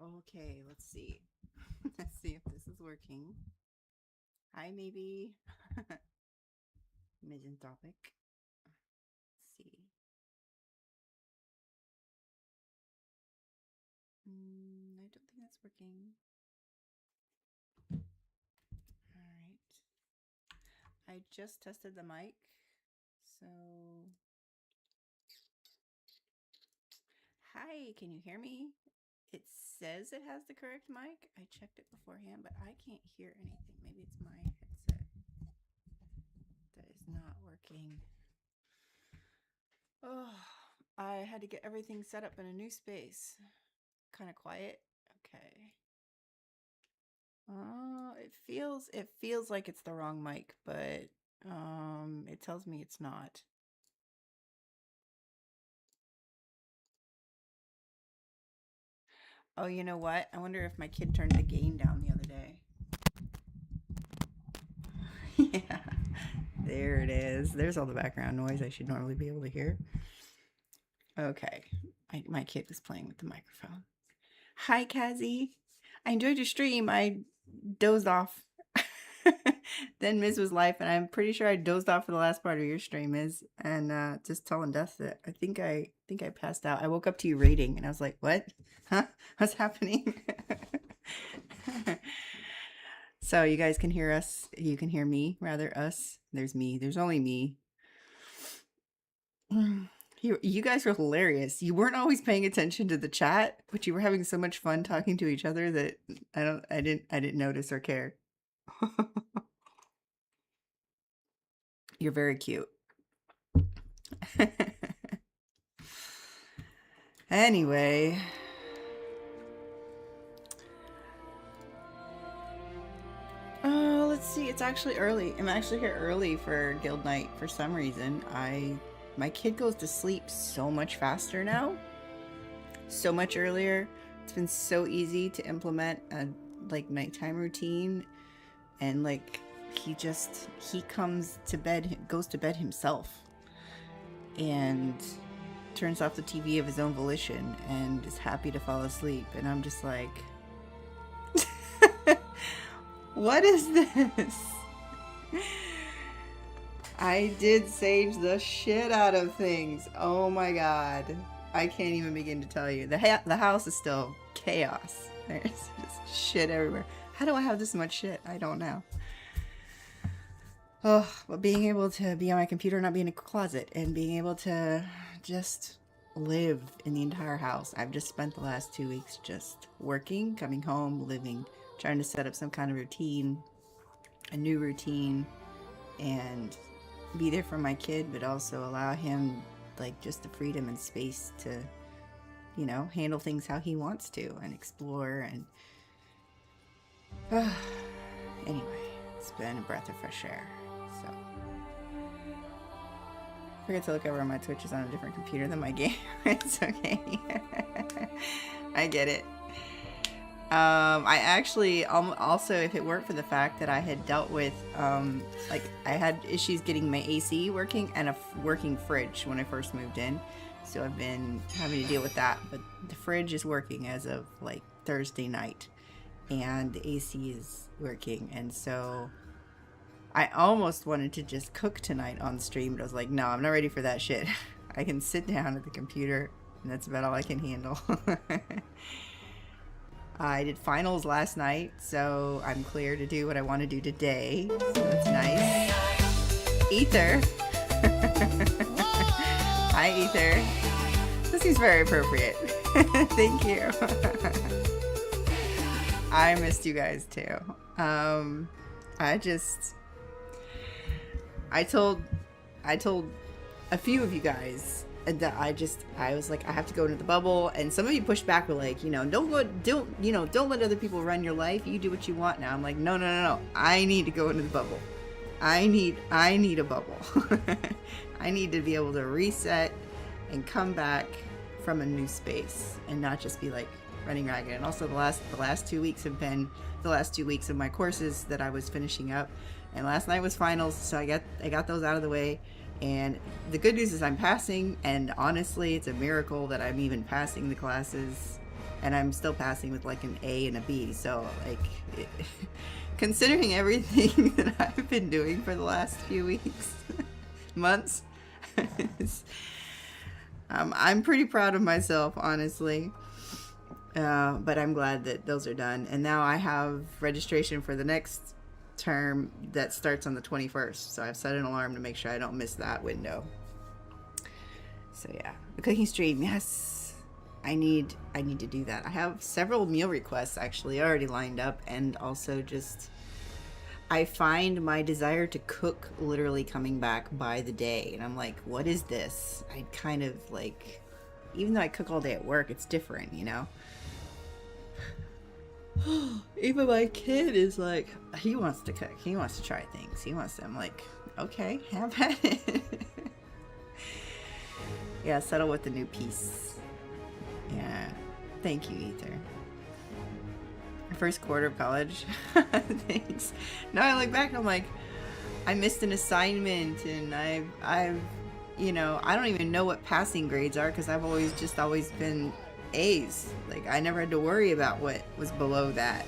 Okay, let's see. Let's see if this is working. Hi, maybe. Misanthropic. Let's see. I don't think that's working. All right. I just tested the mic. So, hi, can you hear me? It says it has the correct mic. I checked it beforehand, but I can't hear anything. Maybe it's my headset that is not working. Oh, I had to get everything set up in a new space. Kind of quiet. Okay. It feels like it's the wrong mic, but it tells me it's not. Oh, you know what? I wonder if my kid turned the gain down the other day. Yeah. There it is. There's all the background noise I should normally be able to hear. Okay. My kid was playing with the microphone. Hi, Kazi. I enjoyed your stream. I dozed off. Then Miz was live, and I'm pretty sure I dozed off for the last part of your stream, Miz, and just telling Death that I think I passed out. I woke up to you rating, and I was like, "What? Huh? What's happening?" So you guys can hear us. You can hear me, rather us. There's me. There's only me. You guys were hilarious. You weren't always paying attention to the chat, but you were having so much fun talking to each other that I didn't notice or care. You're very cute. Anyway, let's see. It's actually early. I'm actually here early for guild night for some reason. My kid goes to sleep so much faster now. So much earlier. It's been so easy to implement a like nighttime routine, and like he comes to bed, goes to bed himself, and turns off the TV of his own volition and is happy to fall asleep. And I'm just like, what is this? I did sage the shit out of things. Oh my god. I can't even begin to tell you. The house is still chaos. There's just shit everywhere. How do I have this much shit? I don't know. Oh, but being able to be on my computer, not be in a closet, and being able to just live in the entire house. I've just spent the last 2 weeks just working, coming home, living, trying to set up some kind of routine, a new routine, and be there for my kid, but also allow him like just the freedom and space to, you know, handle things how he wants to and explore. And anyway, it's been a breath of fresh air. So I forget to look over my Twitch is on a different computer than my game. It's okay. I get it. I actually also, if it weren't for the fact that I had dealt with like I had issues getting my AC working and a working fridge when I first moved in, so I've been having to deal with that. But the fridge is working as of like Thursday night, and the AC is working, and so I almost wanted to just cook tonight on stream, but I was like, no, I'm not ready for that shit. I can sit down at the computer, and that's about all I can handle. I did finals last night, so I'm clear to do what I want to do today. So that's nice. Ether. Hi, Ether. This seems very appropriate. Thank you. I missed you guys too. I told a few of you guys that I was like, I have to go into the bubble, and some of you pushed back, were like, you know, don't let other people run your life, you do what you want now. I'm like, no, I need to go into the bubble. I need a bubble. I need to be able to reset and come back from a new space and not just be like running ragged. And also the last 2 weeks have been the last 2 weeks of my courses that I was finishing up, and last night was finals, so I got those out of the way. And the good news is I'm passing, and honestly, it's a miracle that I'm even passing the classes. and I'm still passing with like an A and a B. So like, considering everything that I've been doing for the last few weeks, months, I'm pretty proud of myself, honestly. But I'm glad that those are done. And now I have registration for the next term that starts on the 21st. So I've set an alarm to make sure I don't miss that window. So yeah, the cooking stream, yes, I need to do that. I have several meal requests actually already lined up, and also just I find my desire to cook literally coming back by the day, and I'm like, what is this? I kind of like, even though I cook all day at work, it's different, you know. Even my kid is like, he wants to cook, he wants to try things, he wants to, I'm like, okay, have at it. Yeah, settle with the new piece. Yeah, thank you, Ether. First quarter of college. Thanks. Now I look back and I'm like, I missed an assignment, and I've you know, I don't even know what passing grades are, because I've always been A's. Like, I never had to worry about what was below that.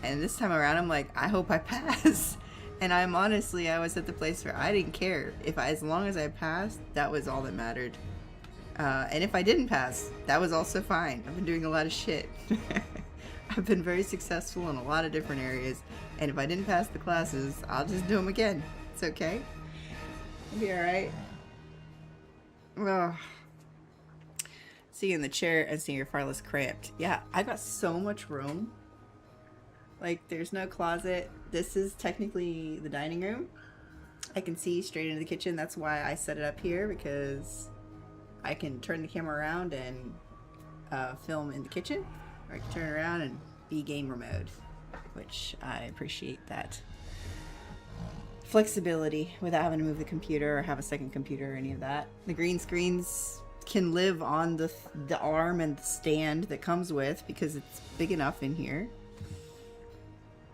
And this time around, I'm like, I hope I pass. And I was at the place where I didn't care. As long as I passed, that was all that mattered. And if I didn't pass, that was also fine. I've been doing a lot of shit. I've been very successful in a lot of different areas. And if I didn't pass the classes, I'll just do them again. It's okay. I'll be alright. Ugh. Sitting in the chair and seeing your far less cramped. Yeah, I got so much room. Like, there's no closet. This is technically the dining room. I can see straight into the kitchen. That's why I set it up here, because I can turn the camera around and film in the kitchen. Or I can turn around and be gamer mode, which I appreciate that flexibility without having to move the computer or have a second computer or any of that. The green screens can live on the arm and the stand that comes with, because it's big enough in here.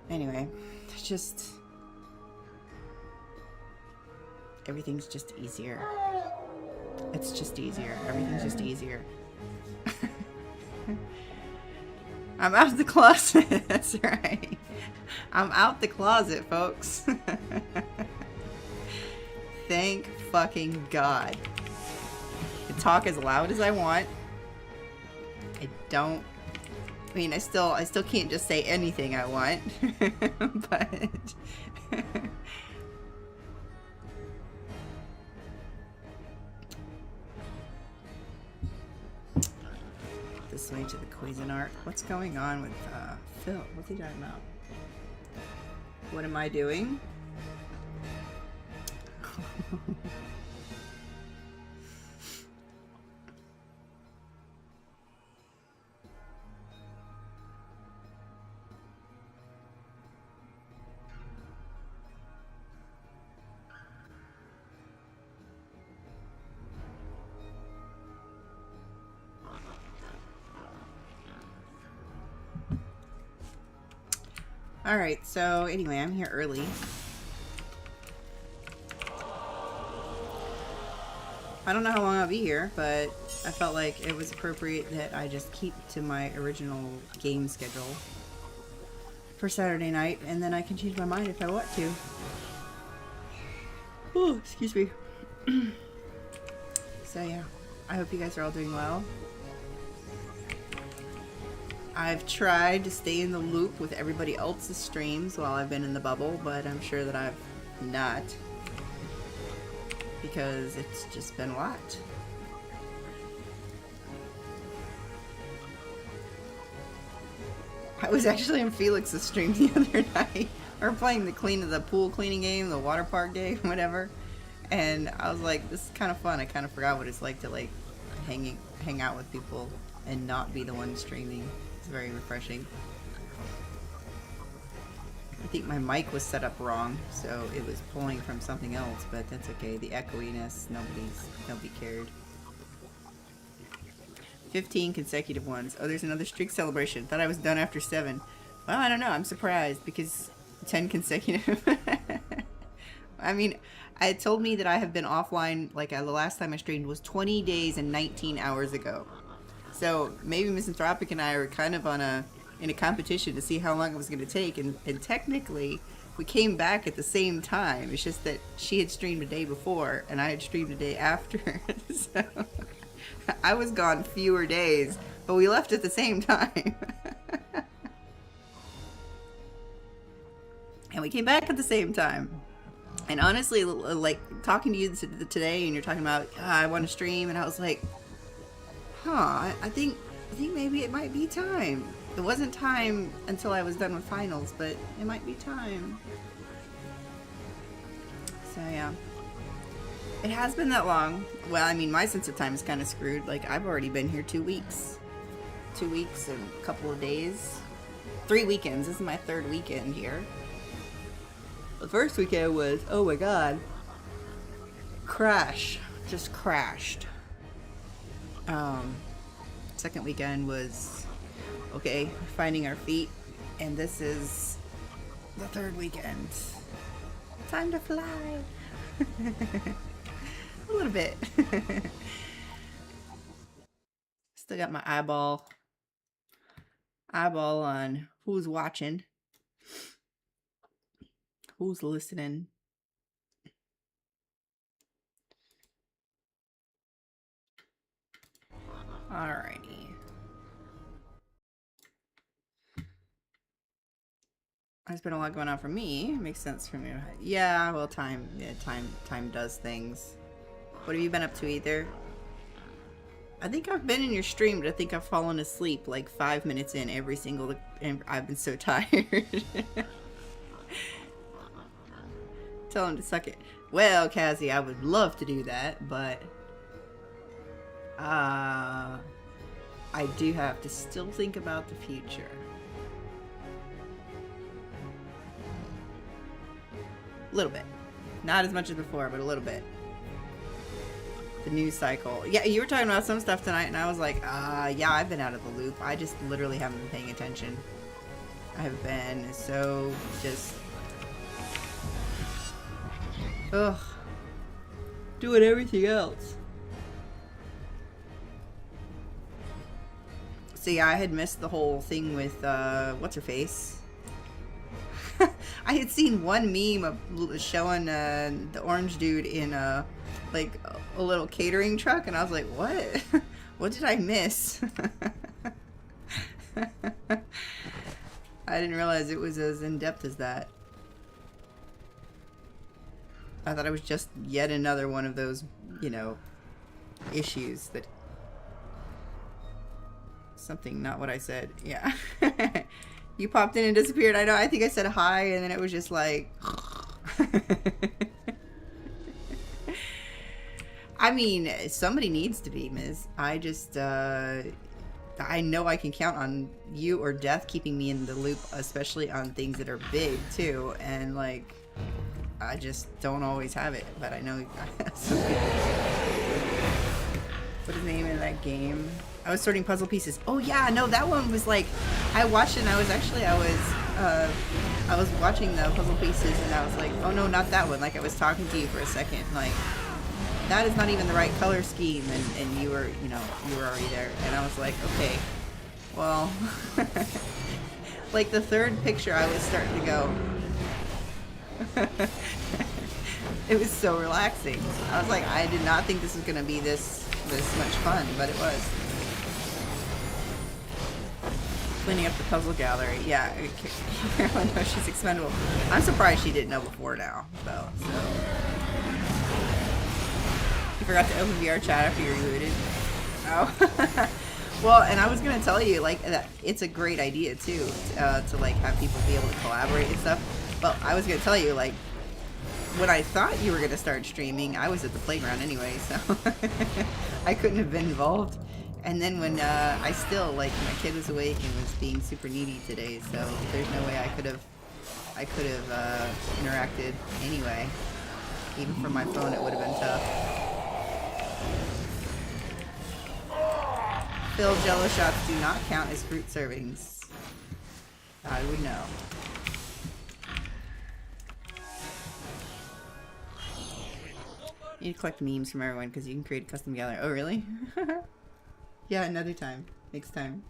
Anyway, it's just, everything's just easier. It's just easier. Everything's just easier. I'm out the closet. That's right. I'm out the closet, folks. Thank fucking God. I can talk as loud as I want. I still can't just say anything I want. But this way to the Cuisinart. What's going on with Phil? What's he talking about? What am I doing? Alright, so anyway, I'm here early. I don't know how long I'll be here, but I felt like it was appropriate that I just keep to my original game schedule for Saturday night, and then I can change my mind if I want to. Oh, excuse me. So yeah, I hope you guys are all doing well. I've tried to stay in the loop with everybody else's streams while I've been in the bubble, but I'm sure that I've not, because it's just been a lot. I was actually in Felix's stream the other night. We were playing the pool cleaning game, the water park game, whatever. And I was like, this is kind of fun. I kind of forgot what it's like to like hang out with people and not be the one streaming. It's very refreshing. I think my mic was set up wrong, so it was pulling from something else, but that's okay. The echoiness, nobody cared. 15 consecutive ones. Oh, there's another streak celebration. Thought I was done after 7. Well, I don't know. I'm surprised, because 10 consecutive. I mean, it told me that I have been offline, like the last time I streamed was 20 days and 19 hours ago. So maybe Misanthropic and I were kind of in a competition to see how long it was going to take, and technically we came back at the same time. It's just that she had streamed a day before and I had streamed a day after. So I was gone fewer days, but we left at the same time. And we came back at the same time. And honestly, like talking to you today, and you're talking about I want to stream, and I was like, I think maybe it might be time. It wasn't time until I was done with finals, but it might be time. So yeah, it has been that long. Well, I mean, my sense of time is kind of screwed. Like, I've already been here 2 weeks. 2 weeks and a couple of days. 3 weekends. This is my 3rd weekend here. The first weekend was, oh my god, crash. Just crashed. Second weekend was, okay, finding our feet. And this is the 3rd weekend. Time to fly. A little bit. Still got my eyeball on who's watching, who's listening. Alrighty. There's been a lot going on for me. Makes sense for me. Yeah, well, time does things. What have you been up to, either? I think I've been in your stream, but I think I've fallen asleep like 5 minutes in every single, and I've been so tired. Tell him to suck it. Well, Cassie, I would love to do that, but I do have to still think about the future. A little bit. Not as much as before, but a little bit. The news cycle. Yeah, you were talking about some stuff tonight, and I was like, yeah, I've been out of the loop. I just literally haven't been paying attention. I have been so just... ugh. Doing everything else. So yeah, I had missed the whole thing with, what's-her-face? I had seen one meme showing the orange dude in like a little catering truck, and I was like, what? What did I miss? I didn't realize it was as in-depth as that. I thought it was just yet another one of those, you know, issues that... something, not what I said. Yeah. You popped in and disappeared. I know, I think I said hi, and then it was just like... I mean, somebody needs to be, Ms. I just, I know I can count on you or Death keeping me in the loop, especially on things that are big, too, and, like, I just don't always have it, but I know some people... What is the name of that game? I was sorting puzzle pieces. Oh yeah, no, that one was like, I watched it and I was watching the puzzle pieces and I was like, oh no, not that one. Like, I was talking to you for a second, like, that is not even the right color scheme, and you were, you know, you were already there. And I was like, okay, well, like the 3rd picture I was starting to go. It was so relaxing. I was like, I did not think this was gonna be this much fun, but it was. Cleaning up the puzzle gallery. Yeah, Carolyn knows she's expendable. I'm surprised she didn't know before now, though. So. You forgot to open VR chat after you rebooted. Oh. Well, and I was gonna tell you, like, that it's a great idea too, to like have people be able to collaborate and stuff. But I was gonna tell you, like, when I thought you were gonna start streaming, I was at the playground anyway, so I couldn't have been involved. And then when I still, like, my kid was awake and was being super needy today, so there's no way I could have interacted anyway. Even from my phone, it would have been tough. Phil, Jello shots do not count as fruit servings. I would know. You need to collect memes from everyone because you can create a custom gallery. Oh, really? Yeah, another time. Next time.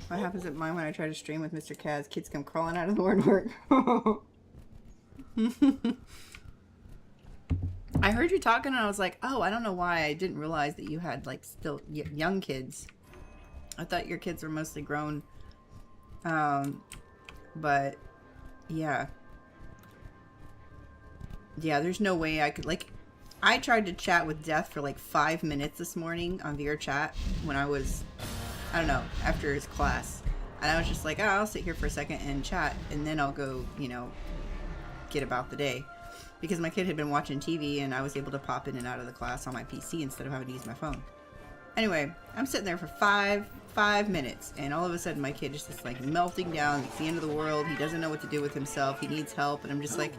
What happens at mine when I try to stream with Mr. Kaz? Kids come crawling out of the woodwork. I heard you talking and I was like, oh, I don't know why I didn't realize that you had like still young kids. I thought your kids were mostly grown. But yeah. Yeah, there's no way I could, like, I tried to chat with Death for like 5 minutes this morning on VR chat when I was, I don't know, after his class. And I was just like, oh, I'll sit here for a second and chat and then I'll go, you know, get about the day. Because my kid had been watching TV and I was able to pop in and out of the class on my PC instead of having to use my phone. Anyway, I'm sitting there for five minutes and all of a sudden my kid is just like melting down. It's the end of the world. He doesn't know what to do with himself. He needs help. And I'm just like,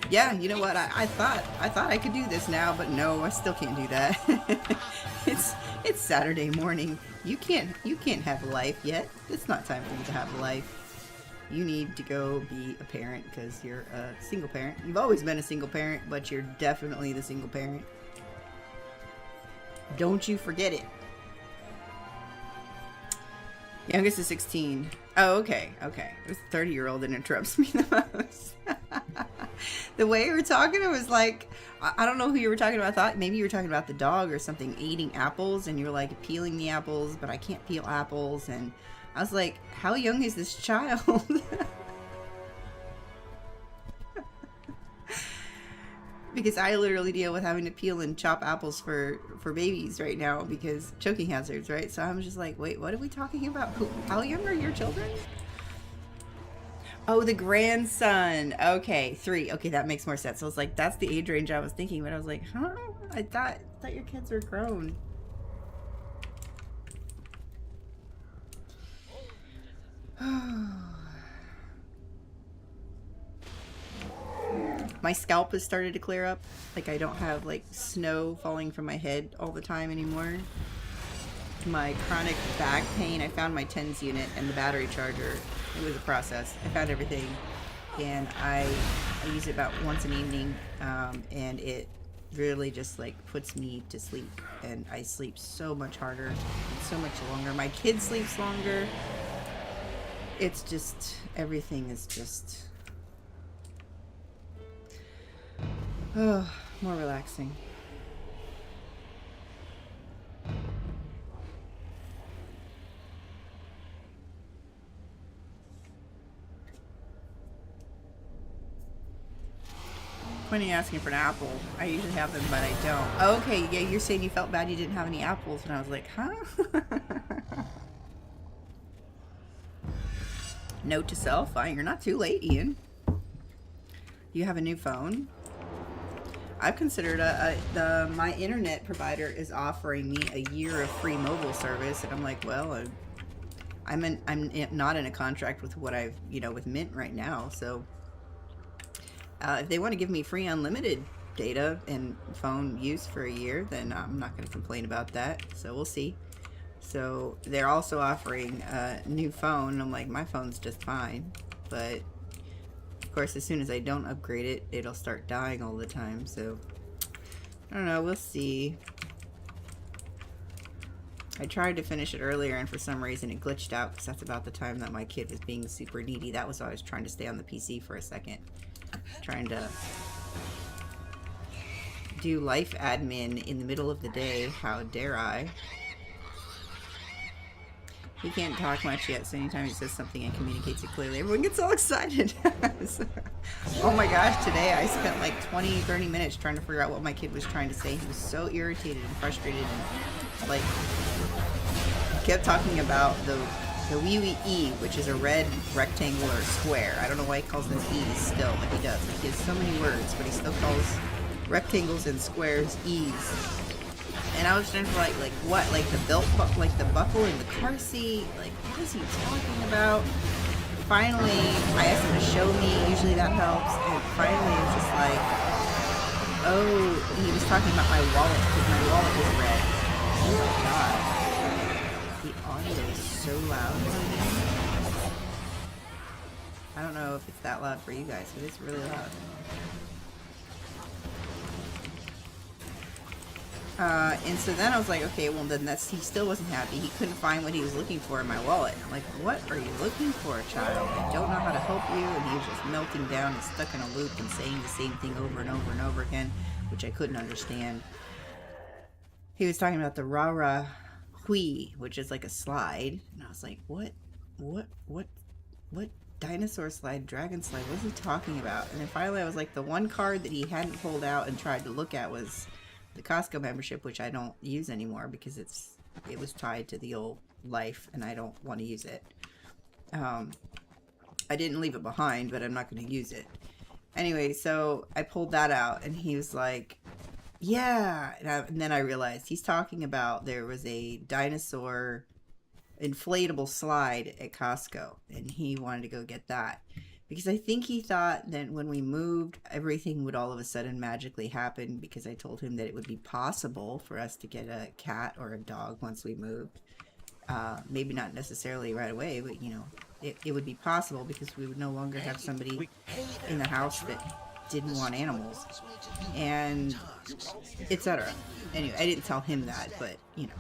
yeah, you know what? I thought I could do this now, but no, I still can't do that. It's Saturday morning. You can't have a life yet. It's not time for you to have a life. You need to go be a parent because you're a single parent. You've always been a single parent, but you're definitely the single parent. Don't you forget it. Youngest is 16. Oh, okay. Okay. It was a 30-year-old that interrupts me the most. The way you were talking, it was like, I don't know who you were talking about. I thought maybe you were talking about the dog or something eating apples, and you're like peeling the apples, but I can't peel apples. And I was like, how young is this child? Because I literally deal with having to peel and chop apples for babies right now because choking hazards, right? So I'm just like, wait, what are we talking about? How young are your children? Oh, the grandson. Okay, 3. Okay, that makes more sense. So I was like, that's the age range I was thinking, but I was like, huh? I thought your kids were grown. My scalp has started to clear up. Like I don't have like snow falling from my head all the time anymore. My chronic back pain, I found my TENS unit and the battery charger. It was a process. I found everything and I use it about once an evening and it really just like puts me to sleep and I sleep so much harder and so much longer. My kid sleeps longer. It's just, everything is just, oh, more relaxing. When you're asking for an apple, I usually have them, but I don't. Oh, okay, yeah, you're saying you felt bad you didn't have any apples, and I was like, huh? Note to self, you're not too late, Ian. You have a new phone. I've considered my internet provider is offering me a year of free mobile service, and I'm like, well, I'm not in a contract with what I've, with Mint right now, so if they want to give me free unlimited data and phone use for a year, then I'm not going to complain about that. So we'll see. So they're also offering a new phone, and I'm like, my phone's just fine, but of course, as soon as I don't upgrade it, it'll start dying all the time, so I don't know, we'll see. I tried to finish it earlier, and for some reason it glitched out, because that's about the time that my kid was being super needy. That was why I was trying to stay on the PC for a second. Trying to do life admin in the middle of the day. How dare I? He can't talk much yet, so anytime he says something and communicates it clearly, everyone gets all excited. Oh my gosh, today I spent like 20-30 minutes trying to figure out what my kid was trying to say. He was so irritated and frustrated and like kept talking about the wee wee E, which is a red rectangular square. I don't know why he calls them E's still, but he does. Like, he has so many words, but he still calls rectangles and squares E's. And I was trying to like what? Like the belt, like the buckle in the car seat? Like, what is he talking about? finally, I asked him to show me. Usually that helps. And finally, it was just like, oh, he was talking about my wallet because my wallet was red. Oh my god. The audio is so loud for me. I don't know if it's that loud for you guys, but it's really loud. And so then I was like, okay, well then he still wasn't happy. He couldn't find what he was looking for in my wallet. I'm like, what are you looking for, child? I don't know how to help you. And he was just melting down and stuck in a loop and saying the same thing over and over and over again, which I couldn't understand. He was talking about the Rara Hui, which is like a slide. And I was like, what dinosaur slide, dragon slide, what is he talking about? And then finally I was like, the one card that he hadn't pulled out and tried to look at was the Costco membership, which I don't use anymore because it was tied to the old life and I don't want to use it. I didn't leave it behind, but I'm not going to use it. Anyway, so I pulled that out and he was like, yeah. And then I realized he's talking about there was a dinosaur inflatable slide at Costco and he wanted to go get that. Because I think he thought that when we moved, everything would all of a sudden magically happen because I told him that it would be possible for us to get a cat or a dog once we moved. Maybe not necessarily right away, but you know, it would be possible because we would no longer have somebody in the house that didn't want animals and etc. Anyway, I didn't tell him that, but you know,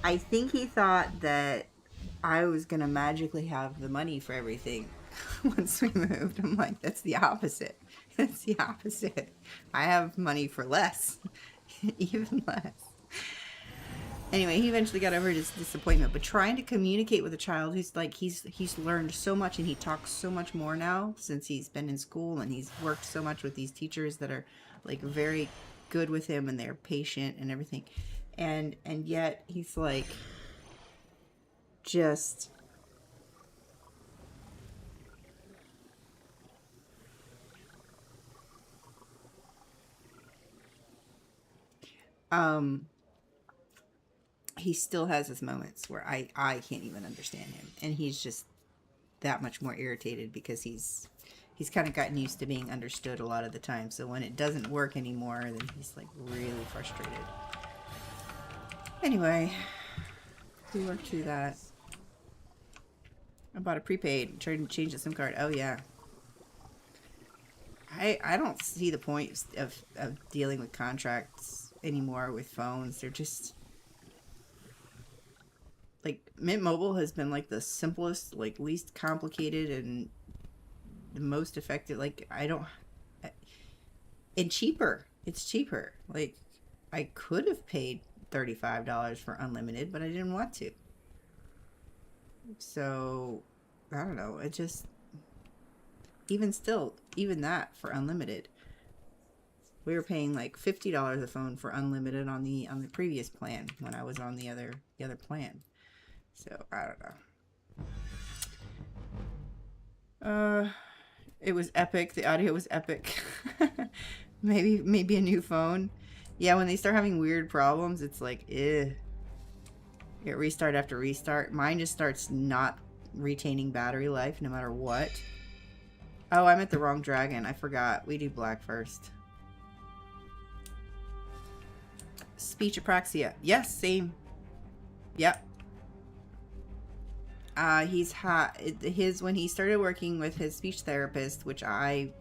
I think he thought that I was gonna magically have the money for everything once we moved. I'm like, that's the opposite. That's the opposite. I have money for less. Even less. Anyway, he eventually got over his disappointment, but trying to communicate with a child who's like, he's learned so much and he talks so much more now since he's been in school and he's worked so much with these teachers that are like very good with him and they're patient and everything. And yet he's like just he still has his moments where I can't even understand him, and he's just that much more irritated because he's kind of gotten used to being understood a lot of the time. So when it doesn't work anymore, then he's like really frustrated. Anyway, we worked through that. I bought a prepaid, tried to change the SIM card. Oh yeah. I don't see the point of dealing with contracts anymore with phones. They're just like, Mint Mobile has been like the simplest, like least complicated and the most effective. Like and cheaper. It's cheaper. Like I could have paid $35 for unlimited, but I didn't want to. So I don't know. It just, even still, even that for unlimited, we were paying like $50 a phone for unlimited on the previous plan when I was on the other plan. So I don't know. It was epic. The audio was epic. maybe a new phone. Yeah, when they start having weird problems, it's like, Get restart after restart. Mine just starts not retaining battery life no matter what. Oh, I'm at the wrong dragon. I forgot. We do black first. Speech apraxia. Yes, same. Yep. When he started working with his speech therapist, which I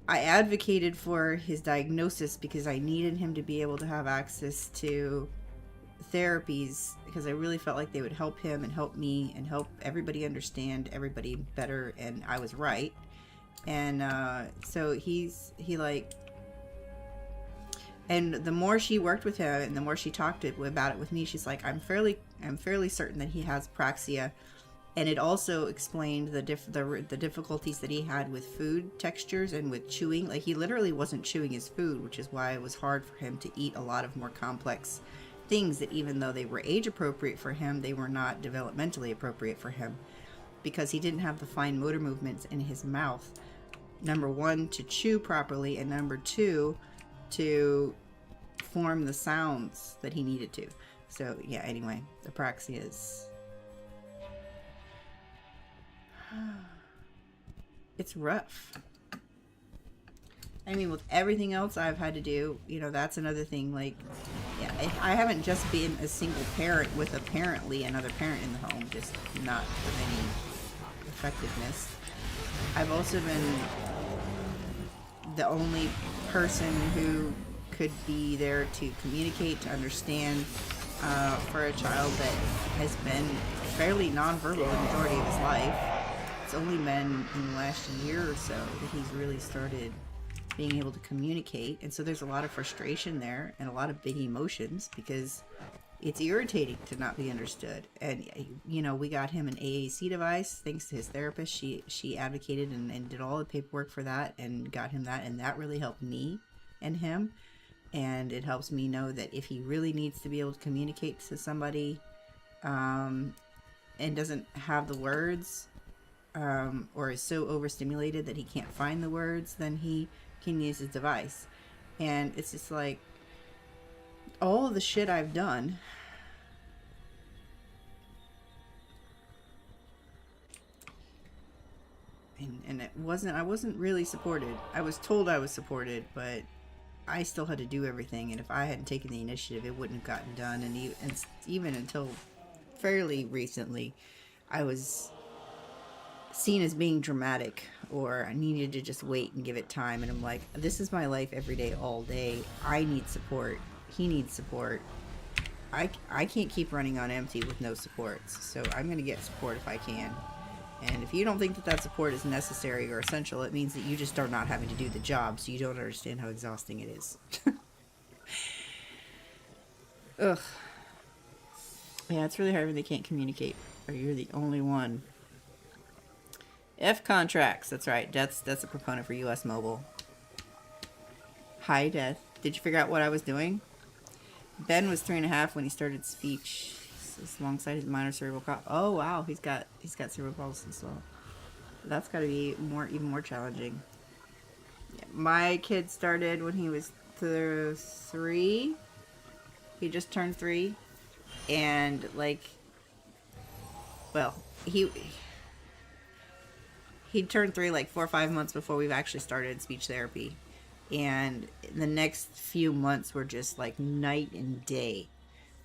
advocated for his diagnosis because I needed him to be able to have access to therapies because I really felt like they would help him and help me and help everybody understand everybody better, and I was right. And so he and the more she worked with him and the more she talked about it with me, she's like, I'm fairly certain that he has praxia. And it also explained the difficulties that he had with food textures and with chewing. Like, he literally wasn't chewing his food, which is why it was hard for him to eat a lot of more complex things that, even though they were age appropriate for him, they were not developmentally appropriate for him because he didn't have the fine motor movements in his mouth. Number one, to chew properly, and number two, to form the sounds that he needed to. So yeah, anyway, the praxia is It's rough. I mean, with everything else I've had to do, you know, that's another thing. Like, yeah, I haven't just been a single parent with apparently another parent in the home, just not with any effectiveness. I've also been the only person who could be there to communicate, to understand, for a child that has been fairly nonverbal the majority of his life. It's only been in the last year or so that he's really started being able to communicate, and so there's a lot of frustration there and a lot of big emotions because it's irritating to not be understood. And you know, we got him an AAC device thanks to his therapist. She advocated and did all the paperwork for that and got him that, and that really helped me and him. And it helps me know that if he really needs to be able to communicate to somebody and doesn't have the words, or is so overstimulated that he can't find the words, then he can use his device. And it's just like, all of the shit I've done, and it wasn't, I wasn't really supported. I was told I was supported, but I still had to do everything, and if I hadn't taken the initiative, it wouldn't have gotten done. And even until fairly recently, I was seen as being dramatic, or I needed to just wait and give it time. And I'm like, this is my life every day, all day. I need support. He needs support. I can't keep running on empty with no supports, so I'm going to get support if I can. And if you don't think that that support is necessary or essential, it means that you just are not having to do the job, so you don't understand how exhausting it is. Ugh. Yeah, it's really hard when they can't communicate, or you're the only one. F contracts, that's right. That's a proponent for US Mobile. Hi, Death. Did you figure out what I was doing? Ben was 3.5 when he started speech. Alongside his minor cerebral palsy. Oh wow, he's got cerebral palsy as well. That's got to be even more challenging. Yeah, my kid started when he was 3. He just turned 3, and like, well, he turned 3 like 4 or 5 months before we've actually started speech therapy, and the next few months were just like night and day.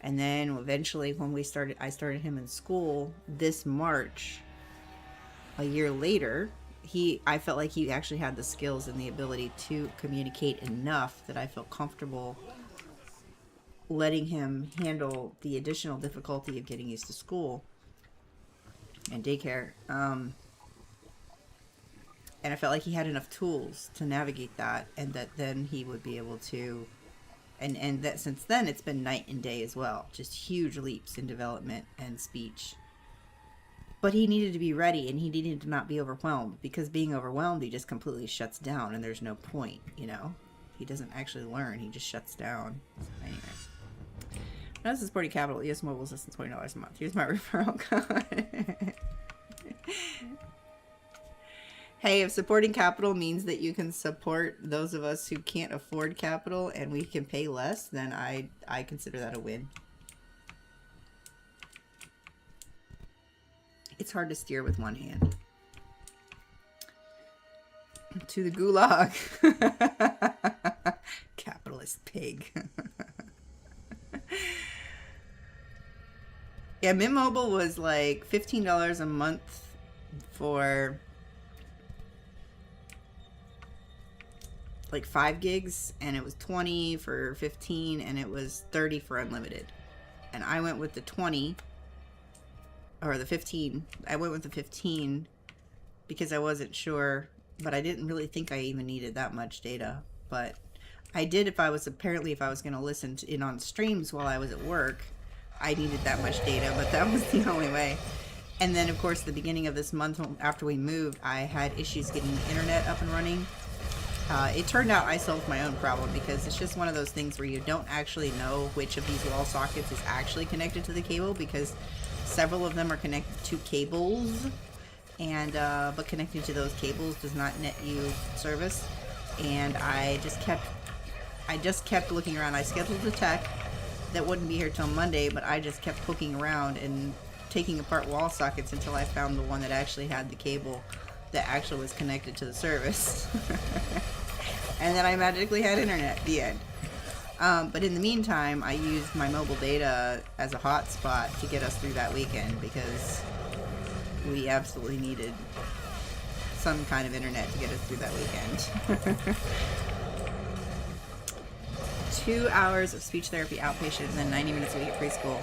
And then eventually when I started him in school this March, a year later, I felt like he actually had the skills and the ability to communicate enough that I felt comfortable letting him handle the additional difficulty of getting used to school and daycare. And I felt like he had enough tools to navigate that, and that then he would be able to. And that since then, it's been night and day as well. Just huge leaps in development and speech. But he needed to be ready, and he needed to not be overwhelmed. Because being overwhelmed, he just completely shuts down, and there's no point, you know? He doesn't actually learn, he just shuts down. Anyway. Now this is Sporty Capital. US Mobile is less than $20 a month. Here's my referral code. Hey, if supporting capital means that you can support those of us who can't afford capital and we can pay less, then I consider that a win. It's hard to steer with one hand. To the gulag. Capitalist pig. Yeah, Mint Mobile was like $15 a month for like 5 gigs, and it was 20 for 15, and it was 30 for unlimited. And I went with the 20, or the 15. I went with the 15 because I wasn't sure, but I didn't really think I even needed that much data. But I did if I was going to listen in on streams while I was at work. I needed that much data, but that was the only way. And then, of course, the beginning of this month, after we moved, I had issues getting the internet up and running. It turned out I solved my own problem, because it's just one of those things where you don't actually know which of these wall sockets is actually connected to the cable, because several of them are connected to cables, and but connecting to those cables does not net you service. And I just kept looking around. I scheduled a tech that wouldn't be here till Monday, but I just kept poking around, and taking apart wall sockets until I found the one that actually had the cable that actually was connected to the service. And then I magically had internet. The end. But in the meantime, I used my mobile data as a hotspot to get us through that weekend because we absolutely needed some kind of internet to get us through that weekend. 2 hours of speech therapy outpatient and then 90 minutes a week at preschool.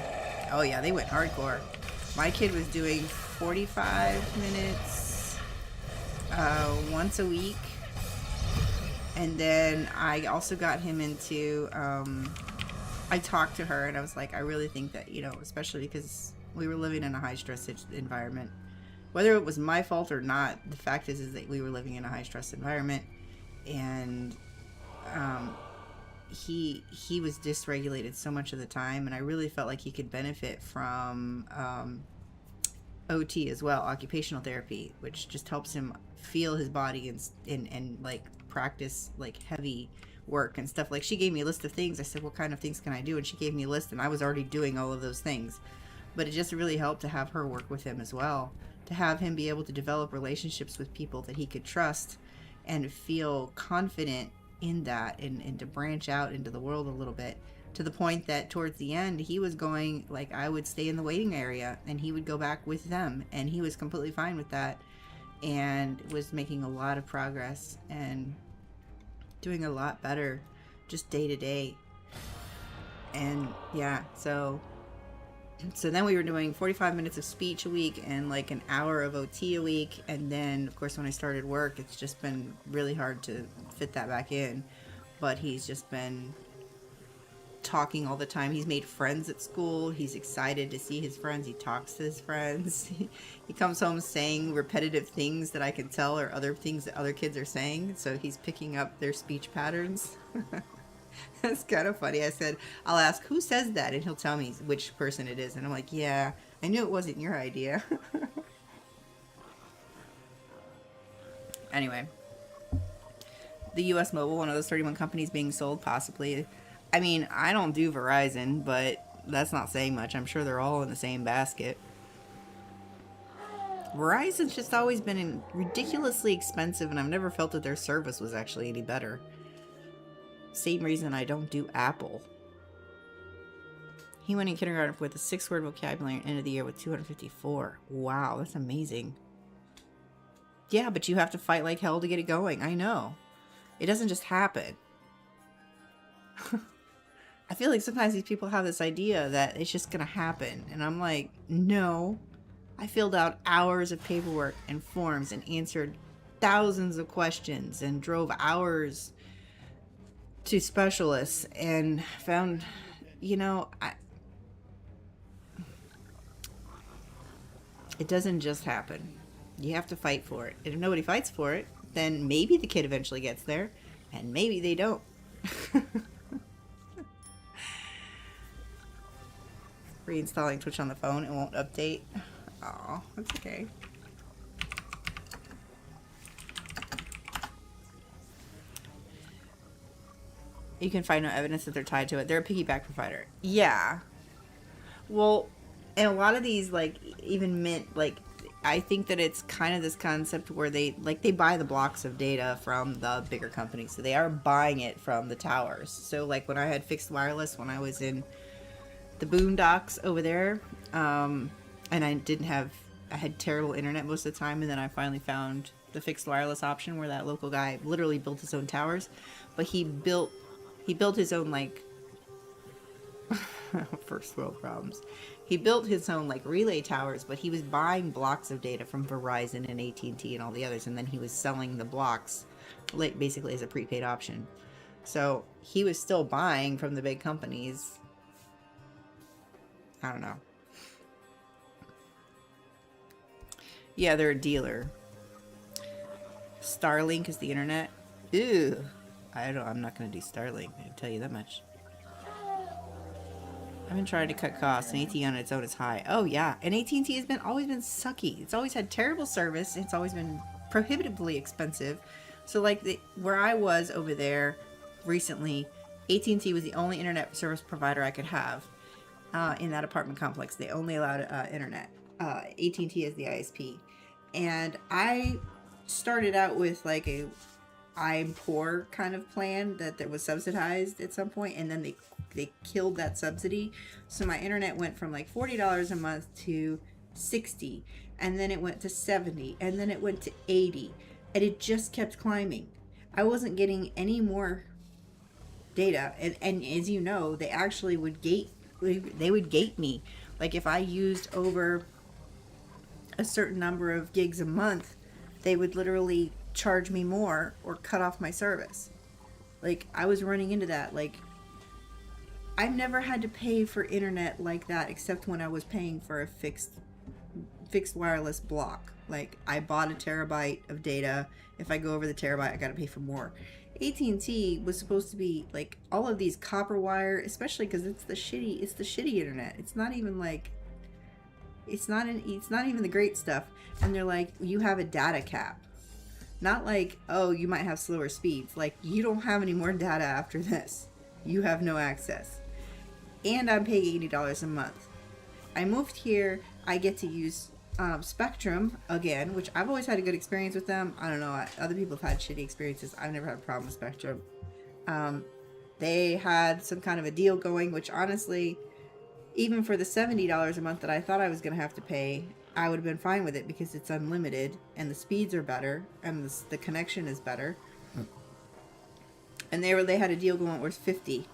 Oh yeah, they went hardcore. My kid was doing 45 minutes once a week. And then I also got him into, I talked to her and I was like, I really think that, you know, especially because we were living in a high stress environment, whether it was my fault or not, the fact is that we were living in a high stress environment, and he was dysregulated so much of the time, and I really felt like he could benefit from OT as well, occupational therapy, which just helps him feel his body and like practice like heavy work and stuff. Like, she gave me a list of things. I said, what kind of things can I do? And she gave me a list, and I was already doing all of those things. But it just really helped to have her work with him as well, to have him be able to develop relationships with people that he could trust and feel confident in that, and to branch out into the world a little bit, to the point that towards the end he was going, like, I would stay in the waiting area and he would go back with them, and he was completely fine with that and was making a lot of progress and doing a lot better just day to day. And yeah, so then we were doing 45 minutes of speech a week and like an hour of OT a week. And then, of course, when I started work, it's just been really hard to fit that back in. But he's just been talking all the time. He's made friends at school. He's excited to see his friends. He talks to his friends. He comes home saying repetitive things that I can tell are other things that other kids are saying. So he's picking up their speech patterns. That's kind of funny. I said, I'll ask, who says that? And he'll tell me which person it is. And I'm like, yeah, I knew it wasn't your idea. Anyway, the US Mobile, one of those 31 companies being sold, possibly. I mean, I don't do Verizon, but that's not saying much. I'm sure they're all in the same basket. Verizon's just always been ridiculously expensive, and I've never felt that their service was actually any better. Same reason I don't do Apple. He went in kindergarten with a 6-word vocabulary and ended the year with 254. Wow, that's amazing. Yeah, but you have to fight like hell to get it going. I know. It doesn't just happen. I feel like sometimes these people have this idea that it's just going to happen. And I'm like, no. I filled out hours of paperwork and forms and answered thousands of questions and drove hours to specialists and found, you know, it doesn't just happen. You have to fight for it. And if nobody fights for it, then maybe the kid eventually gets there, and maybe they don't. Reinstalling Twitch on the phone, it won't update. Oh, that's okay. You can find no evidence that they're tied to it. They're a piggyback provider. Yeah. Well, and a lot of these, like, even Mint, like, I think that it's kind of this concept where they buy the blocks of data from the bigger companies. So they are buying it from the towers. So, like, when I had fixed wireless, when I was in the boondocks over there, and I had terrible internet most of the time, and then I finally found the fixed wireless option where that local guy literally built his own towers, but he built his own, like, first world problems. He built his own, like, relay towers, but he was buying blocks of data from Verizon and AT&T and all the others, and then he was selling the blocks, like, basically as a prepaid option. So he was still buying from the big companies. I don't know. Yeah, they're a dealer. Starlink is the internet. Ew. I'm not going to do Starlink. I can tell you that much. I've been trying to cut costs, and AT&T on its own is high. Oh yeah, and AT&T has always been sucky. It's always had terrible service. It's always been prohibitively expensive. So, like, where I was over there recently, AT&T was the only internet service provider I could have. in that apartment complex. They only allowed internet. AT&T is the ISP. And I started out with like a I'm poor kind of plan that was subsidized at some point, and then they killed that subsidy. So my internet went from like $40 a month to 60, and then it went to 70, and then it went to 80, and it just kept climbing. I wasn't getting any more data, and as you know, they actually would gate me. Like if I used over a certain number of gigs a month, they would literally charge me more or cut off my service. Like I was running into that. Like I've never had to pay for internet like that except when I was paying for a fixed wireless block. Like I bought a terabyte of data. If I go over the terabyte, I got to pay for more. AT&T was supposed to be like all of these copper wire, especially because it's the shitty internet. It's not even like it's not even the great stuff. And they're like, you have a data cap. Not like, oh, you might have slower speeds. Like, you don't have any more data after this. You have no access. And I'm paying $80 a month. I moved here. I get to use Spectrum again, which I've always had a good experience with them. I don't know. Other people have had shitty experiences. I've never had a problem with Spectrum. They had some kind of a deal going, which honestly, even for the $70 a month that I thought I was going to have to pay, I would have been fine with it because it's unlimited and the speeds are better and the connection is better. And they had a deal going where it was 50.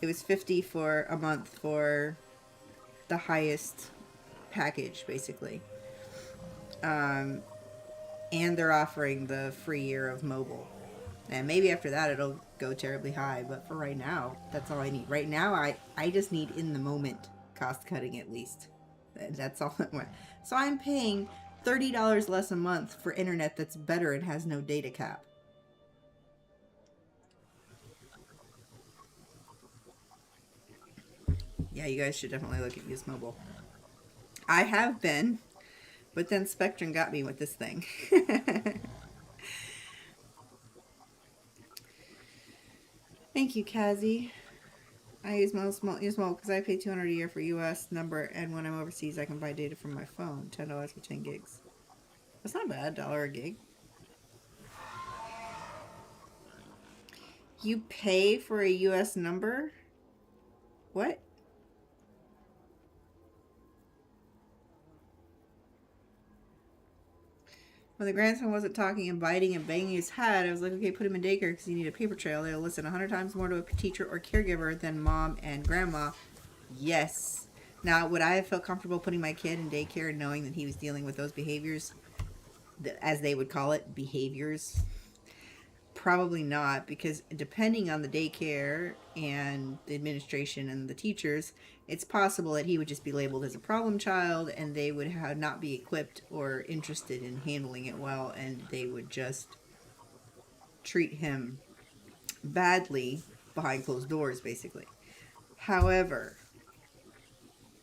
It was 50 for a month for the highest package, basically. And they're offering the free year of mobile. And maybe after that it'll go terribly high, but for right now, that's all I need. Right now, I just need in the moment cost cutting at least. That's all I want. So I'm paying $30 less a month for internet that's better and has no data cap. Yeah, you guys should definitely look at Use Mobile. I have been, but then Spectrum got me with this thing. Thank you, Kazi. I use Mobile because I pay $200 a year for US number, and when I'm overseas, I can buy data from my phone. $10 for 10 gigs. That's not bad. $1 a gig. You pay for a US number? What? When the grandson wasn't talking and biting and banging his head, I was like, okay, put him in daycare because you need a paper trail. They'll listen 100 times more to a teacher or caregiver than mom and grandma. Yes. Now, would I have felt comfortable putting my kid in daycare knowing that he was dealing with those behaviors, as they would call it, behaviors? Probably not, because depending on the daycare and the administration and the teachers, it's possible that he would just be labeled as a problem child and they would not be equipped or interested in handling it well, and they would just treat him badly behind closed doors, basically. However,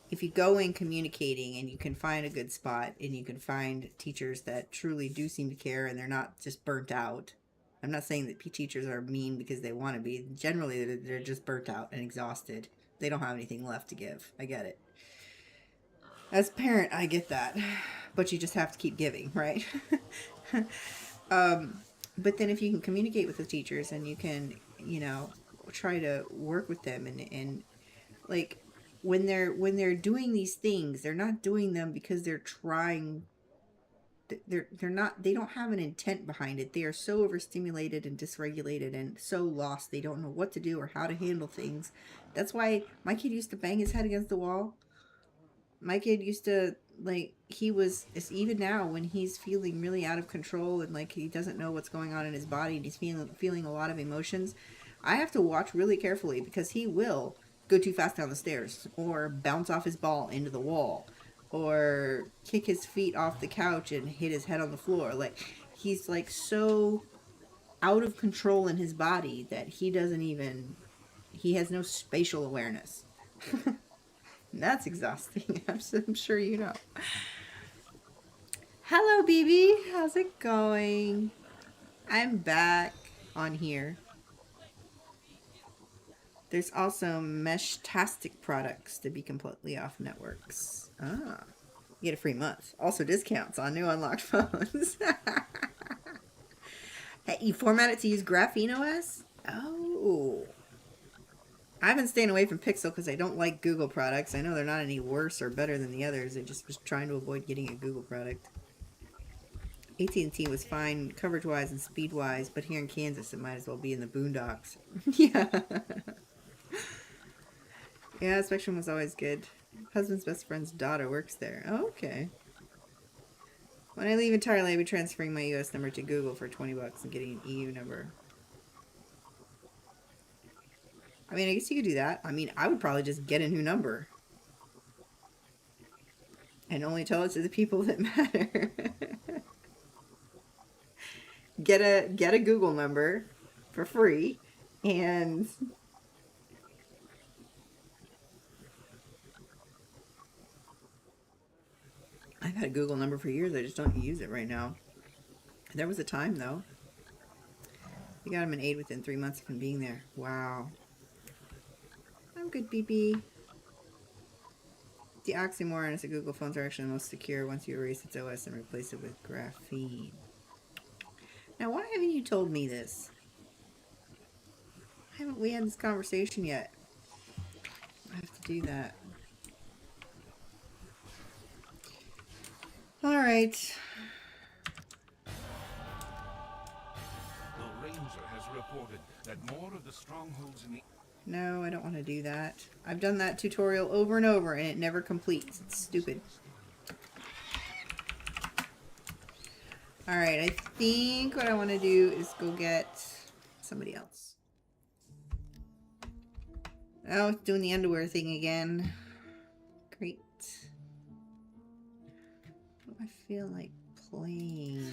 if you go in communicating and you can find a good spot and you can find teachers that truly do seem to care and they're not just burnt out. I'm not saying that teachers are mean because they want to be. Generally, they're just burnt out and exhausted. They don't have anything left to give. I get it. As a parent, I get that. But you just have to keep giving, right? But then if you can communicate with the teachers and you can, try to work with them and like when they're doing these things, they're not doing them because they're trying. They don't have an intent behind it. They are so overstimulated and dysregulated and so lost they don't know what to do or how to handle things. That's why my kid used to bang his head against the wall. My kid used to, like, it's even now when he's feeling really out of control and like he doesn't know what's going on in his body and he's feeling a lot of emotions, I have to watch really carefully because he will go too fast down the stairs or bounce off his ball into the wall or kick his feet off the couch and hit his head on the floor. Like, he's like so out of control in his body that he has no spatial awareness. That's exhausting. I'm sure you know. Hello, BB. How's it going? I'm back on here. There's also Meshtastic products to be completely off networks. Ah, you get a free month. Also discounts on new unlocked phones. Hey, you format it to use Graphene OS? Oh. I've been staying away from Pixel because I don't like Google products. I know they're not any worse or better than the others. I just was trying to avoid getting a Google product. AT&T was fine coverage-wise and speed-wise, but here in Kansas it might as well be in the boondocks. Yeah. Yeah, Spectrum was always good. Husband's best friend's daughter works there. Oh, okay. When I leave entirely, I'll be transferring my US number to Google for 20 bucks and getting an EU number. I mean, I guess you could do that. I mean, I would probably just get a new number. And only tell it to the people that matter. Get a Google number for free and I've had a Google number for years. I just don't use it right now. There was a time though. You got him an aid within 3 months of him being there. Wow. I'm good, BB. The oxymoron is that Google phones are actually the most secure once you erase its OS and replace it with graphene. Now, why haven't you told me this? Haven't we had this conversation yet? I have to do that. All right. The Ranger has reported that more of the strongholds in the... No, I don't want to do that. I've done that tutorial over and over and it never completes. It's stupid. Alright, I think what I want to do is go get somebody else. Oh, it's doing the underwear thing again. Great. What do I feel like playing?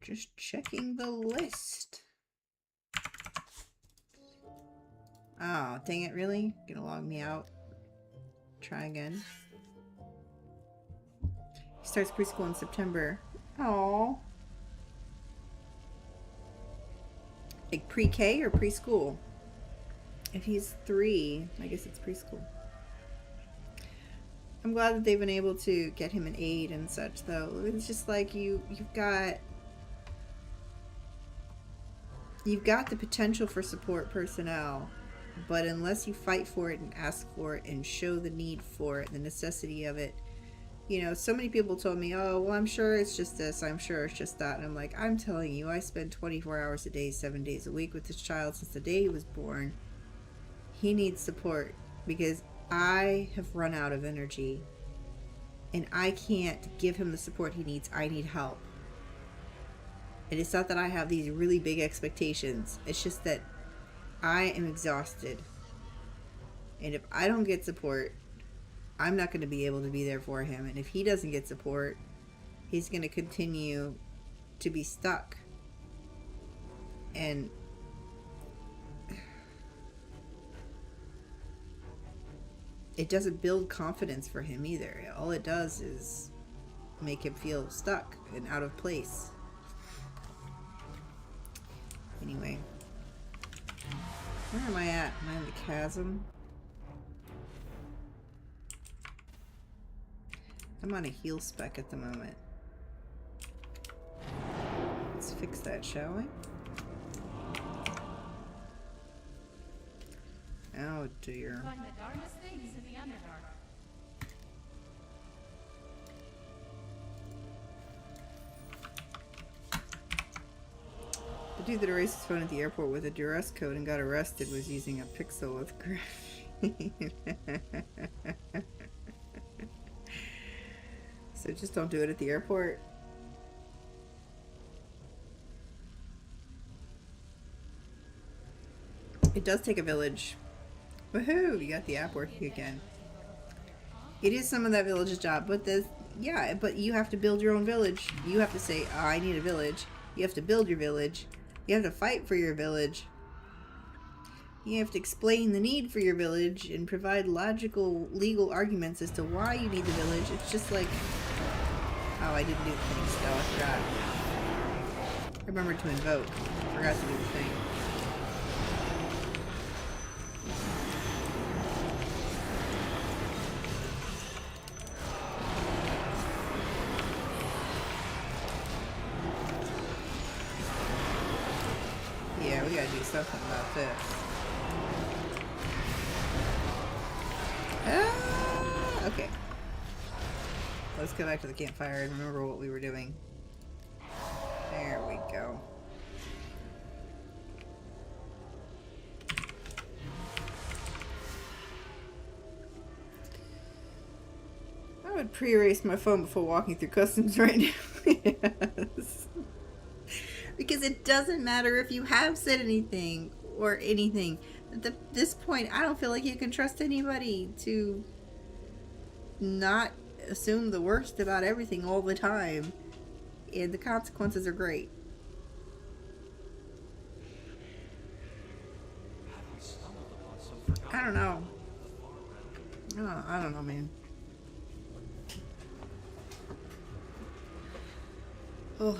Just checking the list. Oh, dang it, really? Gonna log me out. Try again. He starts preschool in September. Oh. Like pre-K or preschool? If he's 3, I guess it's preschool. I'm glad that they've been able to get him an aid and such, though. It's just like you've got the potential for support personnel, but unless you fight for it and ask for it and show the need for it, the necessity of it, you know, so many people told me, oh, well, I'm sure it's just this, I'm sure it's just that. And I'm like, I'm telling you, I spend 24 hours a day, 7 days a week with this child since the day he was born. He needs support because I have run out of energy and I can't give him the support he needs. I need help. And it's not that I have these really big expectations. It's just that I am exhausted. And if I don't get support, I'm not going to be able to be there for him. And if he doesn't get support, he's going to continue to be stuck. And it doesn't build confidence for him either. All it does is make him feel stuck and out of place. Anyway, where am I at? Am I in the chasm? I'm on a heal spec at the moment. Let's fix that, shall we? Oh dear. Find the darkest things in the Underdark. The dude that erased his phone at the airport with a duress code and got arrested was using a Pixel with graphene. So just don't do it at the airport. It does take a village. Woohoo! You got the app working again. It is some of that village's job, but but you have to build your own village. You have to say, oh, I need a village. You have to build your village. You have to fight for your village. You have to explain the need for your village and provide logical, legal arguments as to why you need the village. It's just like... Oh, I didn't do the thing still. I forgot. I remembered to invoke. Forgot to do the thing. Yeah, we gotta do something about this. Okay. Let's go back to the campfire and remember what we were doing. There we go. I would pre-erase my phone before walking through customs right now. Yes. Because it doesn't matter if you have said anything or anything. At this point, I don't feel like you can trust anybody to not assume the worst about everything all the time. And the consequences are great. I don't know. I don't know, man. Oh.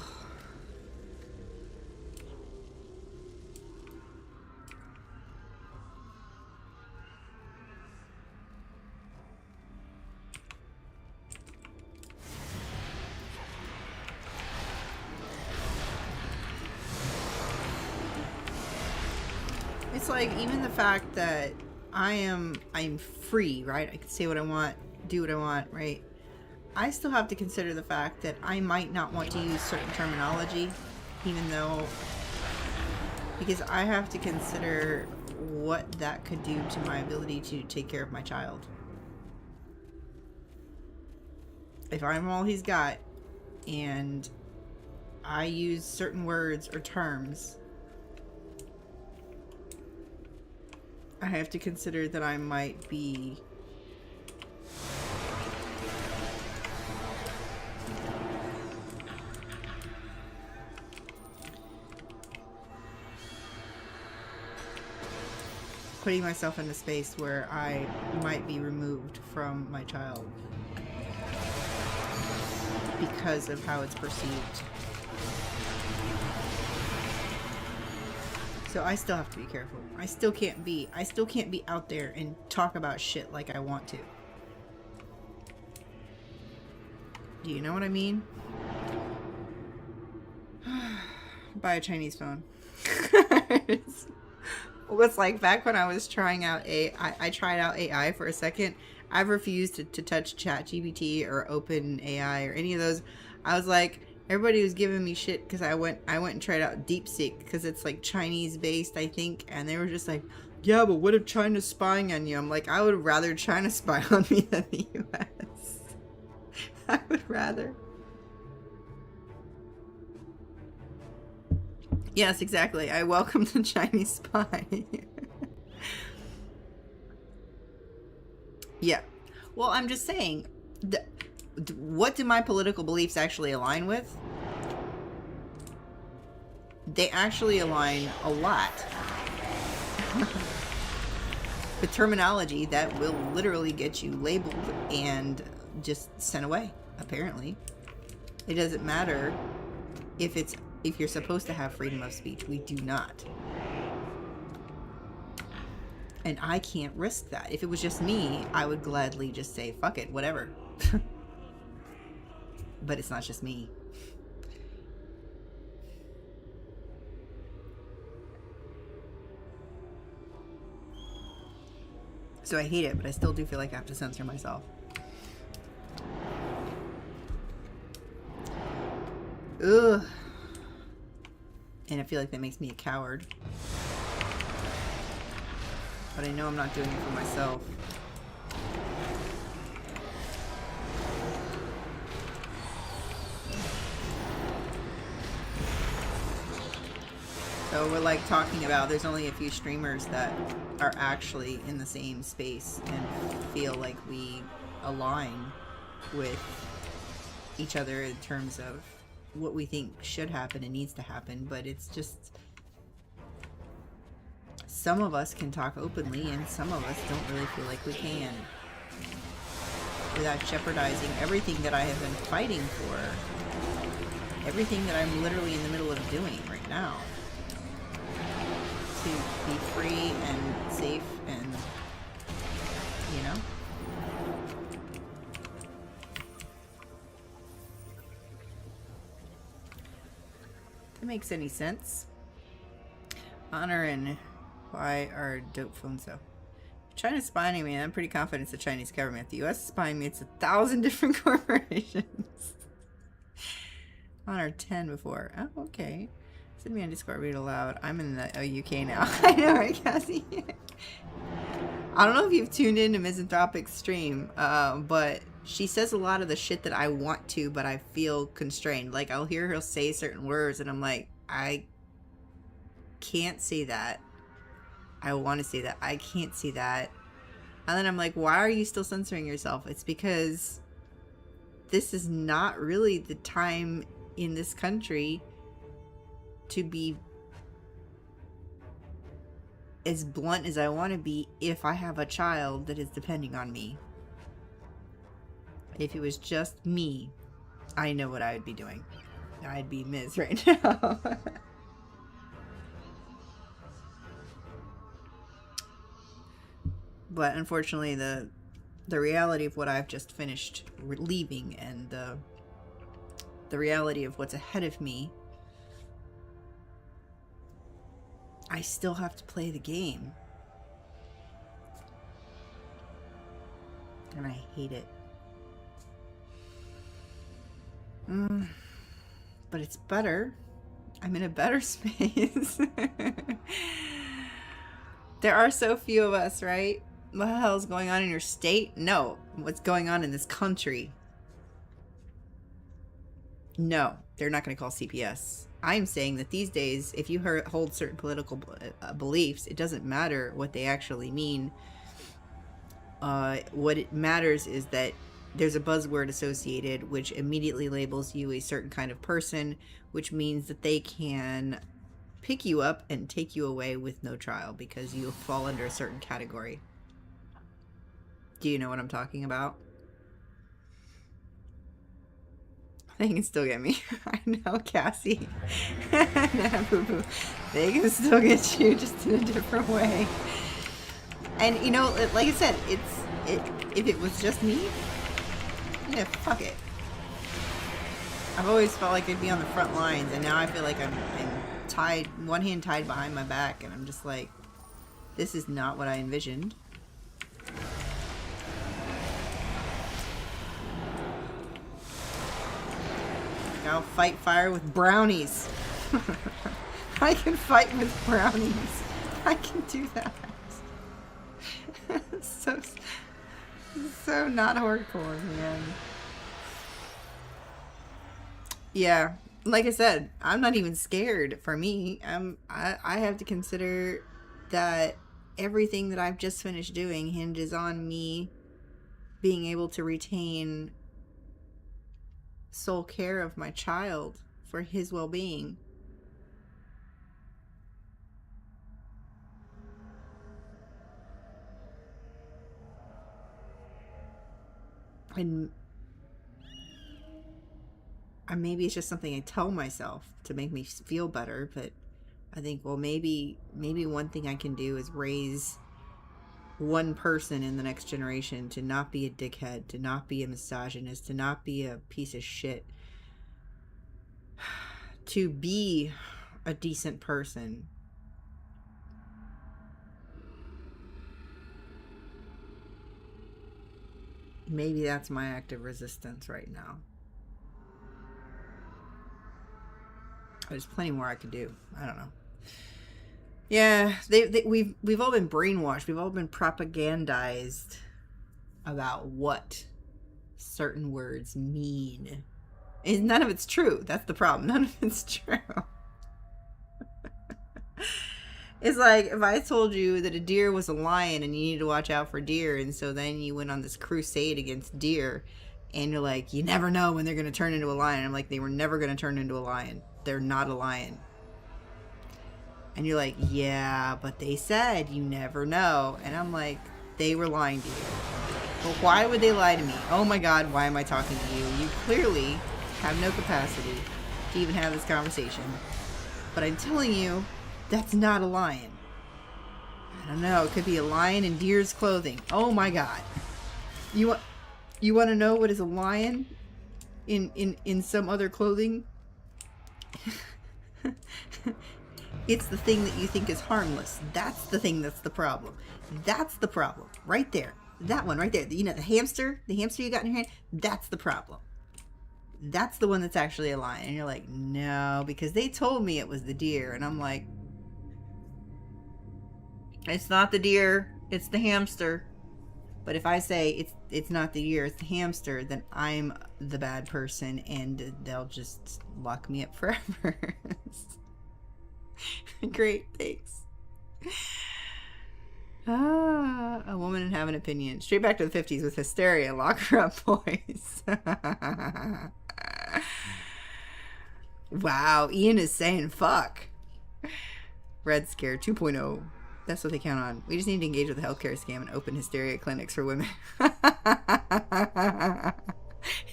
It's like even the fact that I'm free, right? I can say what I want, do what I want, right? I still have to consider the fact that I might not want to use certain terminology, even though, because I have to consider what that could do to my ability to take care of my child. If I'm all he's got and I use certain words or terms, I have to consider that I might be putting myself in a space where I might be removed from my child because of how it's perceived. So I still have to be careful. I still can't be out there and talk about shit like I want to. Do you know what I mean? Buy a Chinese phone. It's like back when I was trying out I tried out AI for a second. I've refused to touch ChatGPT or OpenAI or any of those. I was like, everybody was giving me shit because I went and tried out DeepSeek because it's like Chinese based, I think, and they were just like, yeah, but what if China's spying on you? I'm like, I would rather China spy on me than the US. I would rather. Yes, exactly. I welcome the Chinese spy. Yeah. Well, I'm just saying, what do my political beliefs actually align with? They actually align a lot with terminology that will literally get you labeled and just sent away, apparently. It doesn't matter if you're supposed to have freedom of speech. We do not. And I can't risk that. If it was just me, I would gladly just say, fuck it, whatever. But it's not just me. So I hate it, but I still do feel like I have to censor myself. Ugh. And I feel like that makes me a coward. But I know I'm not doing it for myself. So we're like talking about, there's only a few streamers that are actually in the same space and feel like we align with each other in terms of what we think should happen and needs to happen, but it's just, some of us can talk openly and some of us don't really feel like we can, without jeopardizing everything that I have been fighting for, everything that I'm literally in the middle of doing right now, to be free and safe and, you know? If that makes any sense. Honor and why are dope phones though? China's spying me, and I'm pretty confident it's the Chinese government. The US is spying me, it's 1,000 different corporations. Honor 10 before. Oh, okay. Send me on Discord, read aloud. I'm in the UK now. I know, right, Cassie? I don't know if you've tuned in to Misanthropic's stream, but she says a lot of the shit that I want to, but I feel constrained. Like, I'll hear her say certain words, and I'm like, I can't say that. I want to say that. I can't say that. And then I'm like, why are you still censoring yourself? It's because this is not really the time in this country to be as blunt as I want to be if I have a child that is depending on me. If it was just me, I know what I would be doing. I'd be Ms. right now. But unfortunately, the reality of what I've just finished leaving and the reality of what's ahead of me, I still have to play the game. And I hate it. But it's better. I'm in a better space. There are so few of us, right? What the hell is going on in your state? No. What's going on in this country? No. They're not going to call CPS. I'm saying that these days, if you hold certain political beliefs, it doesn't matter what they actually mean. What it matters is that there's a buzzword associated which immediately labels you a certain kind of person, which means that they can pick you up and take you away with no trial because you fall under a certain category. Do you know what I'm talking about? They can still get me. I know, Cassie. Nah, boo-boo. They can still get you, just in a different way. And, you know, like I said, if it was just me, yeah, fuck it. I've always felt like I'd be on the front lines, and now I feel like I'm tied, one hand tied behind my back, and I'm just like, this is not what I envisioned. I'll fight fire with brownies. I can fight with brownies. I can do that. so not hardcore, man. Yeah, like I said, I'm not even scared. For me, I have to consider that everything that I've just finished doing hinges on me being able to retain sole care of my child for his well-being. And maybe it's just something I tell myself to make me feel better, but I think, well, maybe one thing I can do is raise one person in the next generation to not be a dickhead, to not be a misogynist, to not be a piece of shit, to be a decent person. Maybe that's my act of resistance right now. There's plenty more I could do. I don't know. Yeah, we've all been brainwashed. We've all been propagandized about what certain words mean. And none of it's true. That's the problem. None of it's true. It's like if I told you that a deer was a lion and you need to watch out for deer, and so then you went on this crusade against deer, and you're like, you never know when they're going to turn into a lion. I'm like, they were never going to turn into a lion. They're not a lion. And you're like, yeah, but they said you never know. And I'm like, they were lying to you. But why would they lie to me? Oh my God, why am I talking to you? You clearly have no capacity to even have this conversation. But I'm telling you, that's not a lion. I don't know, it could be a lion in deer's clothing. Oh my God. You want to know what is a lion in some other clothing? It's the thing that you think is harmless. That's the thing that's the problem. That's the problem. Right there. That one right there. You know, the hamster you got in your hand, that's the problem. That's the one that's actually a lion. And you're like, no, because they told me it was the deer. And I'm like, it's not the deer, it's the hamster. But if I say it's not the deer, it's the hamster, then I'm the bad person and they'll just lock me up forever. Great, thanks. A woman and have an opinion. Straight back to the 50s with hysteria. Lock her up, boys. Wow, Ian is saying fuck. Red Scare 2.0. That's what they count on. We just need to engage with the healthcare scam and open hysteria clinics for women.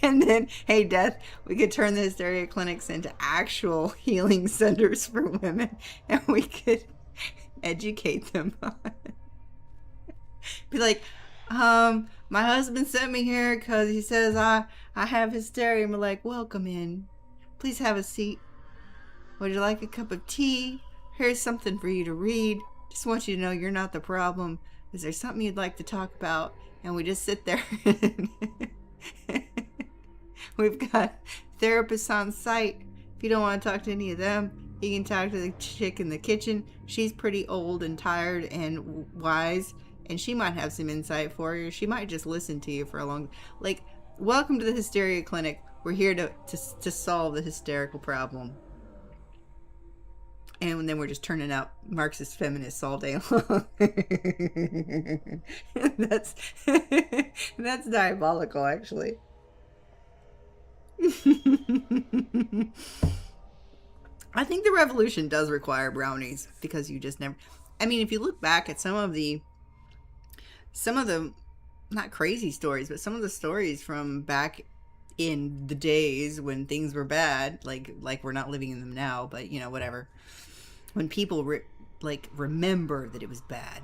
And then, hey, Death, we could turn the hysteria clinics into actual healing centers for women, and we could educate them on it. Be like, my husband sent me here because he says I have hysteria. And we're like, welcome in. Please have a seat. Would you like a cup of tea? Here's something for you to read. Just want you to know you're not the problem. Is there something you'd like to talk about? And we just sit there. We've got therapists on site. If you don't want to talk to any of them, you can talk to the chick in the kitchen. She's pretty old and tired and wise, and she might have some insight for you. She might just listen to you for a long... Like, welcome to the Hysteria Clinic. We're here to solve the hysterical problem. And then we're just turning out Marxist feminists all day long. That's diabolical, actually. I think the revolution does require brownies because you just never... I mean, if you look back at some of the not crazy stories, but some of the stories from back in the days when things were bad, like we're not living in them now, but you know, whatever. When people remember that it was bad,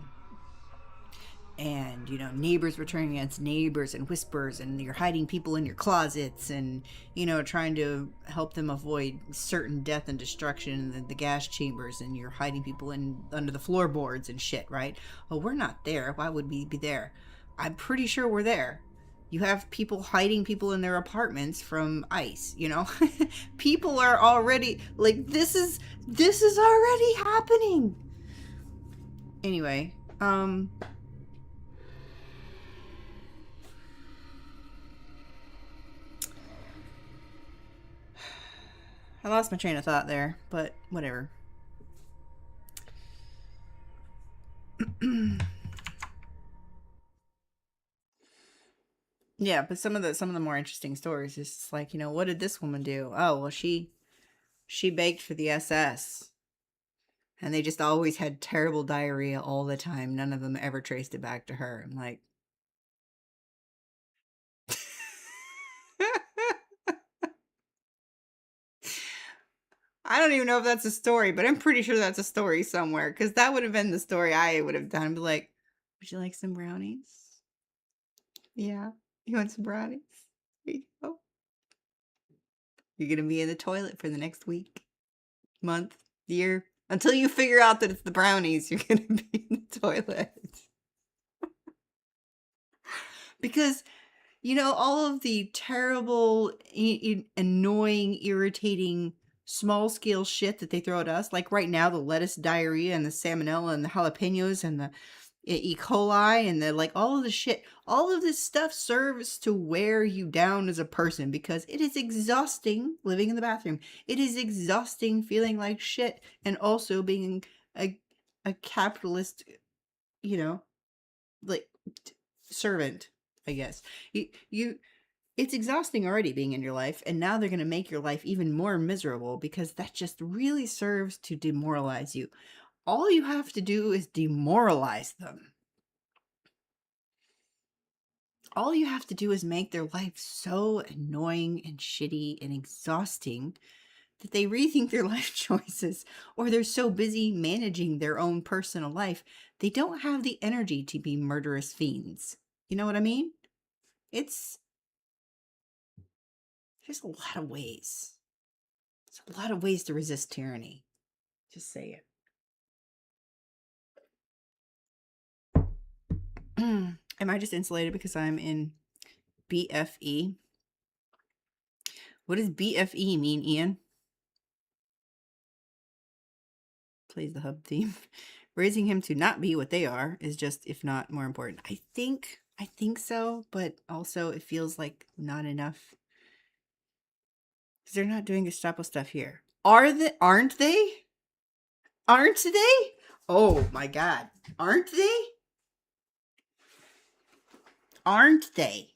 and you know, neighbors were turning against neighbors and whispers, and you're hiding people in your closets, and you know, trying to help them avoid certain death and destruction in the gas chambers, and you're hiding people under the floorboards and shit, right? Oh, we're not there. Why would we be there? I'm pretty sure we're there. You have people hiding people in their apartments from ICE, you know? People are already, like, this is already happening. Anyway, I lost my train of thought there, but whatever. Yeah, but some of the more interesting stories is just like, you know, what did this woman do? Oh, well, she baked for the SS. And they just always had terrible diarrhea all the time. None of them ever traced it back to her. I'm like, I don't even know if that's a story, but I'm pretty sure that's a story somewhere, because that would have been the story I would have done. Be like, would you like some brownies? Yeah. You want some brownies? Here you go. You're going to be in the toilet for the next week, month, year. Until you figure out that it's the brownies, you're going to be in the toilet. Because, you know, all of the terrible, annoying, irritating, small-scale shit that they throw at us, like right now, the lettuce diarrhea and the salmonella and the jalapenos and the E. coli and the, like, all of the shit, all of this stuff serves to wear you down as a person, because it is exhausting living in the bathroom. It is exhausting feeling like shit, and also being a capitalist, you know, like, servant, I guess. It's exhausting already being in your life, and now they're going to make your life even more miserable, because that just really serves to demoralize you. All you have to do is demoralize them. All you have to do is make their life so annoying and shitty and exhausting that they rethink their life choices, or they're so busy managing their own personal life, they don't have the energy to be murderous fiends. You know what I mean? There's a lot of ways. There's a lot of ways to resist tyranny. Just say it. Am I just insulated because I'm in BFE? What does BFE mean, Ian? Plays the hub theme. Raising him to not be what they are is just, if not more important. I think so, but also it feels like not enough. Because they're not doing Gestapo stuff here. Aren't they? Aren't they? Oh my god. Aren't they? Aren't they?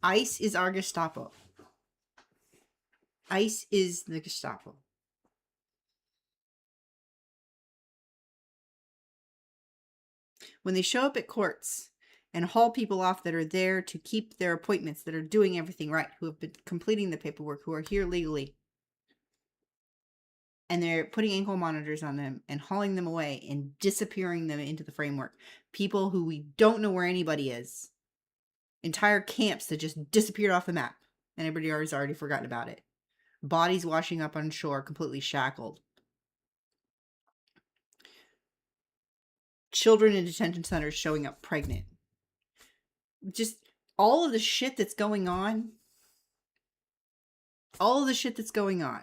ICE is our Gestapo. ICE is the Gestapo. When they show up at courts and haul people off that are there to keep their appointments, that are doing everything right, who have been completing the paperwork, who are here legally, and they're putting ankle monitors on them and hauling them away and disappearing them into the framework. People who we don't know where anybody is. Entire camps that just disappeared off the map. And everybody has already forgotten about it. Bodies washing up on shore, completely shackled. Children in detention centers showing up pregnant. Just all of the shit that's going on. All of the shit that's going on.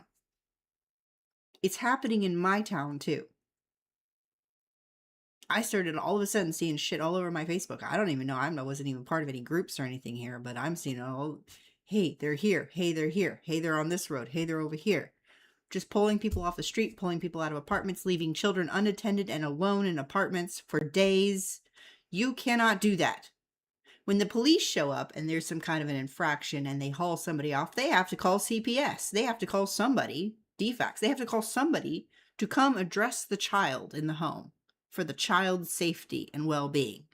It's happening in my town too. I started all of a sudden seeing shit all over my Facebook. I don't even know. I wasn't even part of any groups or anything here, but I'm seeing all, hey, they're here. Hey, they're here. Hey, they're on this road. Hey, they're over here. Just pulling people off the street, pulling people out of apartments, leaving children unattended and alone in apartments for days. You cannot do that. When the police show up and there's some kind of an infraction and they haul somebody off, they have to call CPS. They have to call somebody, DFACS. They have to call somebody to come address the child in the home for the child's safety and well-being.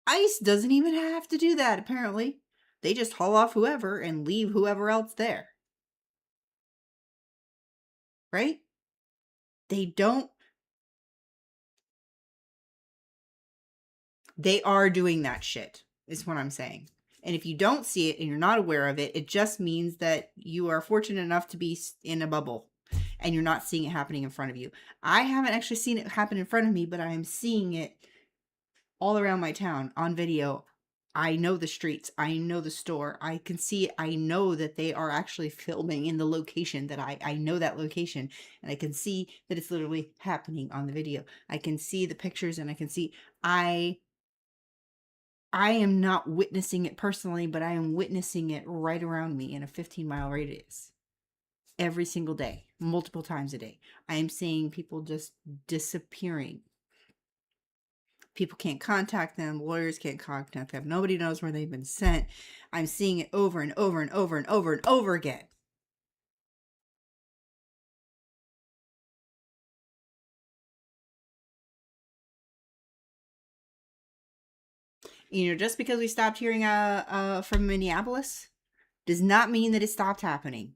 ICE doesn't even have to do that, apparently. They just haul off whoever and leave whoever else there. Right? They don't. They are doing that shit, is what I'm saying. And if you don't see it and you're not aware of it, it just means that you are fortunate enough to be in a bubble and you're not seeing it happening in front of you. I haven't actually seen it happen in front of me, but I am seeing it all around my town on video. I know the streets. I know the store. I can see it. I know that they are actually filming in the location that I know that location. And I can see that it's literally happening on the video. I can see the pictures and I can see I am not witnessing it personally, but I am witnessing it right around me in a 15-mile radius. Every single day, multiple times a day. I am seeing people just disappearing. People can't contact them. Lawyers can't contact them. Nobody knows where they've been sent. I'm seeing it over and over and over and over and over again. You know, just because we stopped hearing from Minneapolis does not mean that it stopped happening.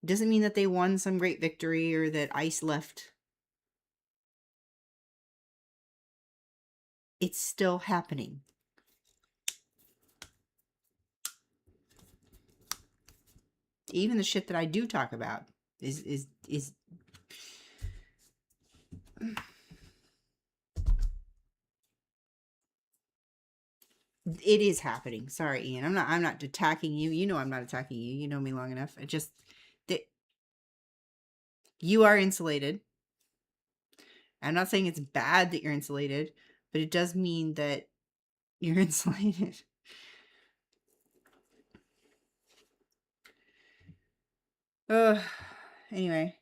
Doesn't mean that they won some great victory or that ICE left. It's still happening. Even the shit that I do talk about is it is happening. Sorry, Ian. I'm not attacking you. You know I'm not attacking you. You know me long enough. I just that you are insulated. I'm not saying it's bad that you're insulated, but it does mean that you're insulated. Anyway.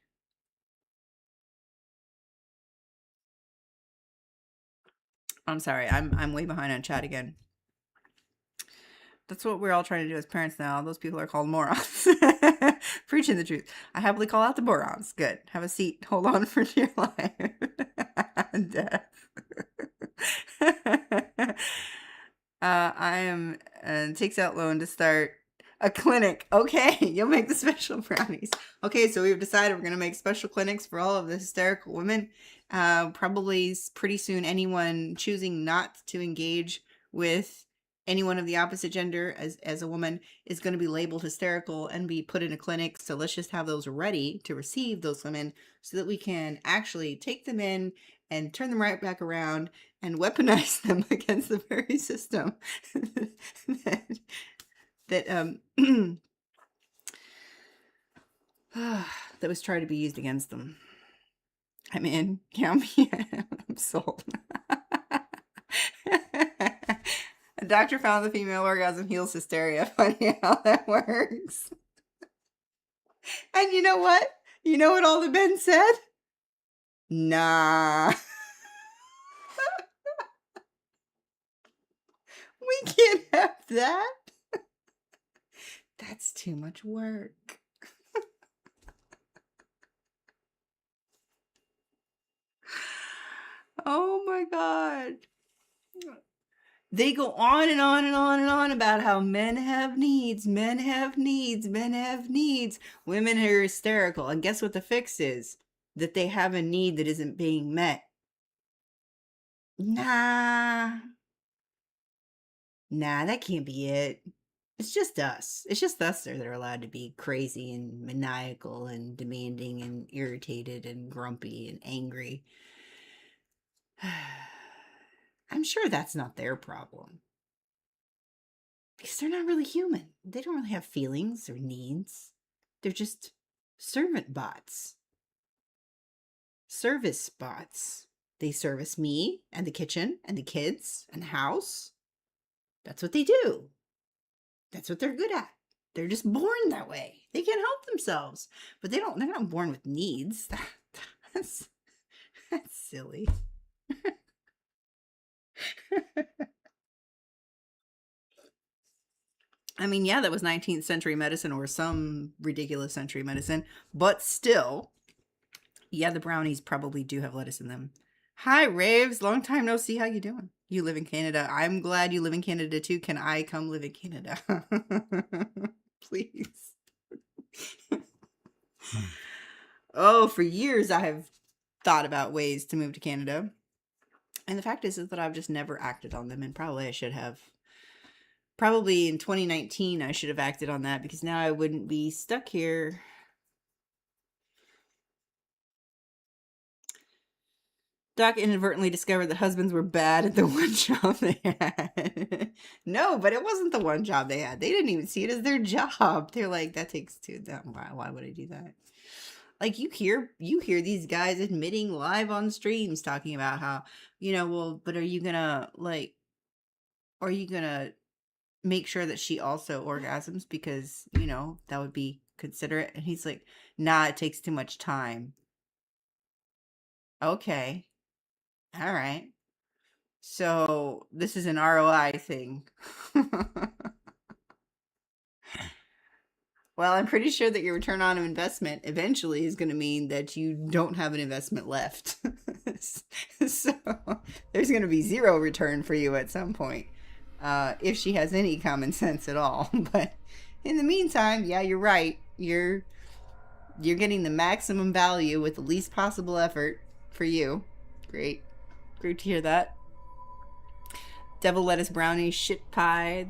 I'm sorry. I'm way behind on chat again. That's what we're all trying to do as parents now. Those people are called morons. Preaching the truth. I happily call out the morons. Good. Have a seat. Hold on for dear life. Death. I am takes out loan to start a clinic. Okay, you'll make the special brownies. Okay, so we've decided we're going to make special clinics for all of the hysterical women. Probably pretty soon anyone choosing not to engage with anyone of the opposite gender as a woman is going to be labeled hysterical and be put in a clinic. So let's just have those ready to receive those women so that we can actually take them in and turn them right back around and weaponize them against the very system that that was trying to be used against them. I'm in. Count me in. I'm sold. A doctor found the female orgasm heals hysteria. Funny how that works. And you know what? You know what all the men said? Nah. We can't have that. That's too much work. Oh my God. They go on and on and on and on about how men have needs, men have needs, men have needs. Women are hysterical. And guess what the fix is? That they have a need that isn't being met. Nah, that can't be it. It's just us. It's just us that are allowed to be crazy and maniacal and demanding and irritated and grumpy and angry. I'm sure that's not their problem. Because they're not really human. They don't really have feelings or needs. They're just servant bots. Service bots. They service me and the kitchen and the kids and the house. That's what they do. That's what they're good at. They're just born that way. They can help themselves. But they're not born with needs. That's silly. I mean, yeah, that was 19th century medicine or some ridiculous century medicine, but still, yeah, the brownies probably do have lettuce in them. Hi, Raves. Long time no see. How you doing? You live in Canada. I'm glad you live in Canada too. Can I come live in Canada? Please. Oh, for years I have thought about ways to move to Canada. And the fact is that I've just never acted on them, and probably I should have. Probably in 2019, I should have acted on that because now I wouldn't be stuck here. Doc inadvertently discovered that husbands were bad at the one job they had. No, but it wasn't the one job they had. They didn't even see it as their job. They're like, that takes two. Why would I do that? Like you hear these guys admitting live on streams talking about how, well, but are you gonna make sure that she also orgasms because, that would be considerate? And he's like, nah, it takes too much time. Okay. All right. So this is an ROI thing. Well, I'm pretty sure that your return on investment eventually is going to mean that you don't have an investment left. So there's going to be zero return for you at some point. If she has any common sense at all. But in the meantime, yeah, you're right. You're getting the maximum value with the least possible effort for you. Great to hear that. Devil lettuce brownie, shit pie,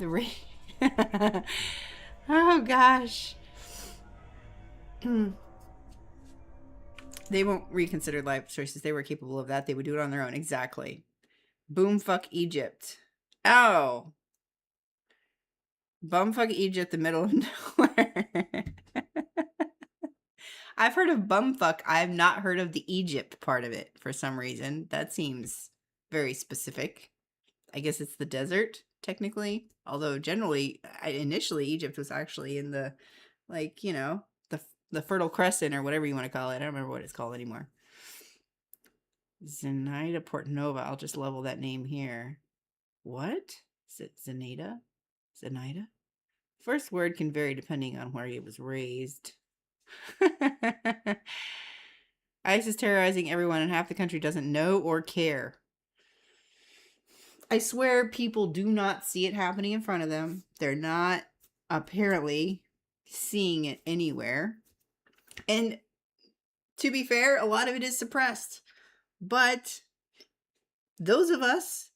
oh gosh. They won't reconsider life choices. They were capable of that. They would do it on their own. Exactly. Boomfuck Egypt. Oh. Bumfuck Egypt, the middle of nowhere. I've heard of bumfuck. I've not heard of the Egypt part of it for some reason. That seems very specific. I guess it's the desert, technically. Although generally, initially, Egypt was actually in the, the Fertile Crescent or whatever you want to call it. I don't remember what it's called anymore. Zenaida Portnova. I'll just level that name here. What? Is it Zenaida? Zenaida? First word can vary depending on where he was raised. ICE is terrorizing everyone and half the country doesn't know or care. I swear people do not see it happening in front of them. They're not apparently seeing it anywhere. And to be fair, a lot of it is suppressed. But those of us,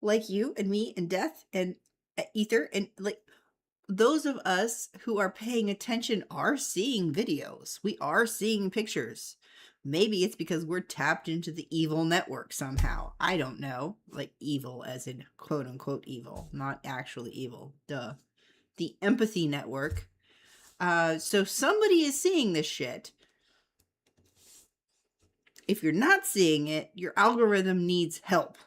like you and me and Death and Ether, and like those of us who are paying attention are seeing videos. We are seeing pictures. Maybe it's because we're tapped into the evil network somehow. I don't know. Like evil as in quote unquote evil, not actually evil. Duh. The empathy network. So somebody is seeing this shit. If you're not seeing it, your algorithm needs help.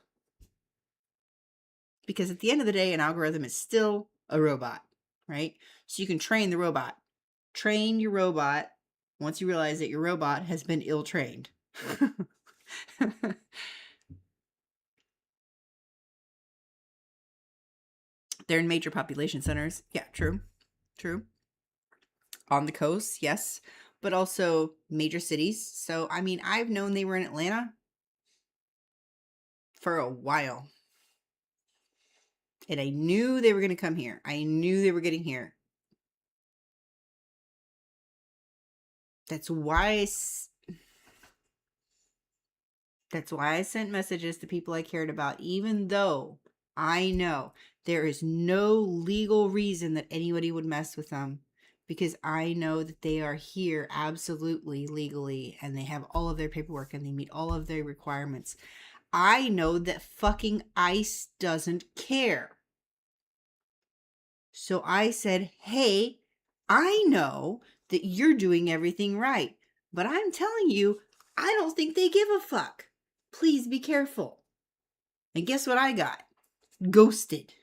Because at the end of the day, an algorithm is still a robot, right? So you can train the robot. Train your robot once you realize that your robot has been ill-trained. They're in major population centers. Yeah, true. True. On the coast, yes. But also major cities. So, I mean, I've known they were in Atlanta for a while. And I knew they were going to come here. I knew they were getting here. That's why I sent messages to people I cared about, even though I know there is no legal reason that anybody would mess with them, because I know that they are here absolutely legally and they have all of their paperwork and they meet all of their requirements. I know that fucking ICE doesn't care. So I said, hey, I know that you're doing everything right, but I'm telling you, I don't think they give a fuck. Please be careful. And guess what I got? Ghosted.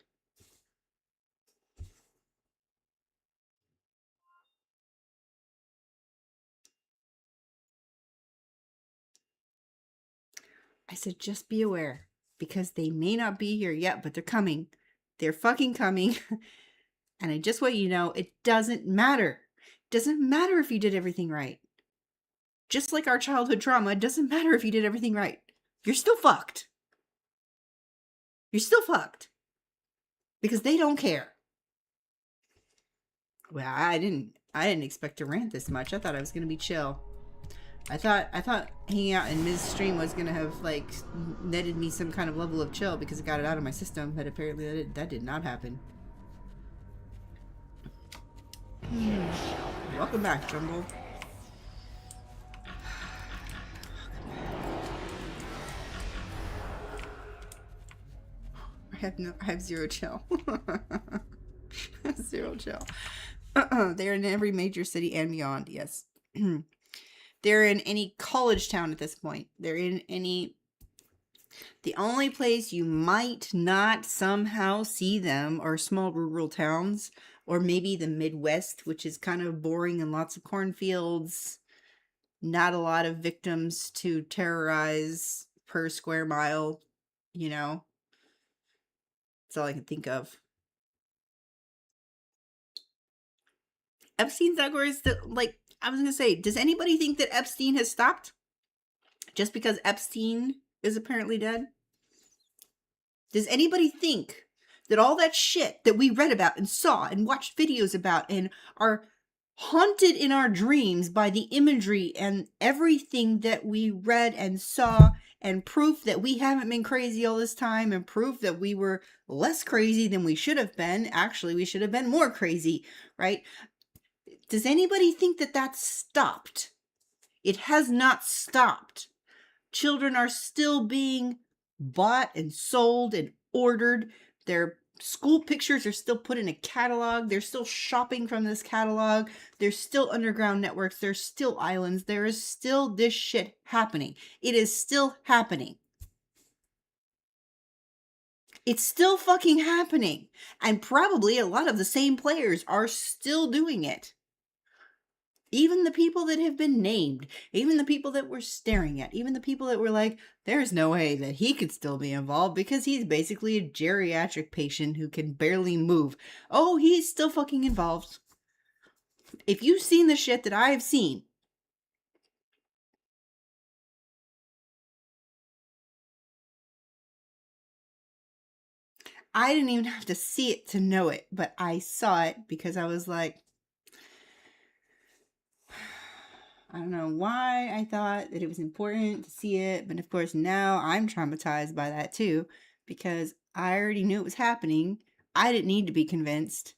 I said, just be aware, because they may not be here yet, but they're coming. They're fucking coming. And I just want you to know, it doesn't matter. It doesn't matter if you did everything right. Just like our childhood trauma, it doesn't matter if you did everything right. You're still fucked. You're still fucked. Because they don't care. Well, I didn't expect to rant this much. I thought I was gonna be chill. I thought hanging out in Ms. Stream was gonna have like netted me some kind of level of chill because it got it out of my system, but apparently that did not happen. Welcome back, Jumbo. I have zero chill. Zero chill. They're in every major city and beyond, yes. They're in any college town at this point. They're in any... The only place you might not somehow see them are small rural towns, or maybe the Midwest, which is kind of boring and lots of cornfields. Not a lot of victims to terrorize per square mile, you know. That's all I can think of. Epstein's not where like, I was going to say, does anybody think that Epstein has stopped? Just because Epstein is apparently dead? Does anybody think that all that shit that we read about and saw and watched videos about and are haunted in our dreams by the imagery and everything that we read and saw, and proof that we haven't been crazy all this time, and proof that we were less crazy than we should have been? Actually, we should have been more crazy, right? Does anybody think that that's stopped? It has not stopped. Children are still being bought and sold and ordered. Their school pictures are still put in a catalog. They're still shopping from this catalog. There's still underground networks. There's still islands. There is still this shit happening. It is still happening. It's still fucking happening. And probably a lot of the same players are still doing it. Even the people that have been named, even the people that we're staring at, even the people that were like, there's no way that he could still be involved because he's basically a geriatric patient who can barely move. Oh, he's still fucking involved. If you've seen the shit that I've seen, I didn't even have to see it to know it, but I saw it because I was like, I don't know why I thought that it was important to see it, but of course now I'm traumatized by that too because I already knew it was happening. I didn't need to be convinced.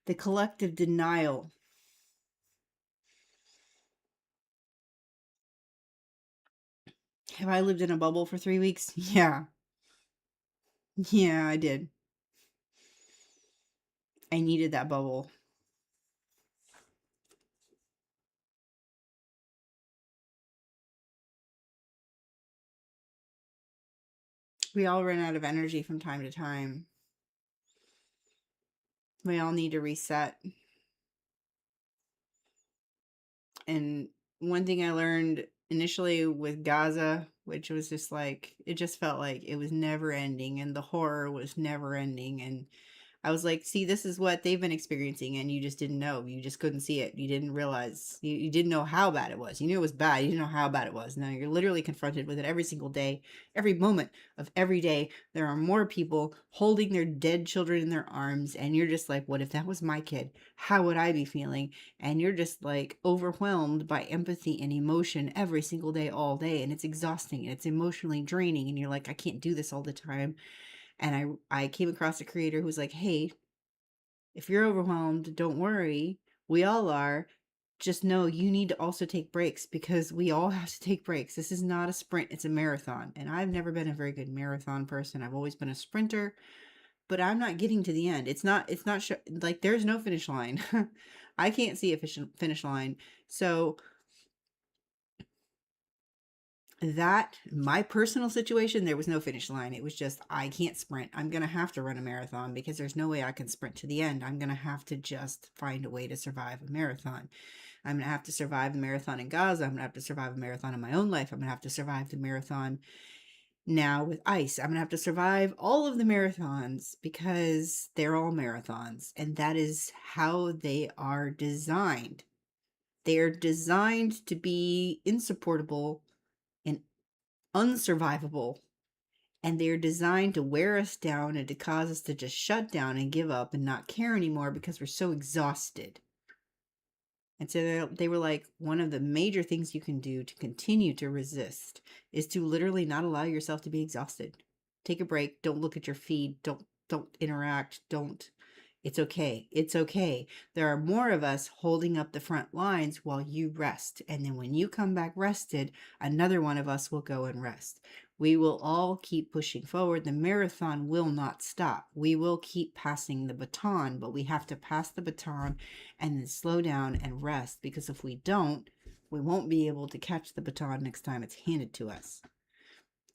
The collective denial. Have I lived in a bubble for 3 weeks? Yeah. Yeah, I did. I needed that bubble. We all run out of energy from time to time. We all need to reset. And one thing I learned initially with Gaza, which was just like, it just felt like it was never ending and the horror was never ending. And I was like, see, this is what they've been experiencing, and you just didn't know. You just couldn't see it. You didn't realize. You didn't know how bad it was. You knew it was bad. You didn't know how bad it was. Now you're literally confronted with it every single day, every moment of every day. There are more people holding their dead children in their arms, and you're just like, what if that was my kid? How would I be feeling? And you're just like overwhelmed by empathy and emotion every single day, all day. And it's exhausting and it's emotionally draining. And you're like, I can't do this all the time. And I came across a creator who was like, hey, if you're overwhelmed, don't worry. We all are. Just know you need to also take breaks because we all have to take breaks. This is not a sprint, it's a marathon. And I've never been a very good marathon person. I've always been a sprinter, but I'm not getting to the end. It's not like there's no finish line. I can't see a finish line. So that my personal situation, there was no finish line. It was just, I can't sprint. I'm gonna have to run a marathon because there's no way I can sprint to the end. I'm gonna have to just find a way to survive a marathon. I'm gonna have to survive the marathon in Gaza. I'm gonna have to survive a marathon in my own life. I'm gonna have to survive the marathon now with ICE. I'm gonna have to survive all of the marathons because they're all marathons, and that is how they are designed. They are designed to be insupportable and unsurvivable, and they're designed to wear us down and to cause us to just shut down and give up and not care anymore because we're so exhausted. And so they were like, one of the major things you can do to continue to resist is to literally not allow yourself to be exhausted. Take a break. Don't look at your feed. Don't interact. Don't. It's okay. It's okay. There are more of us holding up the front lines while you rest. And then when you come back rested, another one of us will go and rest. We will all keep pushing forward. The marathon will not stop. We will keep passing the baton, but we have to pass the baton and then slow down and rest, because if we don't, we won't be able to catch the baton next time it's handed to us.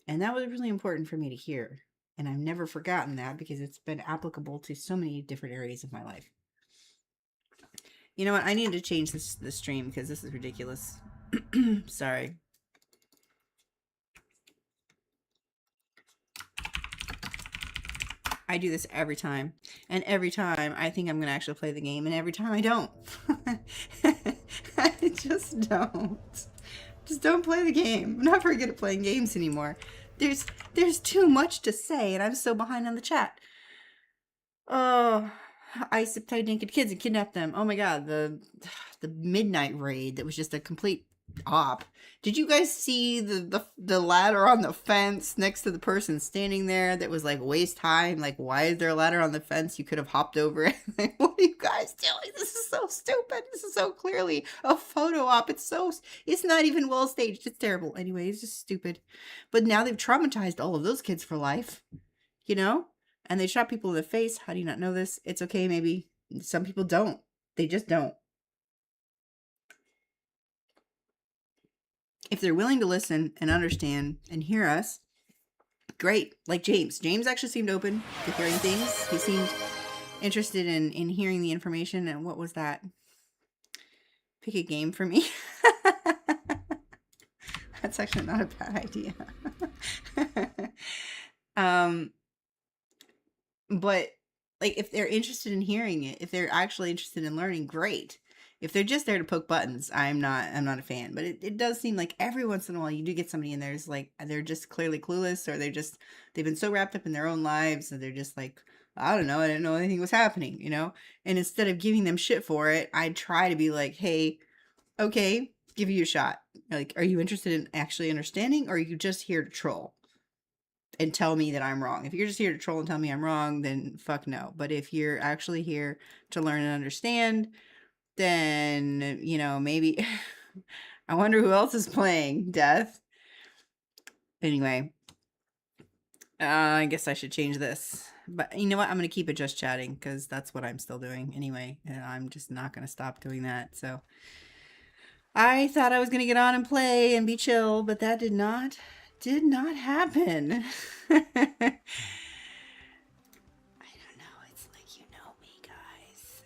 And that was really important for me to hear. And I've never forgotten that because it's been applicable to so many different areas of my life. You know what? I need to change the stream because this is ridiculous. Sorry. I do this every time. And every time I think I'm going to actually play the game, and every time I don't. I just don't. Just don't play the game. I'm not very good at playing games anymore. There's too much to say, and I'm so behind on the chat. Oh, I subtitled naked kids and kidnapped them. Oh my god, the midnight raid that was just a complete op. Did you guys see the ladder on the fence next to the person standing there that was like waist high? And like, why is there a ladder on the fence? You could have hopped over it. Like, what are you guys doing? This is so stupid. This is so clearly a photo op. It's not even well staged. It's terrible. Anyway, it's just stupid. But now they've traumatized all of those kids for life. You know? And they shot people in the face. How do you not know this? It's okay, maybe. Some people don't. They just don't. if they're willing to listen and understand and hear us, great. Like James. James actually seemed open to hearing things. He seemed interested in hearing the information. And what was that? Pick a game for me. That's actually not a bad idea. But like, if they're interested in hearing it, if they're actually interested in learning, great. If they're just there to poke buttons, I'm not a fan. But it does seem like every once in a while you do get somebody in there's like, they're just clearly clueless, or they've been so wrapped up in their own lives that they're just like, I don't know, I didn't know anything was happening, you know? And instead of giving them shit for it, I try to be like, hey, okay, give you a shot. Like, are you interested in actually understanding, or are you just here to troll and tell me that I'm wrong? If you're just here to troll and tell me I'm wrong, then fuck no. But if you're actually here to learn and understand, then, you know, maybe I wonder who else is playing Death. Anyway, I guess I should change this. But you know what? I'm going to keep it just chatting, because that's what I'm still doing anyway. And I'm just not going to stop doing that. So I thought I was going to get on and play and be chill, but that did not happen. I don't know. It's like, you know me, guys.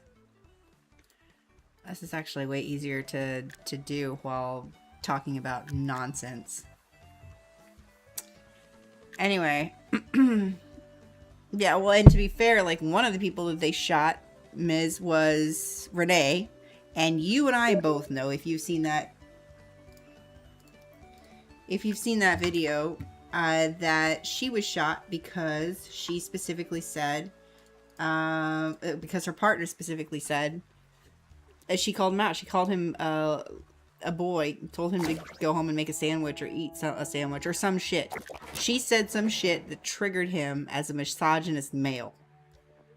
This is actually way easier to do while talking about nonsense. Anyway. Yeah, well, and to be fair, like, one of the people that they shot, Ms., was Renee. And you and I both know, if you've seen that video, that she was shot because she specifically said, because her partner specifically said, she called him out. She called him a boy, told him to go home and make a sandwich or eat a sandwich or some shit. She said some shit that triggered him as a misogynist male.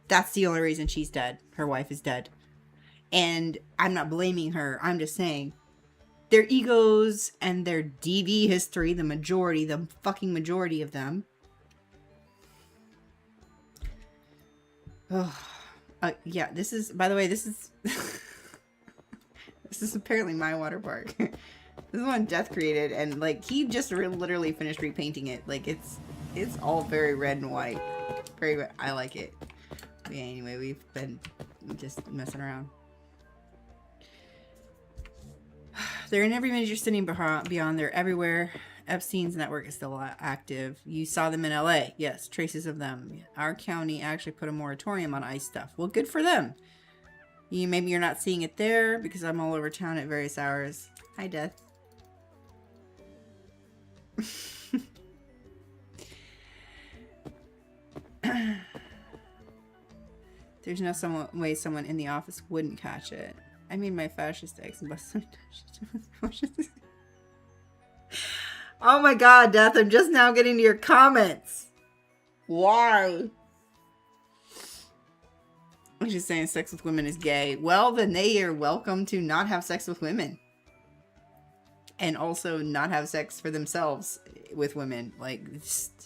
That's the only reason she's dead. Her wife is dead. And I'm not blaming her. I'm just saying, their egos and their DV history, the fucking majority of them. Oh, yeah, this is, by the way, this is, this is apparently my water park. This is one Death created, and like, he just literally finished repainting it. Like, it's all very red and white. Very red. I like it. But yeah, anyway, we've been just messing around. They're in every major city beyond. They're everywhere. Epstein's network is still active. You saw them in LA. Yes, traces of them. Our county actually put a moratorium on ICE stuff. Well, good for them. Maybe you're not seeing it there because I'm all over town at various hours. Hi, Death. There's no way someone in the office wouldn't catch it. I mean, my fascist ex and oh my god, Death, I'm just now getting to your comments. Why? I'm just saying sex with women is gay. Well, then they are welcome to not have sex with women. And also not have sex for themselves with women. Like,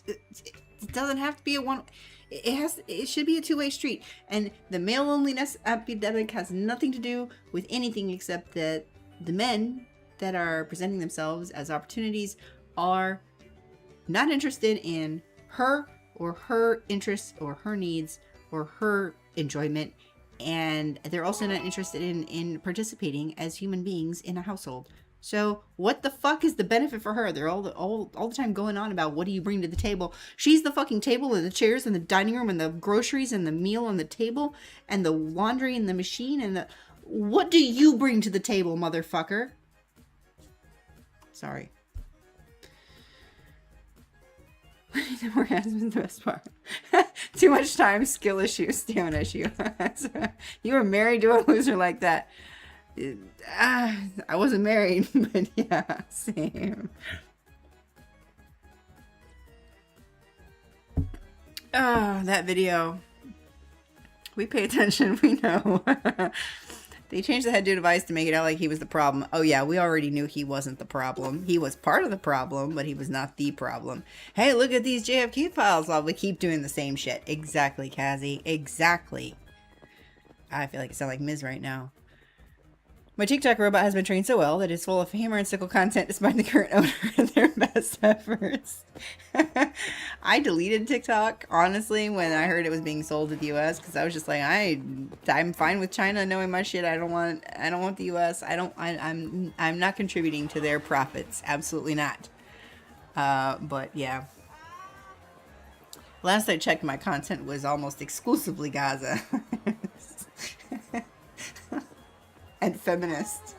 it doesn't have to be a one... It should be a two-way street. And the male loneliness epidemic has nothing to do with anything except that the men that are presenting themselves as opportunities are not interested in her or her interests or her needs or her enjoyment, and they're also not interested in participating as human beings in a household. So what the fuck is the benefit for her? They're all the time going on about, what do you bring to the table? She's the fucking table and the chairs and the dining room and the groceries and the meal on the table and the laundry in the machine and the... What do you bring to the table, motherfucker? Sorry. More husband's the best part. Too much time, skill issue, stamina issue. You were married to a loser like that. I wasn't married, but yeah, same. Oh, that video. We pay attention, we know. They changed the head to device to make it out like he was the problem. Oh yeah, we already knew he wasn't the problem. He was part of the problem, but he was not the problem. Hey, look at these JFK files while we keep doing the same shit. Exactly, Kazzy. Exactly. I feel like I sound like Miz right now. My TikTok robot has been trained so well that it's full of hammer and sickle content despite the current owner and their best efforts. I deleted TikTok, honestly, when I heard it was being sold to the US, because I was just like, I'm fine with China knowing my shit. I don't want the US. I'm not contributing to their profits. Absolutely not. But yeah. Last I checked, my content was almost exclusively Gaza. And feminist.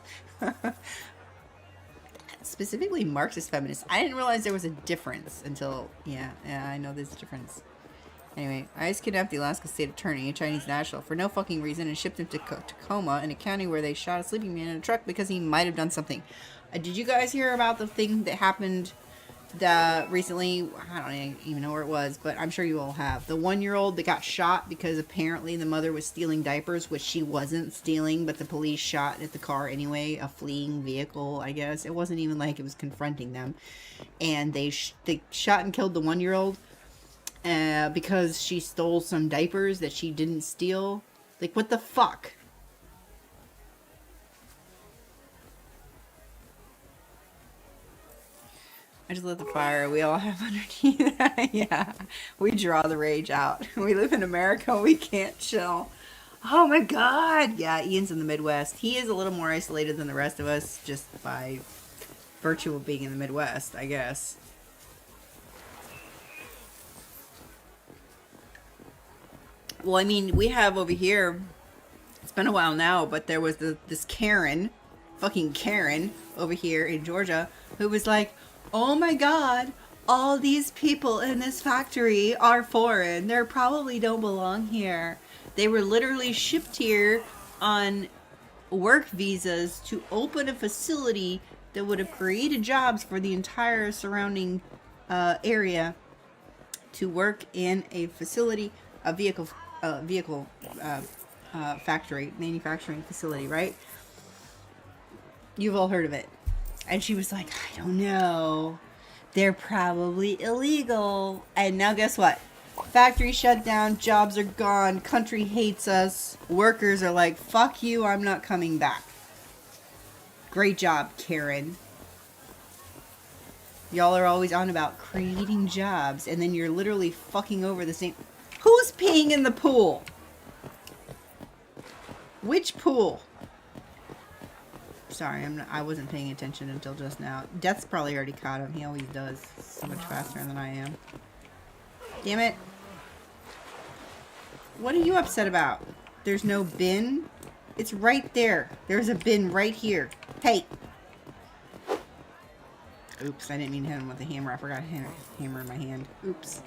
Specifically Marxist feminist. I didn't realize there was a difference until, yeah, I know there's a difference. Anyway, ICE kidnapped the Alaska state attorney, a Chinese national, for no fucking reason and shipped him to Tacoma in a county where they shot a sleeping man in a truck because he might have done something. Did you guys hear about the thing that happened recently? I don't even know where it was, but I'm sure you all have. The 1-year-old that got shot because apparently the mother was stealing diapers, which she wasn't stealing, but the police shot at the car anyway, a fleeing vehicle, I guess. It wasn't even like it was confronting them. And they shot and killed the 1-year-old because she stole some diapers that she didn't steal. Like, what the fuck? I just lit the fire. We all have underneath that. Yeah. We draw the rage out. We live in America. We can't chill. Oh my god. Yeah, Ian's in the Midwest. He is a little more isolated than the rest of us just by virtue of being in the Midwest, I guess. Well, I mean, we have over here, it's been a while now, but there was this Karen, fucking Karen, over here in Georgia, who was like, oh my god, all these people in this factory are foreign. They probably don't belong here. They were literally shipped here on work visas to open a facility that would have created jobs for the entire surrounding area to work in a facility, a vehicle factory, manufacturing facility, right? You've all heard of it. And she was like, I don't know. They're probably illegal. And now guess what? Factory shut down. Jobs are gone. Country hates us. Workers are like, fuck you. I'm not coming back. Great job, Karen. Y'all are always on about creating jobs. And then you're literally fucking over the same... Who's peeing in the pool? Which pool? Sorry, I wasn't paying attention until just now. Death's probably already caught him. He always does. So much faster than I am. Damn it. What are you upset about? There's no bin? It's right there. There's a bin right here. Hey! Oops, I didn't mean to hit him with a hammer. I forgot a hammer in my hand. Oops.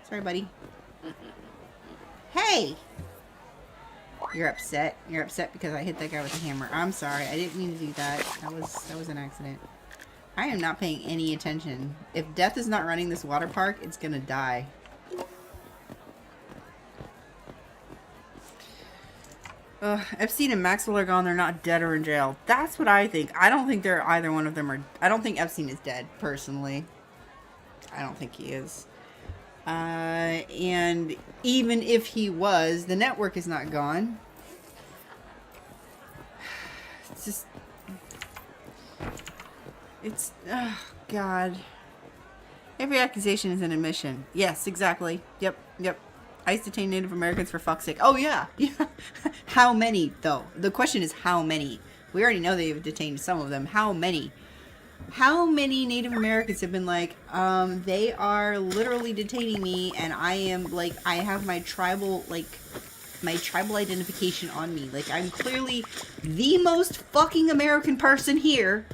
Sorry, buddy. Hey! You're upset. You're upset because I hit that guy with a hammer. I'm sorry. I didn't mean to do that. That was an accident. I am not paying any attention. If Death is not running this water park, it's gonna die. Epstein and Maxwell are gone. They're not dead or in jail. That's what I think. I don't think either one of them are... I don't think Epstein is dead, personally. I don't think he is. And even if he was, the network is not gone. It's just... It's... Oh, God. Every accusation is an admission. Yes, exactly. Yep. ICE detained Native Americans for fuck's sake. Oh, yeah. How many, though? The question is how many? We already know they've detained some of them. How many? How many Native Americans have been like, they are literally detaining me, and I am, like, I have my tribal identification on me. Like, I'm clearly the most fucking American person here.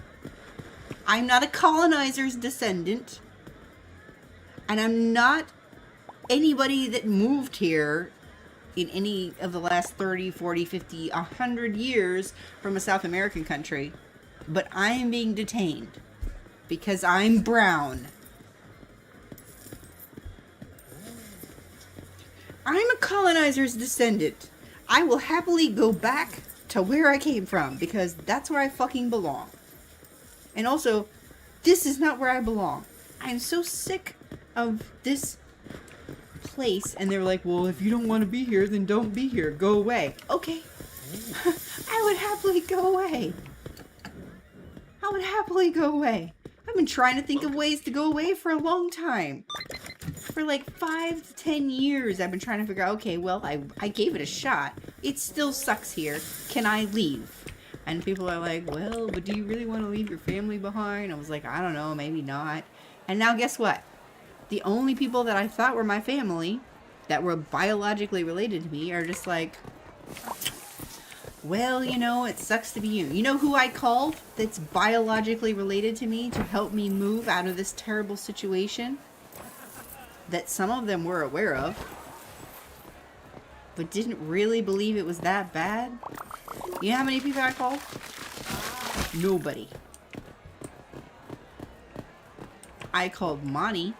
I'm not a colonizer's descendant. And I'm not anybody that moved here in any of the last 30, 40, 50, 100 years from a South American country. But I am being detained because I'm brown. I'm a colonizer's descendant. I will happily go back to where I came from because that's where I fucking belong. And also, this is not where I belong. I'm so sick of this place. And they're like, well, if you don't want to be here, then don't be here. Go away. Okay. I would happily go away. I would happily go away. I've been trying to think of ways to go away for a long time. For like 5 to 10 years, I've been trying to figure out, okay, well, I gave it a shot. It still sucks here. Can I leave? And people are like, well, but do you really want to leave your family behind? I was like, I don't know, maybe not. And now guess what? The only people that I thought were my family, that were biologically related to me, are just like, well, you know, it sucks to be you. You know who I called that's biologically related to me to help me move out of this terrible situation? That some of them were aware of, but didn't really believe it was that bad. You know how many people I called? Nobody. I called Monty.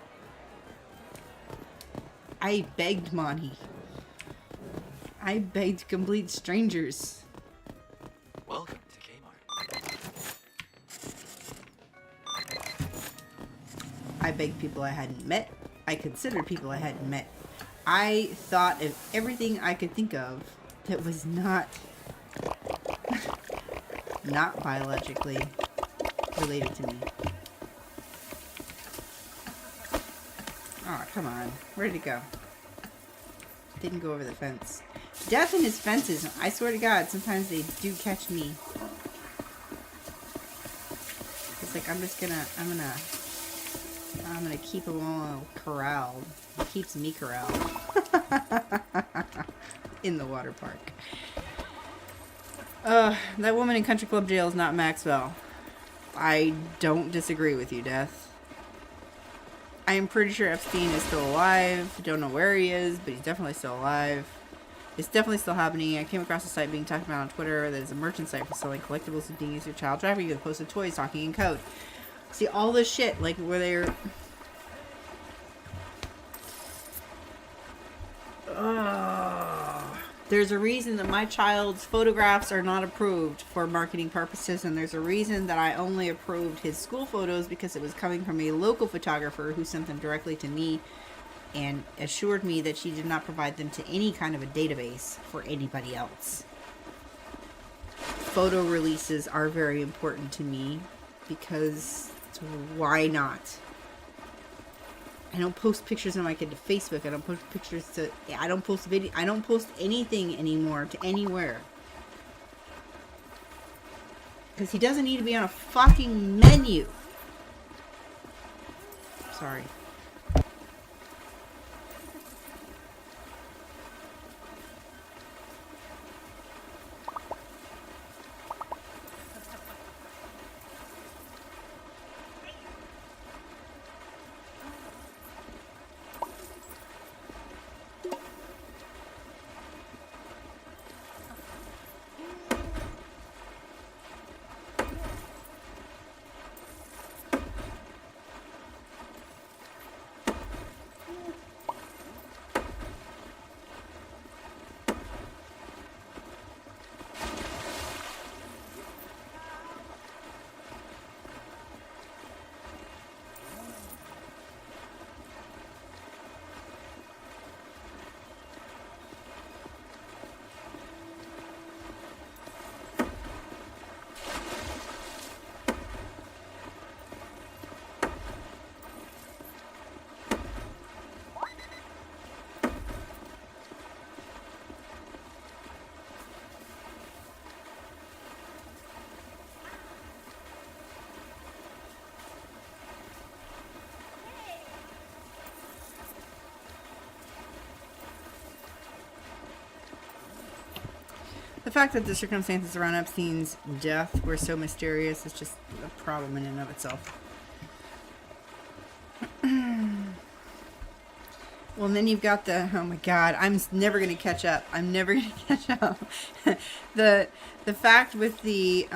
I begged Monty. I begged complete strangers. Welcome to Kmart. I begged people I hadn't met. I considered people I hadn't met. I thought of everything I could think of that was not biologically related to me. Oh, come on. Where'd it go? Didn't go over the fence. Death and his fences. I swear to God, sometimes they do catch me. It's like I'm gonna keep them all corralled. It keeps me corralled. In the water park. That woman in Country Club jail is not Maxwell. I don't disagree with you, Death. I am pretty sure Epstein is still alive. Don't know where he is, but he's definitely still alive. It's definitely still happening. I came across a site being talked about on Twitter that is a merchant site for selling collectibles and being used for child trafficking with posted toys talking in code. See, all this shit, like, where they're... There's a reason that my child's photographs are not approved for marketing purposes, and there's a reason that I only approved his school photos because it was coming from a local photographer who sent them directly to me and assured me that she did not provide them to any kind of a database for anybody else. Photo releases are very important to me because why not? I don't post pictures on my kid to Facebook. I don't post pictures to... I don't post video. I don't post anything anymore to anywhere. Because he doesn't need to be on a fucking menu. Sorry. The fact that the circumstances around Epstein's death were so mysterious is just a problem in and of itself. Well, and then you've got the... Oh my god, I'm never going to catch up. I'm never going to catch up. The fact with the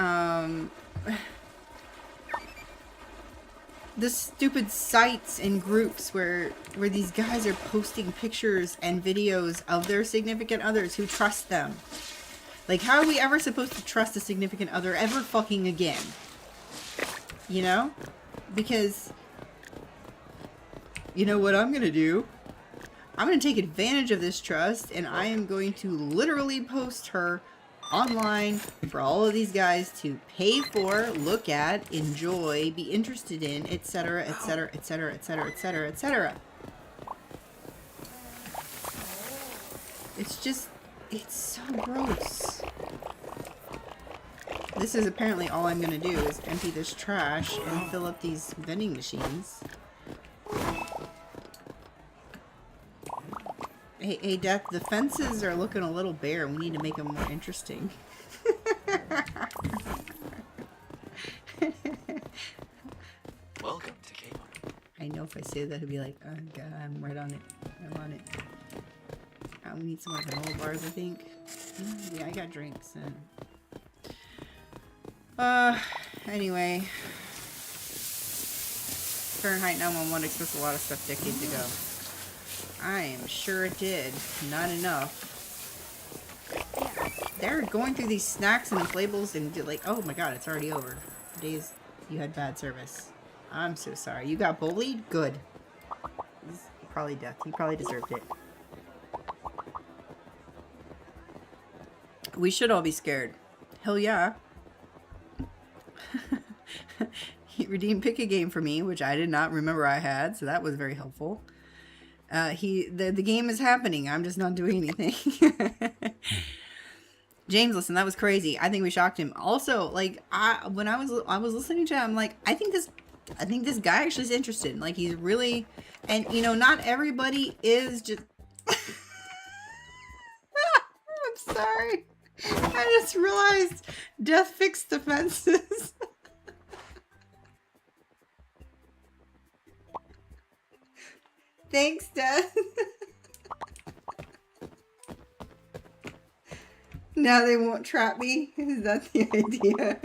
stupid sites and groups where these guys are posting pictures and videos of their significant others who trust them. Like, how are we ever supposed to trust a significant other ever fucking again? You know? Because, you know what I'm going to do? I'm going to take advantage of this trust, and I am going to literally post her online for all of these guys to pay for, look at, enjoy, be interested in, etc., etc., etc., etc., etc., etc. It's just, it's so gross. This is apparently all I'm gonna do is empty this trash and fill up these vending machines. Hey, Death, the fences are looking a little bare. We need to make them more interesting. Welcome to Kmart. I know if I say that, he'll be like, oh god, I'm right on it. I'm on it. We need some more granola bars, I think. Yeah, I got drinks. Anyway. Fahrenheit 911 expressed a lot of stuff decades ago. I am sure it did. Not enough. They're going through these snacks and inflatables and like, oh my god, it's already over. Days you had bad service. I'm so sorry. You got bullied? Good. He's probably death. He probably deserved it. We should all be scared. Hell yeah. He redeemed Pick a Game for me, which I did not remember I had, so that was very helpful. The game is happening. I'm just not doing anything. James, listen, that was crazy. I think we shocked him. Also, like, when I was listening to him, I'm like, I think this guy actually is interested. Like, he's really, and you know, not everybody is just. I'm sorry. I just realized Death fixed the fences. Thanks, Death. Now they won't trap me? Is that the idea?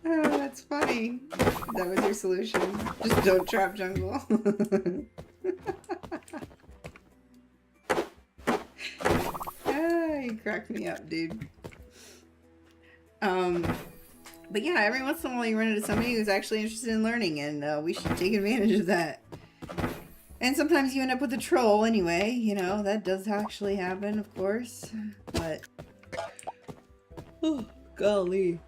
Oh, that's funny. That was your solution. Just don't trap Jungle. You cracked me up, dude. But yeah, every once in a while you run into somebody who's actually interested in learning, and we should take advantage of that. And sometimes you end up with a troll anyway, you know, that does actually happen, of course. But, oh, golly.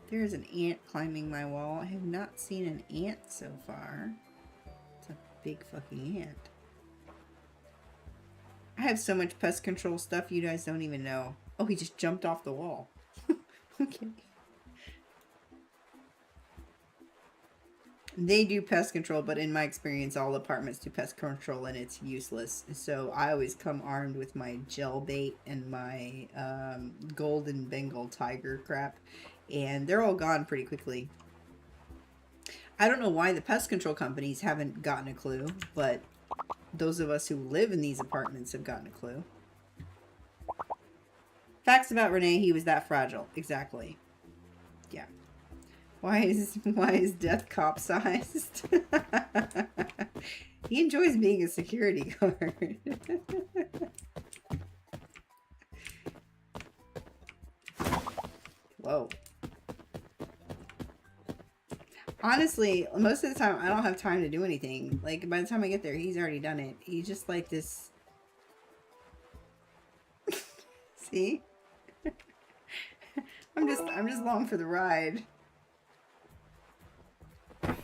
There's an ant climbing my wall. I have not seen an ant so far. It's a big fucking ant. I have so much pest control stuff you guys don't even know. Oh, he just jumped off the wall. Okay. They do pest control, but in my experience, all apartments do pest control and it's useless. So I always come armed with my gel bait and my golden Bengal tiger crap. And they're all gone pretty quickly. I don't know why the pest control companies haven't gotten a clue, but those of us who live in these apartments have gotten a clue. Facts about Renee, he was that fragile. Exactly. Yeah. Why is Death cop-sized? He enjoys being a security guard. Whoa. Honestly, most of the time, I don't have time to do anything. Like, by the time I get there, he's already done it. He's just like this. See? I'm just along for the ride. That's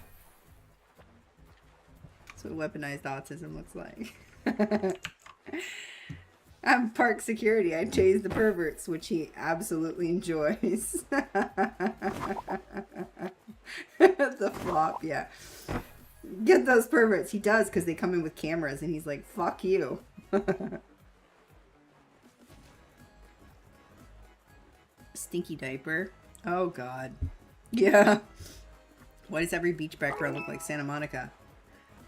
what weaponized autism looks like. I'm park security. I chase the perverts, which he absolutely enjoys. The flop, yeah. Get those perverts. He does, because they come in with cameras, and he's like, fuck you. Stinky diaper. Oh, God. Yeah. Why does every beach background look like Santa Monica?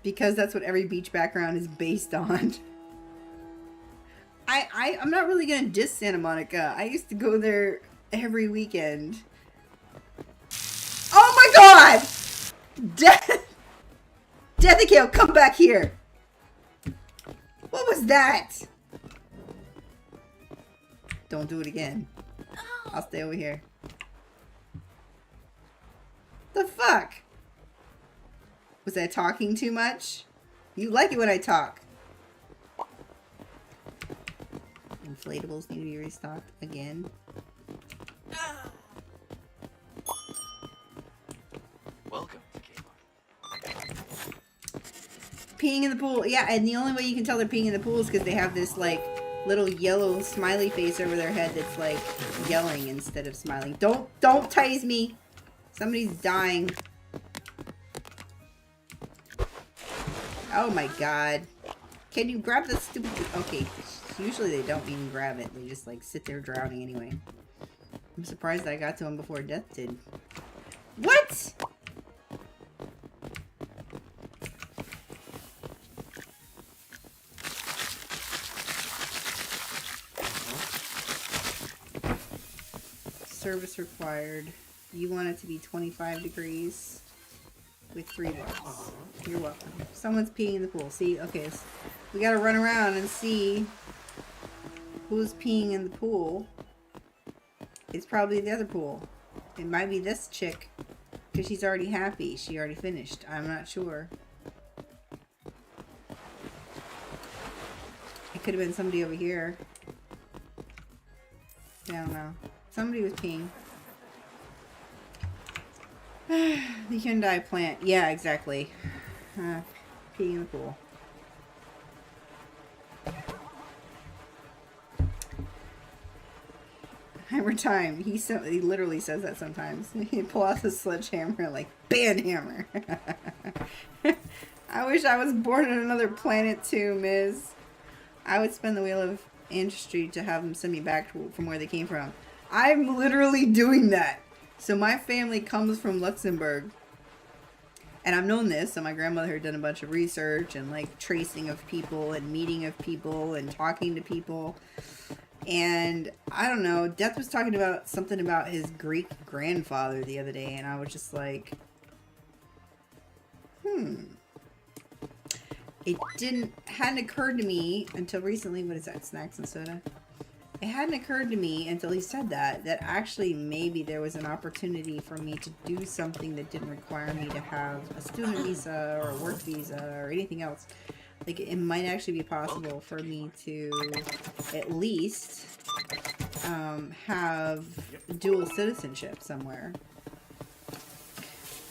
Because that's what every beach background is based on. I'm not really gonna diss Santa Monica. I used to go there every weekend. Oh my god! Deathicale, come back here! What was that? Don't do it again. I'll stay over here. The fuck? Was I talking too much? You like it when I talk. Inflatables need to be restocked again. Welcome to Kmart. Peeing in the pool. Yeah, and the only way you can tell they're peeing in the pool is because they have this, like, little yellow smiley face over their head that's, like, yelling instead of smiling. Don't tase me! Somebody's dying. Oh my god. Can you grab the stupid... Okay, usually they don't even grab it. They just, like, sit there drowning anyway. I'm surprised I got to him before Death did. What?! Service required. You want it to be 25 degrees with 3 bars. You're welcome. Someone's peeing in the pool. See? Okay, so we gotta run around and see who's peeing in the pool. It's probably the other pool. It might be this chick because she's already happy. She already finished. I'm not sure. It could have been somebody over here. I don't know. Somebody was peeing. The Hyundai plant. Yeah, exactly. Peeing in the pool. Hammer time. He literally says that sometimes. He pull out the sledgehammer like, band hammer. I wish I was born on another planet too, Miz. I would spend the wheel of industry to have them send me back from where they came from. I'm literally doing that. So my family comes from Luxembourg. And I've known this. So my grandmother had done a bunch of research and like tracing of people and meeting of people and talking to people. And I don't know, Death was talking about something about his Greek grandfather the other day. And I was just like, It hadn't occurred to me until recently. What is that? Snacks and soda? It hadn't occurred to me until he said that actually maybe there was an opportunity for me to do something that didn't require me to have a student visa or a work visa or anything else. Like, it might actually be possible for me to at least have dual citizenship somewhere.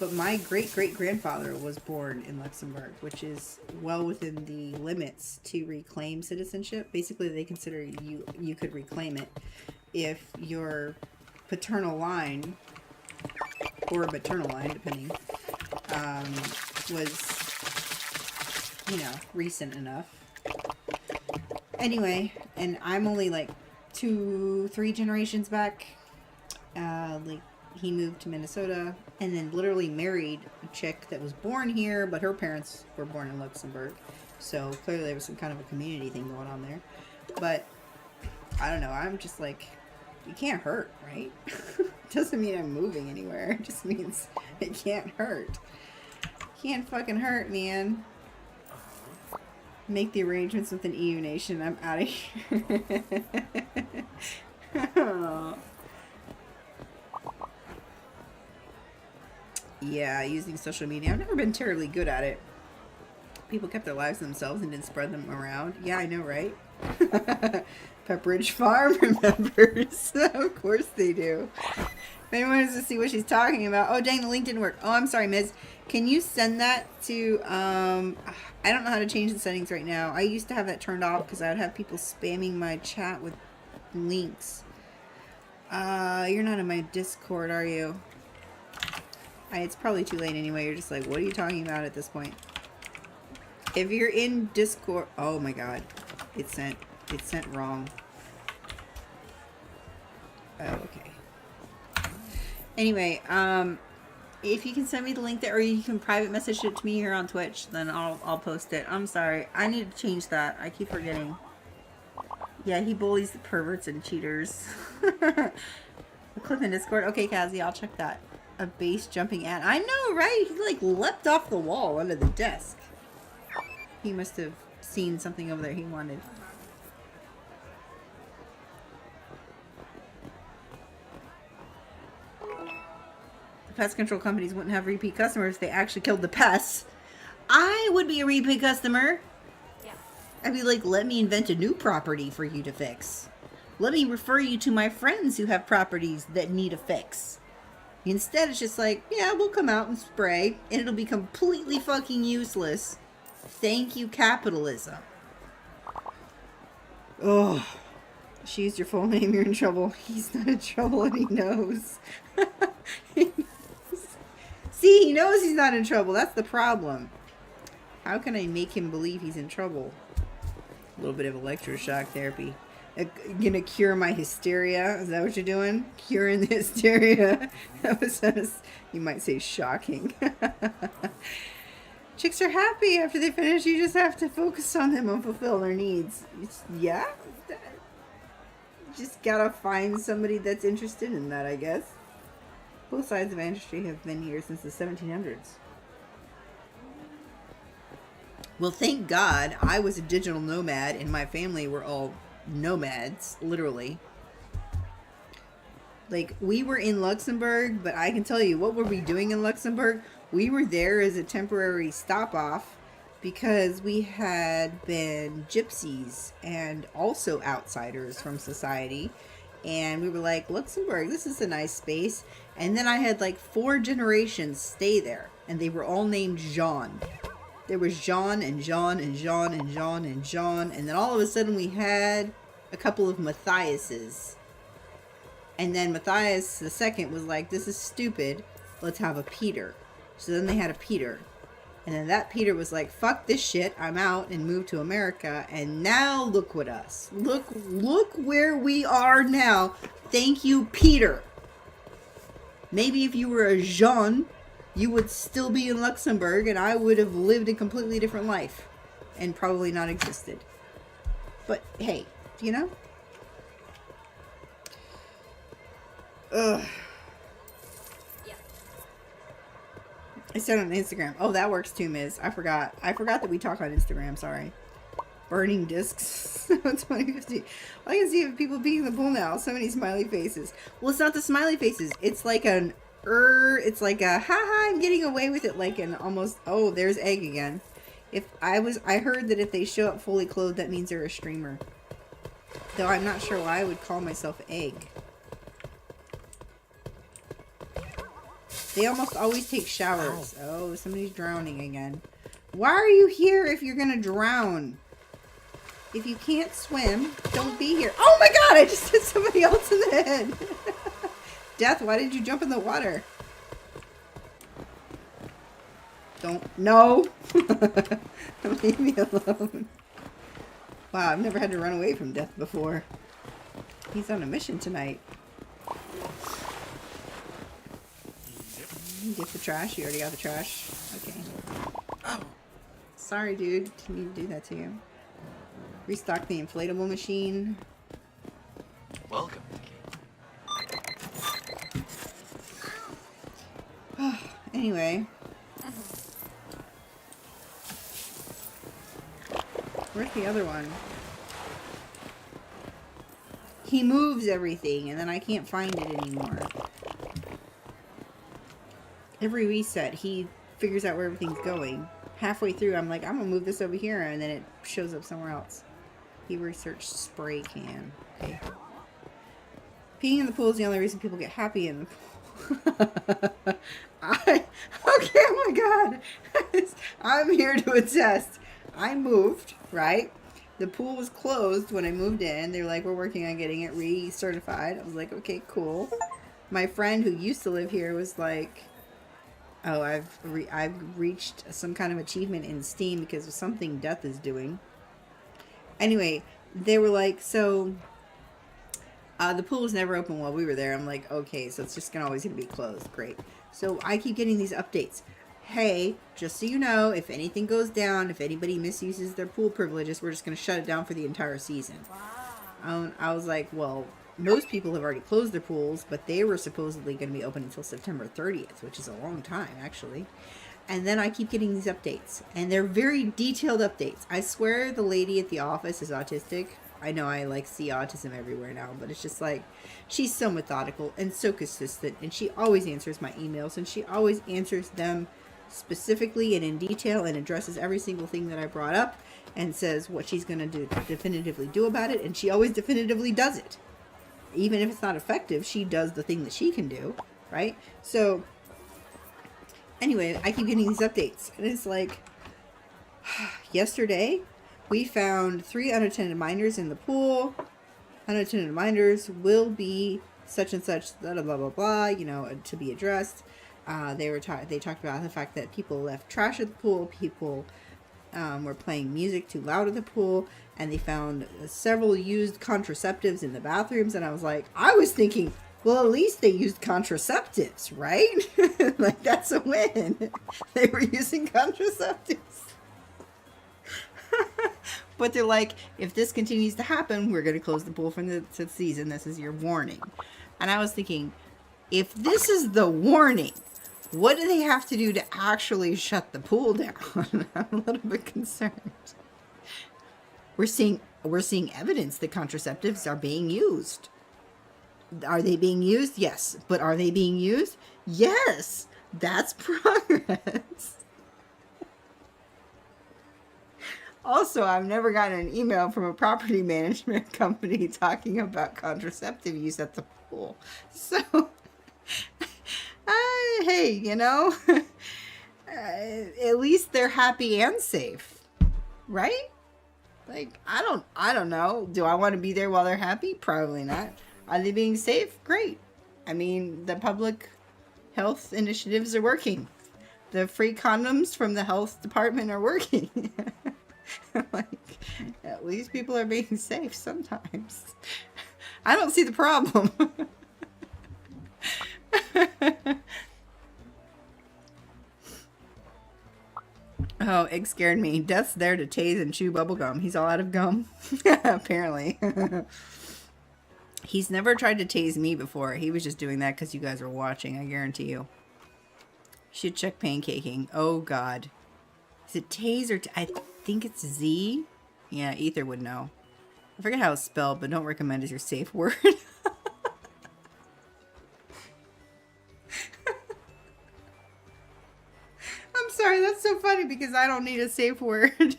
But my great-great-grandfather was born in Luxembourg, which is well within the limits to reclaim citizenship. Basically, they consider you could reclaim it if your paternal line, or maternal line, depending, was, recent enough. Anyway, and I'm only like 2-3 generations back. He moved to Minnesota and then literally married a chick that was born here, but her parents were born in Luxembourg. So clearly there was some kind of a community thing going on there. But I don't know. I'm just like, it can't hurt, right? Doesn't mean I'm moving anywhere. It just means it can't hurt. Can't fucking hurt, man. Make the arrangements with an EU nation. I'm out of here. Oh. Yeah, using social media. I've never been terribly good at it. People kept their lives to themselves and didn't spread them around. Yeah, I know, right? Pepperidge Farm remembers. Of course they do. If anyone wants to see what she's talking about. Oh, dang, the link didn't work. Oh, I'm sorry, Miz. Can you send that to, I don't know how to change the settings right now. I used to have that turned off because I would have people spamming my chat with links. You're not in my Discord, are you? It's probably too late anyway. You're just like, what are you talking about at this point? If you're in Discord... Oh my god. It's sent wrong. Oh, okay. Anyway, if you can send me the link there, or you can private message it to me here on Twitch, then I'll post it. I'm sorry. I need to change that. I keep forgetting. Yeah, he bullies the perverts and cheaters. The clip in Discord. Okay, Kazi, I'll check that. A base jumping ad. I know, right? He like leapt off the wall under the desk. He must have seen something over there he wanted. pest control companies wouldn't have repeat customers if they actually killed the pests. I would be a repeat customer. Yeah. I'd be like, let me invent a new property for you to fix. Let me refer you to my friends who have properties that need a fix. Instead, it's just like, yeah, we'll come out and spray, and it'll be completely fucking useless. Thank you, capitalism. Oh, she used your full name, you're in trouble. He's not in trouble, and he knows. He knows. See, he knows he's not in trouble. That's the problem. How can I make him believe he's in trouble? A little bit of electroshock therapy. Gonna cure my hysteria? Is that what you're doing? Curing the hysteria? That was, you might say, shocking. Chicks are happy after they finish. You just have to focus on them and fulfill their needs. Yeah? Just gotta find somebody that's interested in that, I guess. Both sides of industry have been here since the 1700s. Well, thank God I was a digital nomad and my family were all nomads, literally. Like, we were in Luxembourg, but I can tell you, what were we doing in Luxembourg? We were there as a temporary stop-off because we had been gypsies and also outsiders from society. And we were like, Luxembourg, this is a nice space. And then I had like 4 generations stay there. And they were all named Jean. There was Jean and Jean and Jean and Jean and Jean. And then all of a sudden we had a couple of Matthiases. And then Matthias II was like, this is stupid. Let's have a Peter. So then they had a Peter. And then that Peter was like, fuck this shit. I'm out, and moved to America. And now look what us. Look where we are now. Thank you, Peter. Maybe if you were a Jean, you would still be in Luxembourg, and I would have lived a completely different life. And probably not existed. But hey, you know? Ugh. I said on Instagram. Oh, that works too, Miz. I forgot that we talk on Instagram. Sorry. Burning discs. 2050. I can see people being in the pool now. So many smiley faces. Well, it's not the smiley faces. It's like an it's like a haha, I'm getting away with it, like an almost, oh, there's Egg again. I heard that if they show up fully clothed, that means they're a streamer. Though I'm not sure why I would call myself Egg. They almost always take showers. Oh, somebody's drowning again. Why are you here if you're gonna drown? If you can't swim, don't be here. Oh my god, I just hit somebody else in the head. Death, why did you jump in the water? No. Leave me alone. Wow, I've never had to run away from Death before. He's on a mission tonight. Get the trash. You already got the trash. Okay. Oh. Sorry, dude. Didn't need to do that to you. Restock the inflatable machine. Welcome. Anyway. Where's the other one? He moves everything, and then I can't find it anymore. Every reset, he figures out where everything's going. Halfway through, I'm like, I'm gonna move this over here, and then it shows up somewhere else. He researched spray can. Okay. Peeing in the pool is the only reason people get happy in the pool. Okay, oh my god. I'm here to attest. I moved, right? The pool was closed when I moved in. They were like, we're working on getting it recertified. I was like, okay, cool. My friend who used to live here was like, oh, I've reached some kind of achievement in Steam because of something Death is doing. Anyway, they were like, so the pool was never open while we were there. I'm like, okay, so it's just always gonna be closed. Great. So I keep getting these updates. Hey, just so you know, if anything goes down, if anybody misuses their pool privileges, we're just gonna shut it down for the entire season. Wow. I was like, well, most people have already closed their pools, but they were supposedly going to be open until September 30th, which is a long time, actually. And then I keep getting these updates, and they're very detailed updates. I swear the lady at the office is autistic, I know I like see autism everywhere now, but it's just like she's so methodical and so consistent, and she always answers my emails, and she always answers them specifically and in detail, and addresses every single thing that I brought up, and says what she's going to do definitively do about it, and she always definitively does it. Even if it's not effective, she does the thing that she can do, right? So anyway, I keep getting these updates, and it's like yesterday we found 3 unattended minors in the pool. Unattended minors will be such and such, blah blah blah blah, you know, to be addressed. They talked about the fact that people left trash at the pool, people were playing music too loud at the pool, and they found several used contraceptives in the bathrooms. And I was like, I was thinking, well, at least they used contraceptives, right? Like, that's a win. They were using contraceptives. But they're like, if this continues to happen, we're going to close the pool for the season. This is your warning. And I was thinking, if this is the warning, what do they have to do to actually shut the pool down? I'm a little bit concerned. We're seeing evidence that contraceptives are being used. Are they being used? Yes. But are they being used? Yes. That's progress. Also, I've never gotten an email from a property management company talking about contraceptive use at the pool. So, hey, you know, at least they're happy and safe, right? Like, I don't know. Do I want to be there while they're happy? Probably not. Are they being safe? Great. I mean, the public health initiatives are working. The free condoms from the health department are working. Like, at least people are being safe sometimes. I don't see the problem. Oh, it scared me. Death's there to tase and chew bubblegum. He's all out of gum. Apparently. He's never tried to tase me before. He was just doing that because you guys were watching, I guarantee you. Should check pancaking. Oh, God. Is it tase or... I think it's Z? Yeah, Ether would know. I forget how it's spelled, but don't recommend as your safe word. I'm sorry, that's so funny because I don't need a safe word.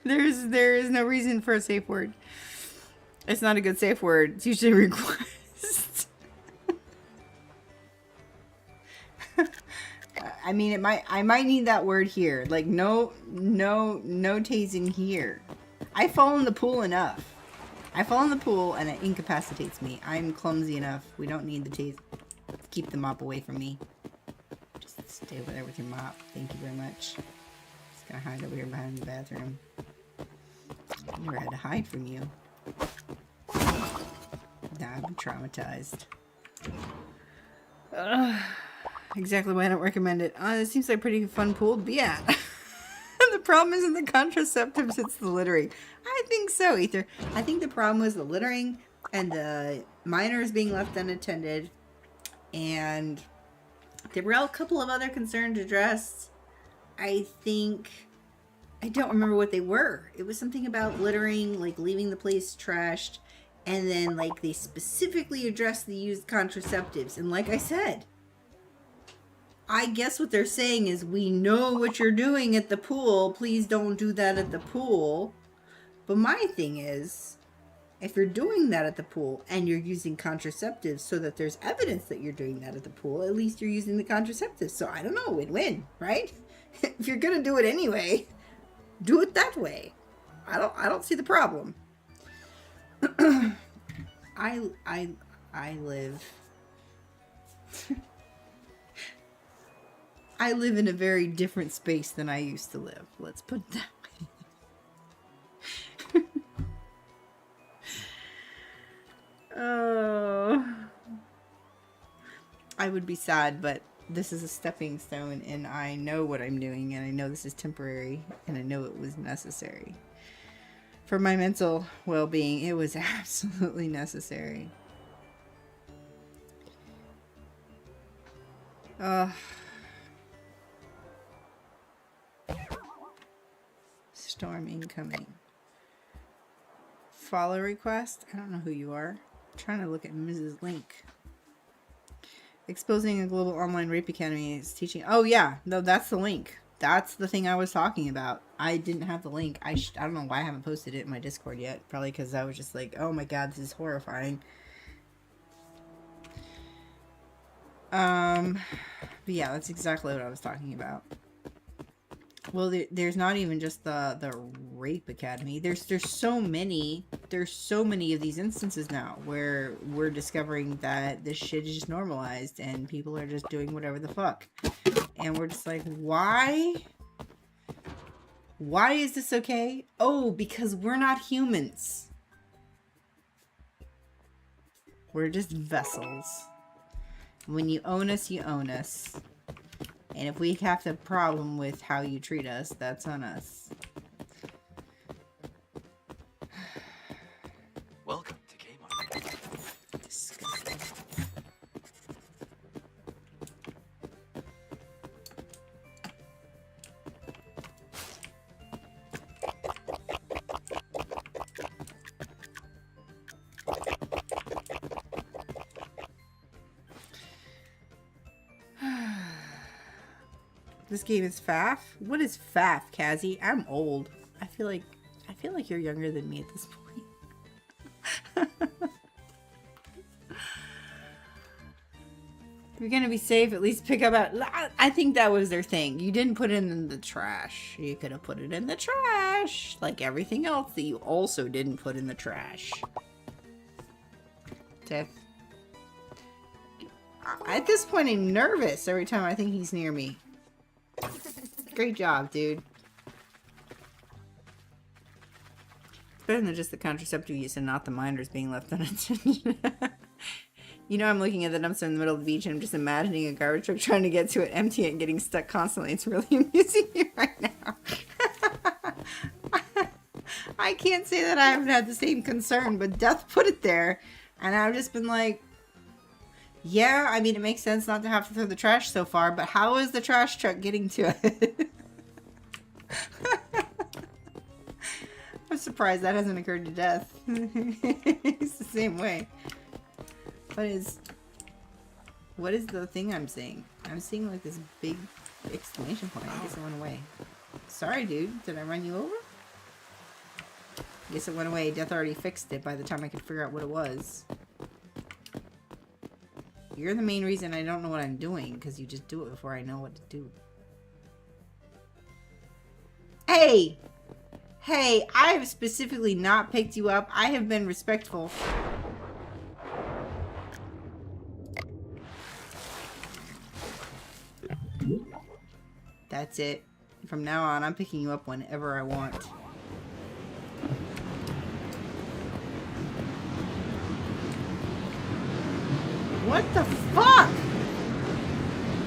There is no reason for a safe word. It's not a good safe word. It's usually a request. I mean, I might need that word here. Like, no tasing here. I fall in the pool enough. I fall in the pool and it incapacitates me. I'm clumsy enough. We don't need the tase. Keep the mop away from me. Just stay over there with your mop. Thank you very much. Just gonna hide over here behind the bathroom. I never had to hide from you. Nah, I've been traumatized. Exactly why I don't recommend it. It seems like a pretty fun pool to be at. The problem isn't the contraceptives, it's the littering. I think so, Ether. I think the problem was the littering and the minors being left unattended. And there were a couple of other concerns addressed. I don't remember what they were. It was something about littering, like leaving the place trashed. And then, like, they specifically addressed the used contraceptives. And like I said, I guess what they're saying is, we know what you're doing at the pool. Please don't do that at the pool. But my thing is, if you're doing that at the pool and you're using contraceptives so that there's evidence that you're doing that at the pool, at least you're using the contraceptives. So I don't know, win-win, right? If you're going to do it anyway, do it that way. I don't see the problem. I live I live in a very different space than I used to live. Let's put it that way. Oh, I would be sad, but this is a stepping stone, and I know what I'm doing, and I know this is temporary, and I know it was necessary. For my mental well-being, it was absolutely necessary. Storm incoming. Follow request? I don't know who you are. I'm trying to look at Mrs. Link. Exposing a global online rape academy is teaching. Oh yeah, no, that's the link. That's the thing I was talking about. I didn't have the link. I don't know why I haven't posted it in my Discord yet. Probably because I was just like, oh my god, this is horrifying. But yeah, that's exactly what I was talking about. Well, there's not even just the rape academy. There's so many of these instances now where we're discovering that this shit is just normalized and people are just doing whatever the fuck. And we're just like, why? Why is this okay? Oh, because we're not humans. We're just vessels. When you own us, you own us. And if we have a problem with how you treat us, that's on us. Welcome to Kmart. Disgusting. This game is FAF? What is FAF, Kazzy? I'm old. I feel like you're younger than me at this point. If you're gonna be safe, at least pick up I think that was their thing. You didn't put it in the trash. You could have put it in the trash. Like everything else that you also didn't put in the trash. Tiff. At this point, I'm nervous every time I think he's near me. Great job, dude. It's better than just the contraceptive use and not the minors being left unattended. You know, I'm looking at the dumpster in the middle of the beach and I'm just imagining a garbage truck trying to get to it, empty it, and getting stuck constantly. It's really amusing me right now. I can't say that I haven't had the same concern, but Death put it there, and I've just been like, yeah, I mean, it makes sense not to have to throw the trash so far, but how is the trash truck getting to it? I'm surprised that hasn't occurred to Death. It's the same way. What is the thing I'm seeing? I'm seeing like this big exclamation point. I guess it went away. Sorry, dude. Did I run you over? I guess it went away. Death already fixed it by the time I could figure out what it was. You're the main reason I don't know what I'm doing, because you just do it before I know what to do. Hey! Hey, I have specifically not picked you up. I have been respectful. That's it. From now on, I'm picking you up whenever I want. What the fuck?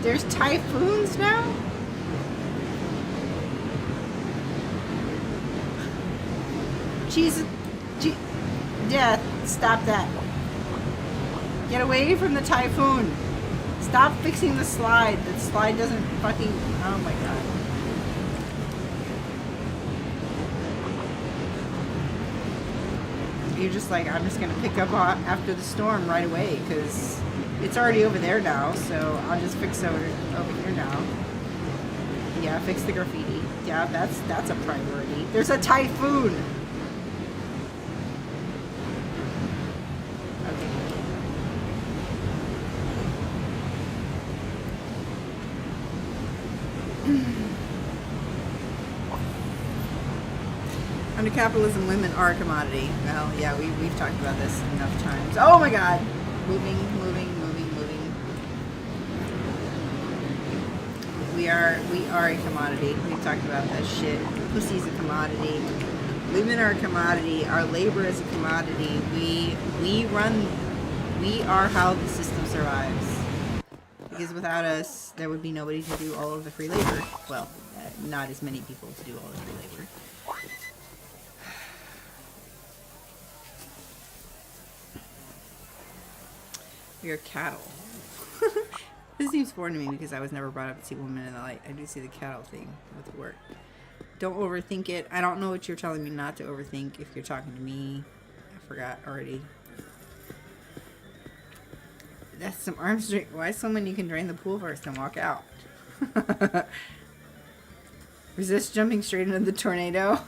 There's typhoons now? Jesus. Death, stop that. Get away from the typhoon. Stop fixing the slide. The slide doesn't fucking... Oh my god. You're just like, I'm just gonna pick up after the storm right away, because it's already over there now, so I'll just fix over here now. Yeah, fix the graffiti. Yeah, that's a priority. There's a typhoon! Under capitalism, women are a commodity. Well, yeah, we've talked about this enough times. Oh my god! Moving. We are a commodity. We've talked about that shit. Pussy's a commodity. Women are a commodity. Our labor is a commodity. We are how the system survives. Because without us, there would be nobody to do all of the free labor. Well, not as many people to do all of the free labor. We are cattle. This seems foreign to me because I was never brought up to see women in the light. I do see the cattle thing with the work. Don't overthink it. I don't know what you're telling me not to overthink if you're talking to me. forgot already. That's some arms drain. Why someone you can drain the pool first and walk out? Resist jumping straight into the tornado.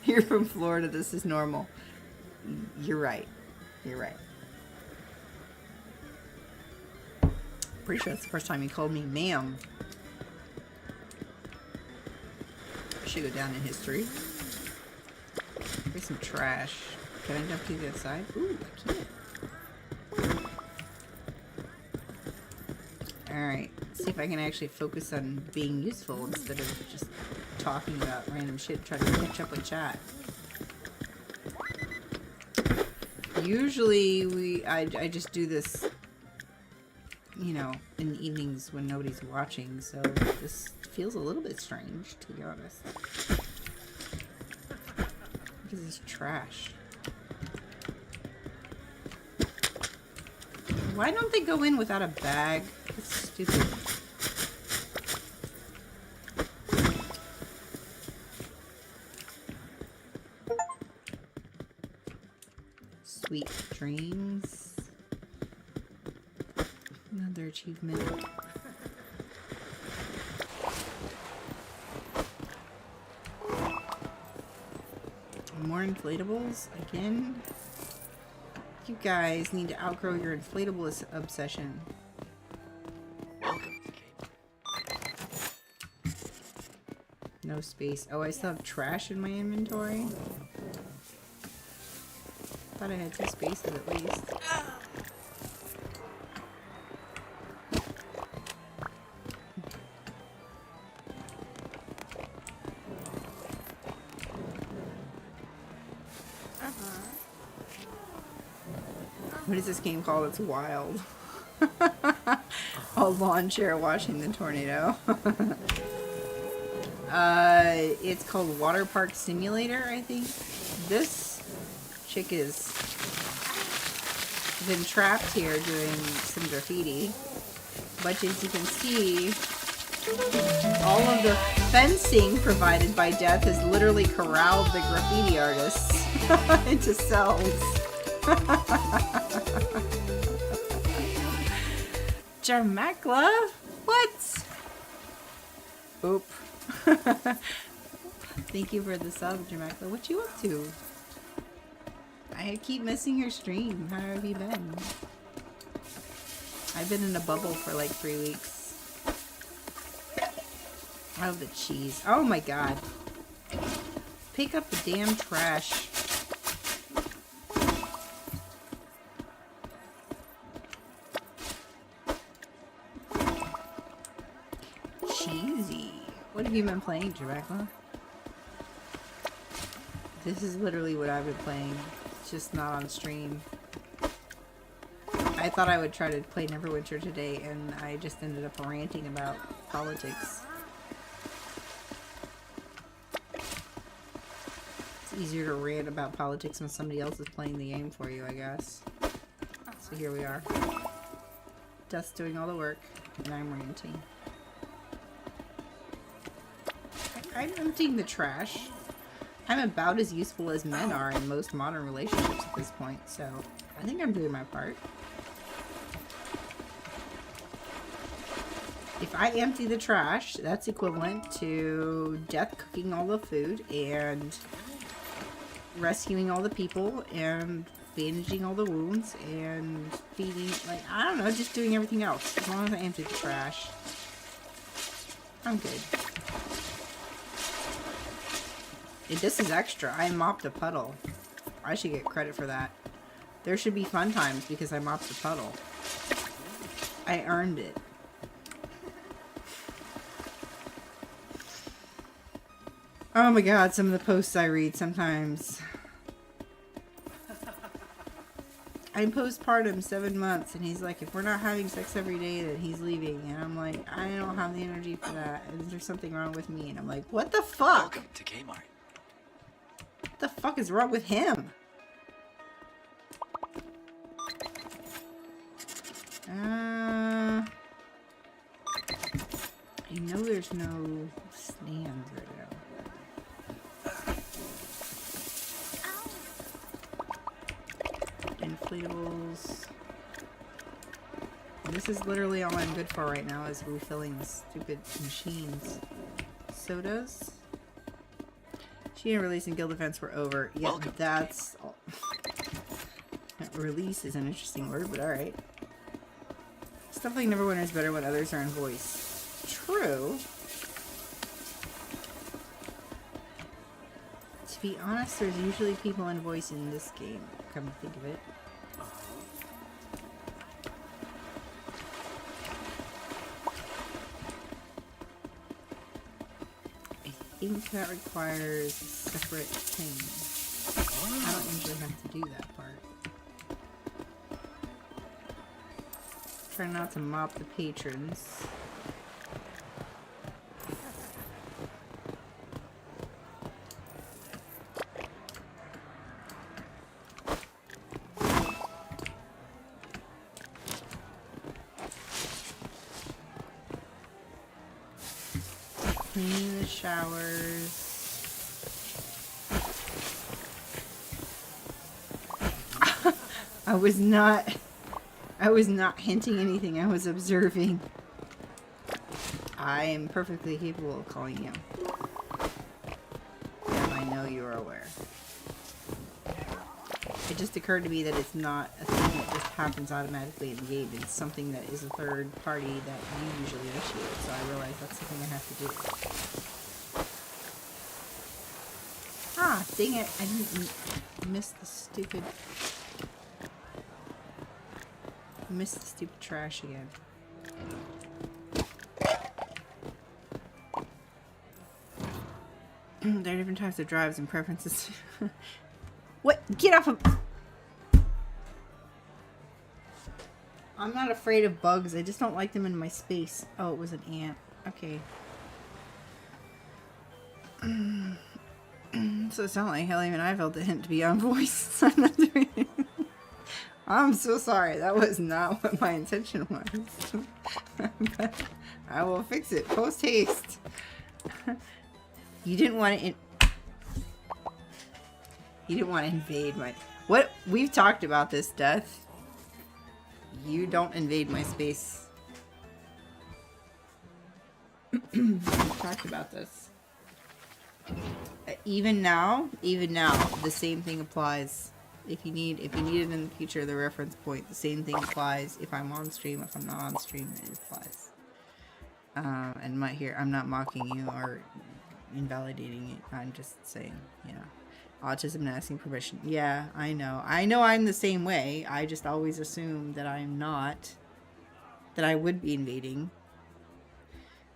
You're from Florida. This is normal. You're right. You're right. Pretty sure that's the first time he called me ma'am. Should go down in history. There's some trash. Can I jump to the other side? Ooh, I can't. Alright, see if I can actually focus on being useful instead of just talking about random shit, trying to catch up with chat. Usually I just do this, you know, in the evenings when nobody's watching, so this feels a little bit strange, to be honest. What is this trash? Why don't they go in without a bag? That's stupid. Sweet dreams. Another achievement. More inflatables again. You guys need to outgrow your inflatable obsession. Welcome to Kmart. No space. Oh, I still have trash in my inventory. Thought I had 2 spaces at least. What is this game called? It's wild. A lawn chair washing the tornado. It's called Water Park Simulator, I think. This chick is been trapped here doing some graffiti. But as you can see, all of the fencing provided by Death has literally corralled the graffiti artists into cells. Jamakla? What? Oop. Thank you for the sub, Jamakla. What you up to? I keep missing your stream. How have you been? I've been in a bubble for like 3 weeks. Oh, the cheese. Oh my god. Pick up the damn trash. Cheesy. What have you been playing, Jamakla? This is literally what I've been playing. It's just not on stream. I thought I would try to play Neverwinter today, and I just ended up ranting about politics. It's easier to rant about politics when somebody else is playing the game for you, I guess. So here we are. Dust's doing all the work, and I'm ranting. I'm emptying the trash. I'm about as useful as men are in most modern relationships at this point, so I think I'm doing my part. If I empty the trash, that's equivalent to Death cooking all the food and rescuing all the people and bandaging all the wounds and feeding, like, I don't know, just doing everything else. As long as I empty the trash, I'm good. This is extra. I mopped a puddle. I should get credit for that. There should be fun times because I mopped a puddle. I earned it. Oh my god, some of the posts I read sometimes. I'm postpartum 7 months, and he's like, if we're not having sex every day, then he's leaving. And I'm like, I don't have the energy for that. Is there something wrong with me? And I'm like, what the fuck? Welcome to Kmart. What the fuck is wrong with him? I know there's no stands right now. inflatables. And this is literally all I'm good for right now, is refilling the stupid machines. Sodas. She and release and guild events were over. Yeah, Welcome. that's all. Release is an interesting word, but alright. Stuff like Neverwinter is better when others are in voice. True. To be honest, there's usually people in voice in this game, come to think of it. I think that requires a separate thing. I don't usually have to do that part. Try not to mop the patrons. Clean the showers. I was not hinting anything. I was observing. I am perfectly capable of calling you. And I know you are aware. It just occurred to me that it's not a thing that just happens automatically in the game. It's something that is a third party that you usually initiate. So I realize that's something I have to do. Ah, dang it. I didn't miss the stupid... Missed the stupid trash again. There are different types of drives and preferences. What? Get off of... I'm not afraid of bugs. I just don't like them in my space. Oh, it was an ant. Okay. So it sounded like Hellium and I felt the hint to be on voice. I'm not doing it. I'm so sorry. That was not what my intention was. But I will fix it post haste. You didn't want to. You didn't want to invade my. What? We've talked about this, Death. You don't invade my space. We've talked about this. Even now, the same thing applies. If you need it in the future, the reference point, the same thing applies. If I'm on stream, if I'm not on stream, it applies. And I'm not mocking you or invalidating it. I'm just saying, yeah. Autism and asking permission. Yeah, I know. I know I'm the same way. I just always assume that I'm not. That I would be invading.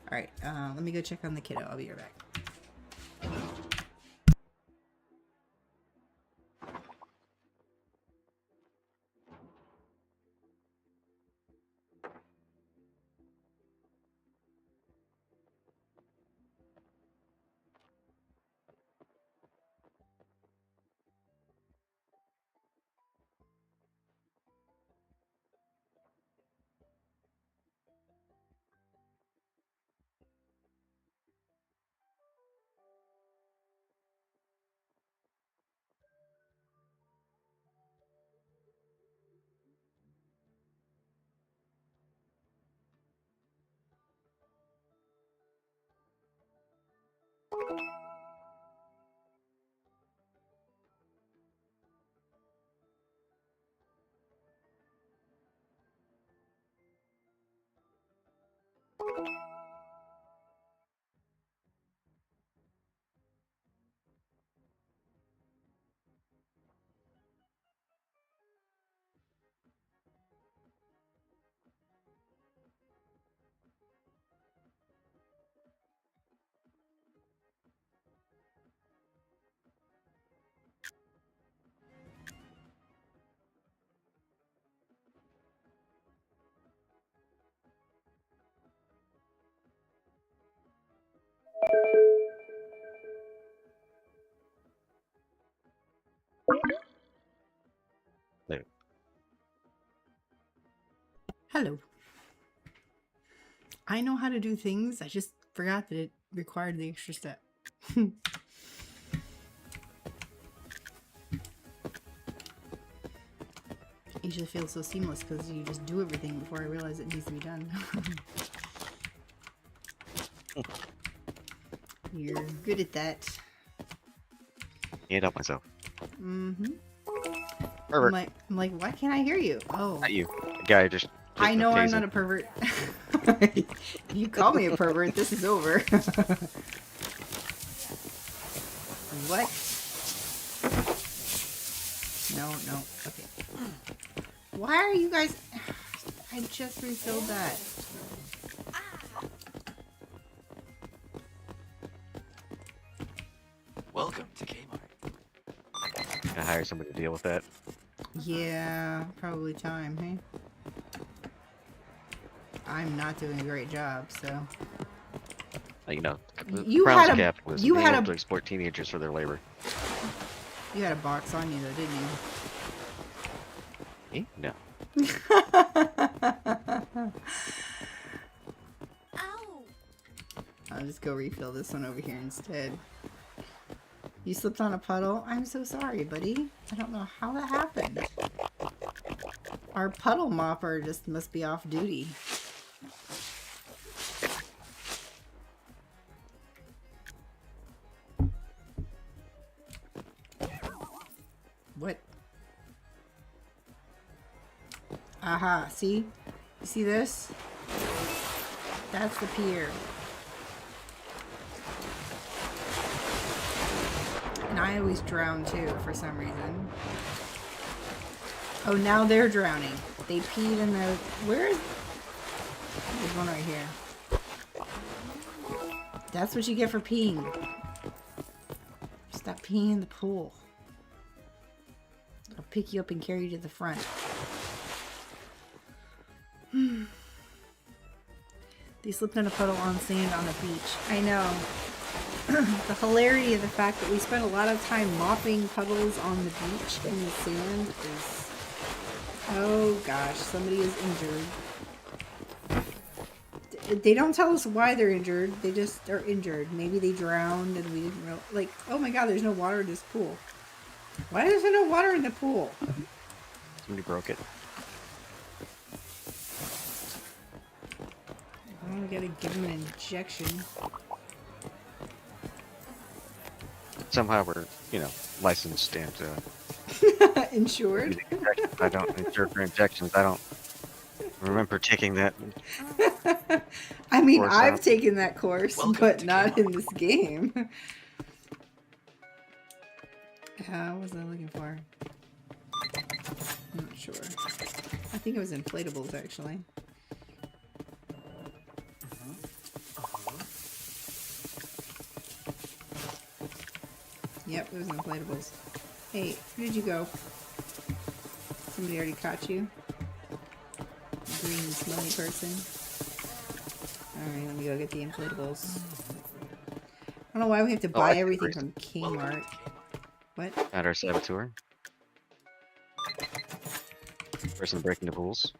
Alright, let me go check on the kiddo. I'll be right back. There. Hello. I know how to do things. I just forgot that it required the extra step. Usually feels so seamless because you just do everything before I realize it needs to be done. You're good at that. Can't help myself. Mm-hmm. Pervert. I'm like, why can't I hear you? Oh. Not you. The guy just. I know I'm not a pervert. If you call me a pervert, this is over. What? No. Okay. Why are you guys... I just refilled that. Welcome to Kmart. Gonna hire somebody to deal with that. Yeah, probably time, hey? I'm not doing a great job, so... You know, the You crowns had of a- capitalism. you being had able a- to exploit teenagers for their labor. You had a box on you though, didn't you? Me? No. Ow! I'll just go refill this one over here instead. You slipped on a puddle? I'm so sorry, buddy. I don't know how that happened. Our puddle mopper just must be off duty. What? Aha, see? You see this? That's the pier. And I always drown too, for some reason. Oh, now they're drowning. They peed in the... Where is... There's one right here. That's what you get for peeing. Stop peeing in the pool. I'll pick you up and carry you to the front. They slipped in a puddle on sand on the beach. I know. The hilarity of the fact that we spent a lot of time mopping puddles on the beach in the sand is... Oh gosh, somebody is injured. They don't tell us why they're injured. They just are injured. Maybe they drowned and we didn't realize. Like, oh my god, there's no water in this pool. Why is there no water in the pool? Somebody broke it. Oh, we gotta give them an injection. Somehow we're, you know, licensed and Insured? using injections. I don't insure for injections. I don't remember taking that. I mean, Course I've not. taken that course, Welcome but to not in Kmart. this game. What was I looking for? I'm not sure. I think it was inflatables, actually. Yep, it was inflatables. Hey, where did you go? Somebody already caught you? Green smelly person. Alright, let me go get the inflatables. I don't know why we have to Oh, buy I see everything person. from Welcome Kmart. to Kmart. What? At our saboteur. Person breaking the rules.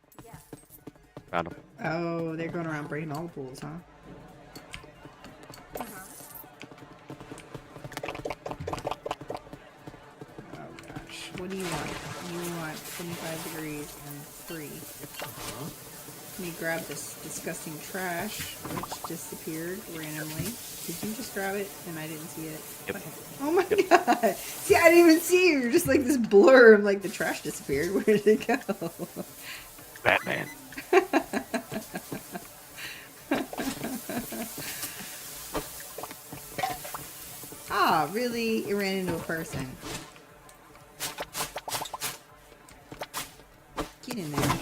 Found him. Oh, they're going around breaking all the pools, huh? Oh gosh. What do you want? You want 25 degrees and 3. Let me grab this disgusting trash, which disappeared randomly. Did you just grab it and I didn't see it? Yep. Okay. Oh my god! See, I didn't even see you. You're just like this blur of like the trash disappeared. Where did it go? Batman. Ah, really? It ran into a person. Get in there.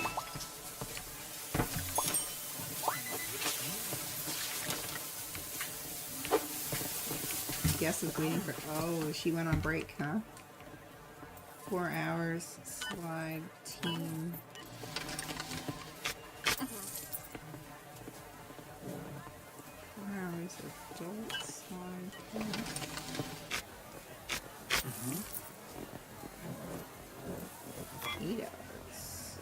Guess is waiting for. Oh, she went on break, huh? 4 hours. Slide team. 4 hours adult slide team. 8 hours.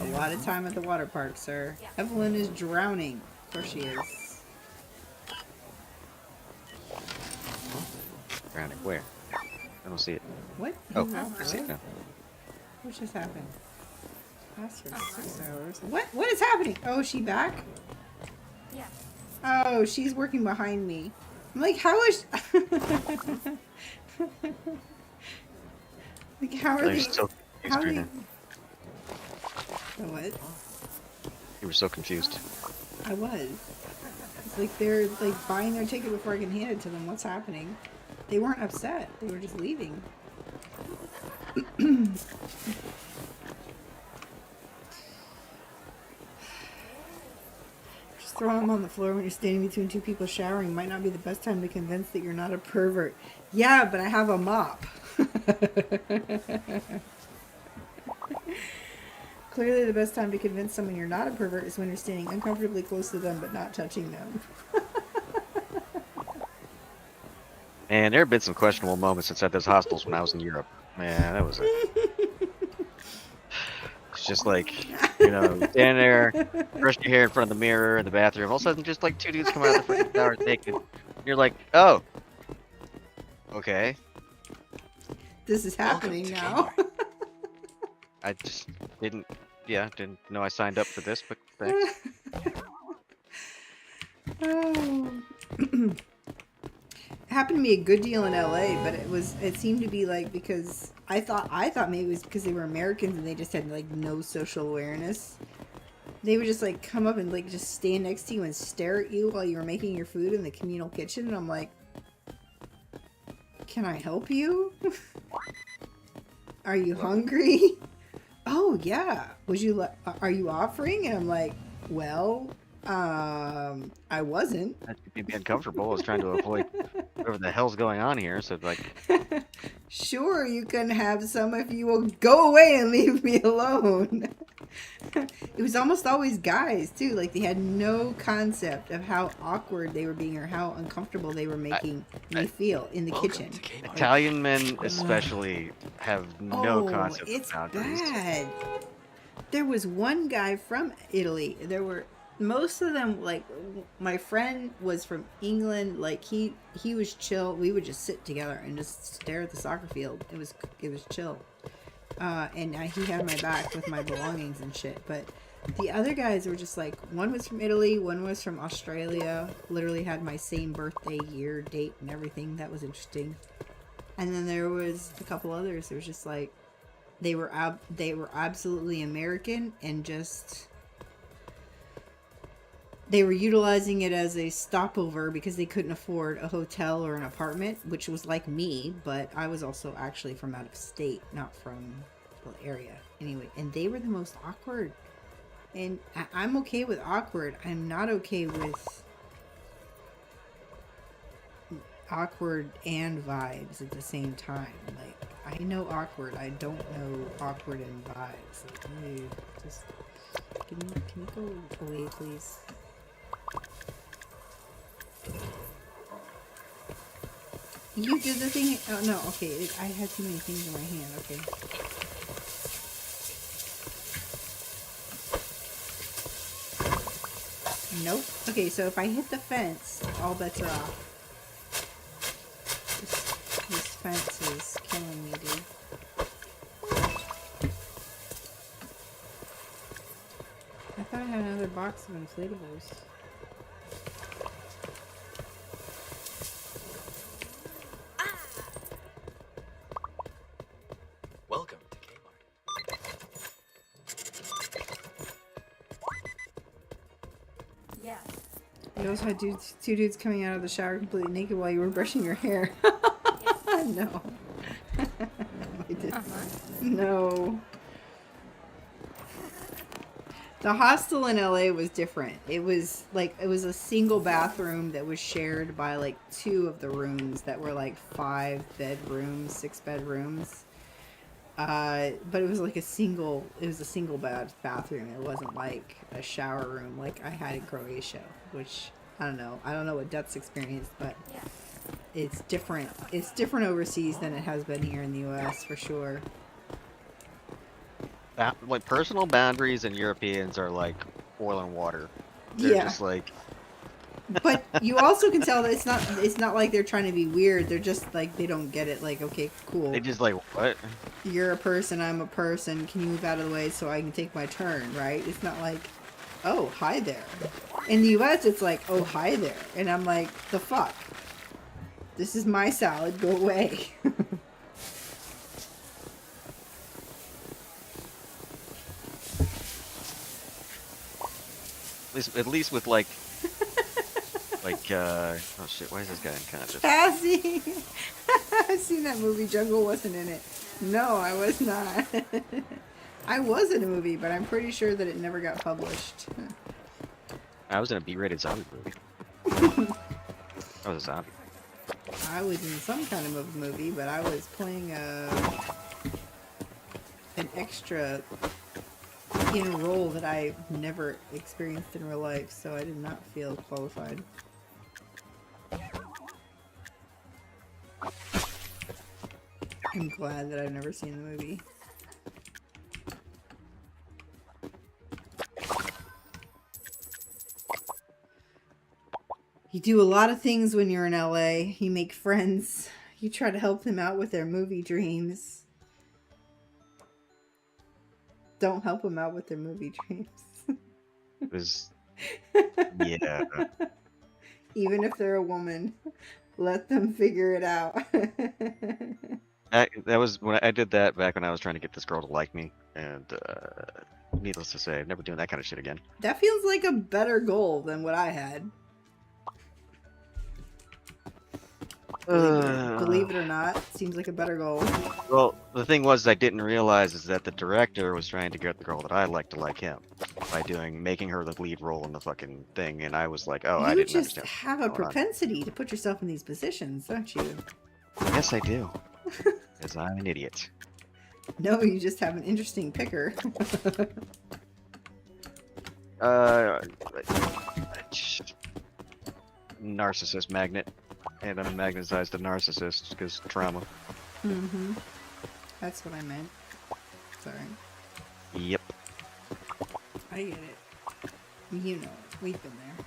A lot of time at the water park, sir. Evelyn is drowning. Of course she is. Drowning where? I don't see it. What? Oh, What? I see it now. What just happened? Last for 6 hours. What? What is happening? Oh, is she back? Yeah. Oh, she's working behind me. I'm like, how is... like, how are You're they... so How are they... confused. The what? You were so confused. I was. It's like they're like buying their ticket before I can hand it to them. What's happening? They weren't upset. They were just leaving. Just throwing them on the floor when you're standing between two people showering might not be the best time to convince that you're not a pervert. Yeah, but I have a mop. Clearly the best time to convince someone you're not a pervert is when you're standing uncomfortably close to them but not touching them. And there have been some questionable moments inside those hostels when I was in Europe. Man, that was it's just like, you know, standing there, brushing your hair in front of the mirror in the bathroom. All of a sudden, just like two dudes come out of the freaking shower naked. And you're like, oh, okay. This is happening now. I just didn't know I signed up for this, but thanks. Oh. It happened to me a good deal in LA, but it seemed to be like because I thought maybe it was because they were Americans and they just had like no social awareness. They would just like come up and like just stand next to you and stare at you while you were making your food in the communal kitchen, and I'm like, can I help you? Are you hungry? Oh yeah. Are you offering? And I'm like, well, I wasn't. That made me uncomfortable. I was trying to avoid whatever the hell's going on here. So like, sure, you can have some if you will go away and leave me alone. It was almost always guys too. Like they had no concept of how awkward they were being or how uncomfortable they were making me feel in the kitchen. Italian men especially have no concept of It's boundaries. bad. There was one guy from Italy. There were most of them, like my friend was from England. Like he was chill. We would just sit together and just stare at the soccer field. It was chill. And he had my back with my belongings and shit. But the other guys were just like, one was from Italy, one was from Australia. Literally had my same birthday, year, date, and everything. That was interesting. And then there was a couple others. It was just like they were absolutely American and just they were utilizing it as a stopover because they couldn't afford a hotel or an apartment, which was like me, but I was also actually from out of state, not from the area. Anyway, and they were the most awkward. And I'm okay with awkward. I'm not okay with awkward and vibes at the same time. Like, I know awkward. I don't know awkward and vibes. Like, hey, just can you go away, please? You did the thing. Oh no, okay. I had too many things in my hand. Okay. Nope. Okay, so if I hit the fence, all bets are off. This fence is killing me, dude. I thought I had another box of inflatables. Welcome to Kmart. Yes. You also had two dudes coming out of the shower completely naked while you were brushing your hair. No. I did. No. The hostel in LA was different. It was a single bathroom that was shared by like two of the rooms that were like 6 bedrooms. But it was like a single bathroom. It wasn't like a shower room like I had in Croatia, which I don't know. I don't know what Dut's experienced, but Yeah. it's different. It's different overseas than it has been here in the US for sure. Like personal boundaries and Europeans are like oil and water. They're Yeah. just like But you also can tell that it's not like they're trying to be weird. They're just like they don't get it. Like, okay, cool. They just like, what? You're a person, I'm a person. Can you move out of the way so I can take my turn, right? It's not like, oh, hi there. In the US, it's like, oh, hi there. And I'm like, the fuck? This is my salad, go away. At least with like, oh shit, why is this guy unconscious? Passy! I've seen that movie. Jungle wasn't in it. No, I was not. I was in a movie, but I'm pretty sure that it never got published. I was in a B-rated zombie movie. I was a zombie. I was in some kind of a movie, but I was playing an extra in a role that I never experienced in real life, so I did not feel qualified. I'm glad that I've never seen the movie. You do a lot of things when you're in LA. You make friends. You try to help them out with their movie dreams. Don't help them out with their movie dreams. It was, yeah. Even if they're a woman, let them figure it out. That was when I did that back when I was trying to get this girl to like me, and needless to say, I'm never doing that kind of shit again. That feels like a better goal than what I had. Believe it or not, seems like a better goal. Well, the thing was, I didn't realize is that the director was trying to get the girl that I like to like him by making her the lead role in the fucking thing, and I was like, oh, I You didn't just understand. have a propensity to put yourself in these positions, don't you? Yes, I do. Because I'm an idiot. No, you just have an interesting picker. Narcissist magnet. And I'm magnetized to narcissist because trauma. Mm-hmm. That's what I meant. Sorry. Yep. I get it. You know it. We've been there.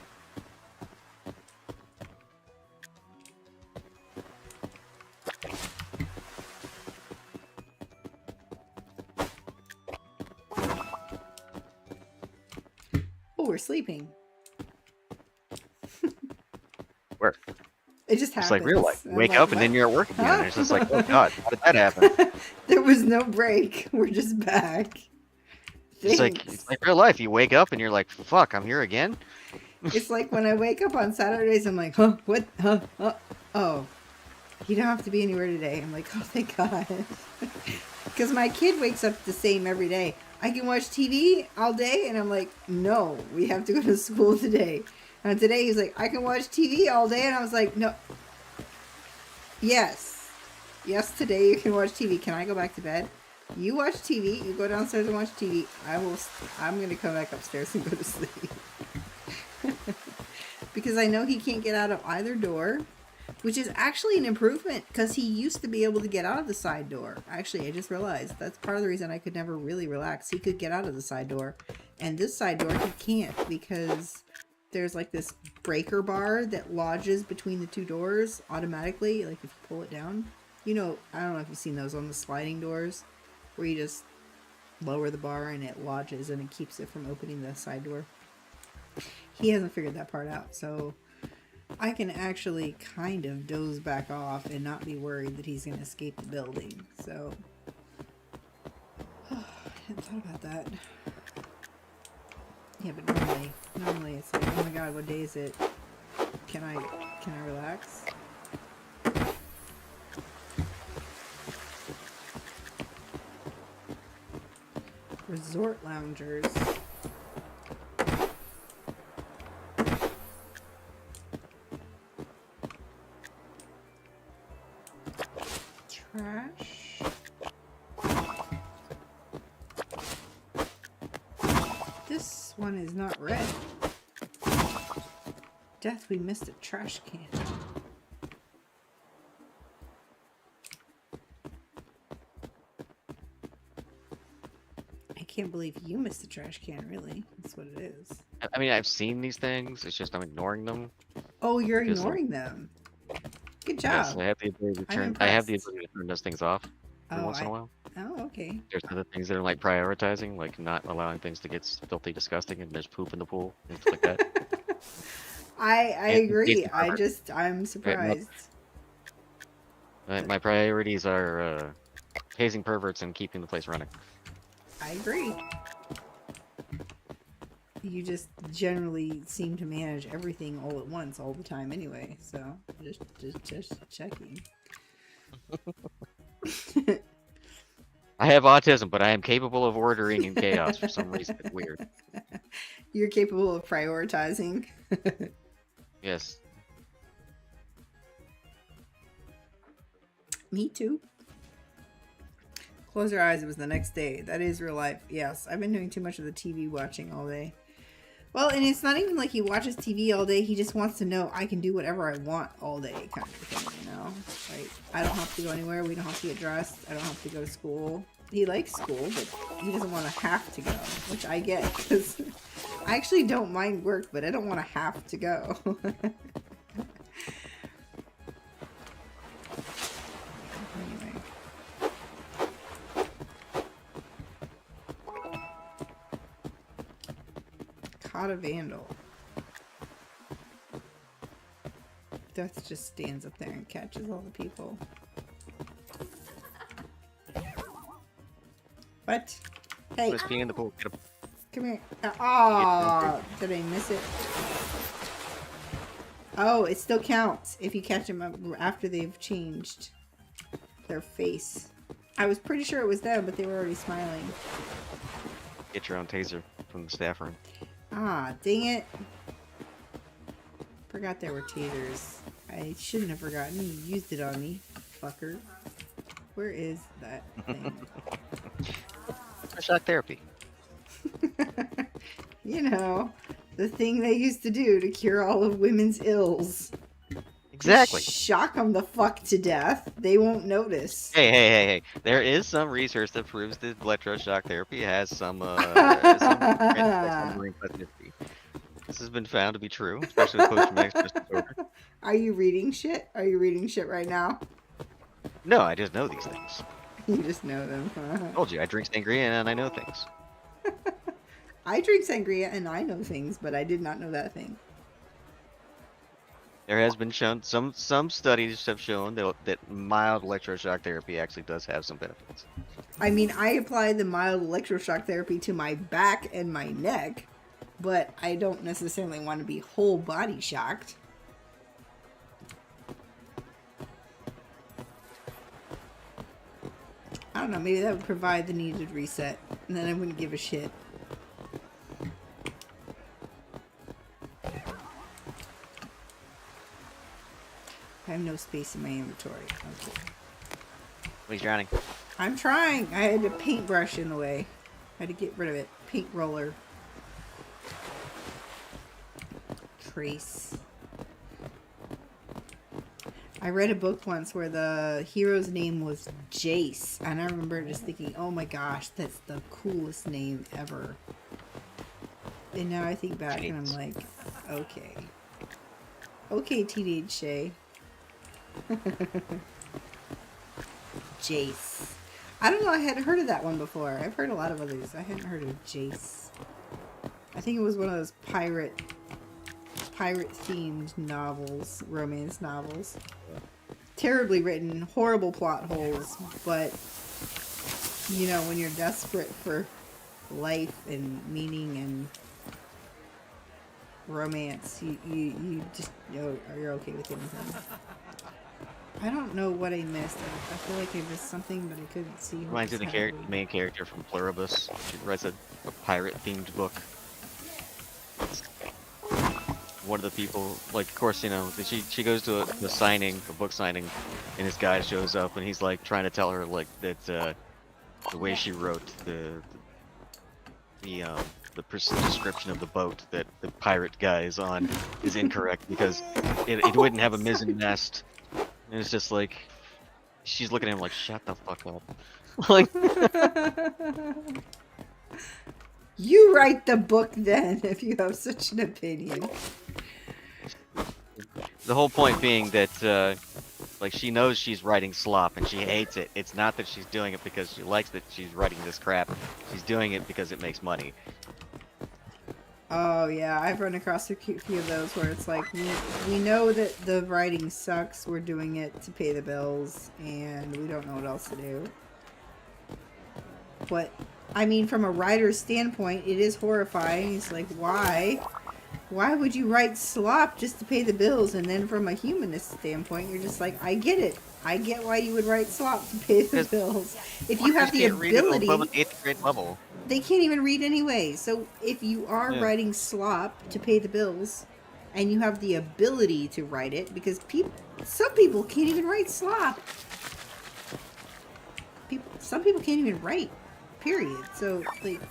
Oh, we're sleeping. Where? It just happens. It's like real life. I'm Wake like, up and what? then you're at work again. And it's just like, oh god, how did that happen? There was no break. We're just back. It's like real life. You wake up and you're like, fuck, I'm here again. It's like when I wake up on Saturdays, I'm like, huh, what, huh, oh, you don't have to be anywhere today. I'm like, oh, thank God. Because my kid wakes up the same every day. I can watch TV all day, and I'm like, no, we have to go to school today. And today he's like, I can watch TV all day, and I was like, no. Yes, today you can watch TV. Can I go back to bed? You watch TV. You go downstairs and watch TV. I'm gonna come back upstairs and go to sleep. Because I know he can't get out of either door, which is actually an improvement because he used to be able to get out of the side door. Actually, I just realized that's part of the reason I could never really relax. He could get out of the side door, and this side door he can't because there's like this breaker bar that lodges between the two doors automatically, like if you pull it down. You know, I don't know if you've seen those on the sliding doors where you just lower the bar and it lodges and it keeps it from opening the side door. He hasn't figured that part out, so I can actually kind of doze back off and not be worried that he's going to escape the building. So, I hadn't thought about that. Yeah, but normally it's like, oh my god, what day is it? Can I relax? Resort loungers. Trash. This one is not red. Death, we missed a trash can. I can't believe you missed the trash can, really. That's what it is. I mean, I've seen these things. It's just I'm ignoring them. Oh, you're Because, ignoring them. Good Yes, job. I have the ability to I'm turn. I have the impressed. ability to turn those things off every Oh, once in a while. Oh, okay. There's other things that are like prioritizing, like not allowing things to get filthy disgusting and there's poop in the pool and stuff like that. I And agree. Jason Robert. I'm surprised. My priorities are hazing perverts and keeping the place running. I agree. You just generally seem to manage everything all at once all the time anyway, so just checking. I have autism, but I am capable of ordering in chaos for some reason. It's weird. You're capable of prioritizing. Yes. Me too. Close your eyes, it was the next day. That is real life. Yes, I've been doing too much of the TV watching all day. Well, and it's not even like he watches TV all day. He just wants to know I can do whatever I want all day, kind of thing, you know? Like, I don't have to go anywhere. We don't have to get dressed. I don't have to go to school. He likes school, but he doesn't want to have to go, which I get, because I actually don't mind work, but I don't want to have to go. Anyway. Caught a vandal. Death just stands up there and catches all the people. What? Hey, Let's pee in the pool. Get him. come here. Oh, did I miss it? Oh, it still counts if you catch them after they've changed their face. I was pretty sure it was them, but they were already smiling. Get your own taser from the staff room. Ah, dang it. Forgot there were tasers. I shouldn't have forgotten. You used it on me, fucker. Where is that thing? Shock therapy. You know, the thing they used to do to cure all of women's ills. Exactly. Shock them the fuck to death. They won't notice. Hey. There is some research that proves that electroshock therapy has some marine plasticity. This has been found to be true, especially with post-traumatic stress disorder. Are you reading shit? Are you reading shit right now? No, I just know these things. You just know them. I told you, I drink sangria and I know things. I drink sangria and I know things, but I did not know that thing. There has been shown some studies have shown that mild electroshock therapy actually does have some benefits. I mean, I apply the mild electroshock therapy to my back and my neck, but I don't necessarily want to be whole body shocked. I don't know, maybe that would provide the needed reset, and then I wouldn't give a shit. I have no space in my inventory. Okay. He's drowning. I'm trying. I had a paintbrush in the way. I had to get rid of it. Paint roller. Trace. I read a book once where the hero's name was Jace, and I remember just thinking, oh my gosh, that's the coolest name ever. And now I think back and I'm like, okay. Okay, teenage Shay. Jace. I don't know, I hadn't heard of that one before. I've heard a lot of others. I hadn't heard of Jace. I think it was one of those pirate themed novels, romance novels. Terribly written, horrible plot holes, but you know, when you're desperate for life and meaning and romance, you just, you know, you're okay with anything. I don't know what I missed. I feel like I missed something, but I couldn't see what Reminds me was of the happening. main character from Pluribus. She writes a pirate-themed book. One of the people, like, of course, you know, she goes to a signing, a book signing, and this guy shows up, and he's like trying to tell her like that the way she wrote the description of the boat that the pirate guy is on is incorrect because it wouldn't have a mizzen mast. And it's just like she's looking at him like, shut the fuck up. Like You write the book then, if you have such an opinion. The whole point being that, like, she knows she's writing slop and she hates it. It's not that she's doing it because she likes that she's writing this crap. She's doing it because it makes money. Oh yeah, I've run across a few of those where it's like, we know that the writing sucks, we're doing it to pay the bills, and we don't know what else to do. But, I mean, from a writer's standpoint, it is horrifying. It's like, why? Why would you write slop just to pay the bills? And then from a humanist standpoint, you're just like, I get it. I get why you would write slop to pay the bills. If you have the ability... Above an 8th grade level. They can't even read anyway. So if you are writing slop to pay the bills, and you have the ability to write it, because some people can't even write slop. Some people can't even write, period. So, like,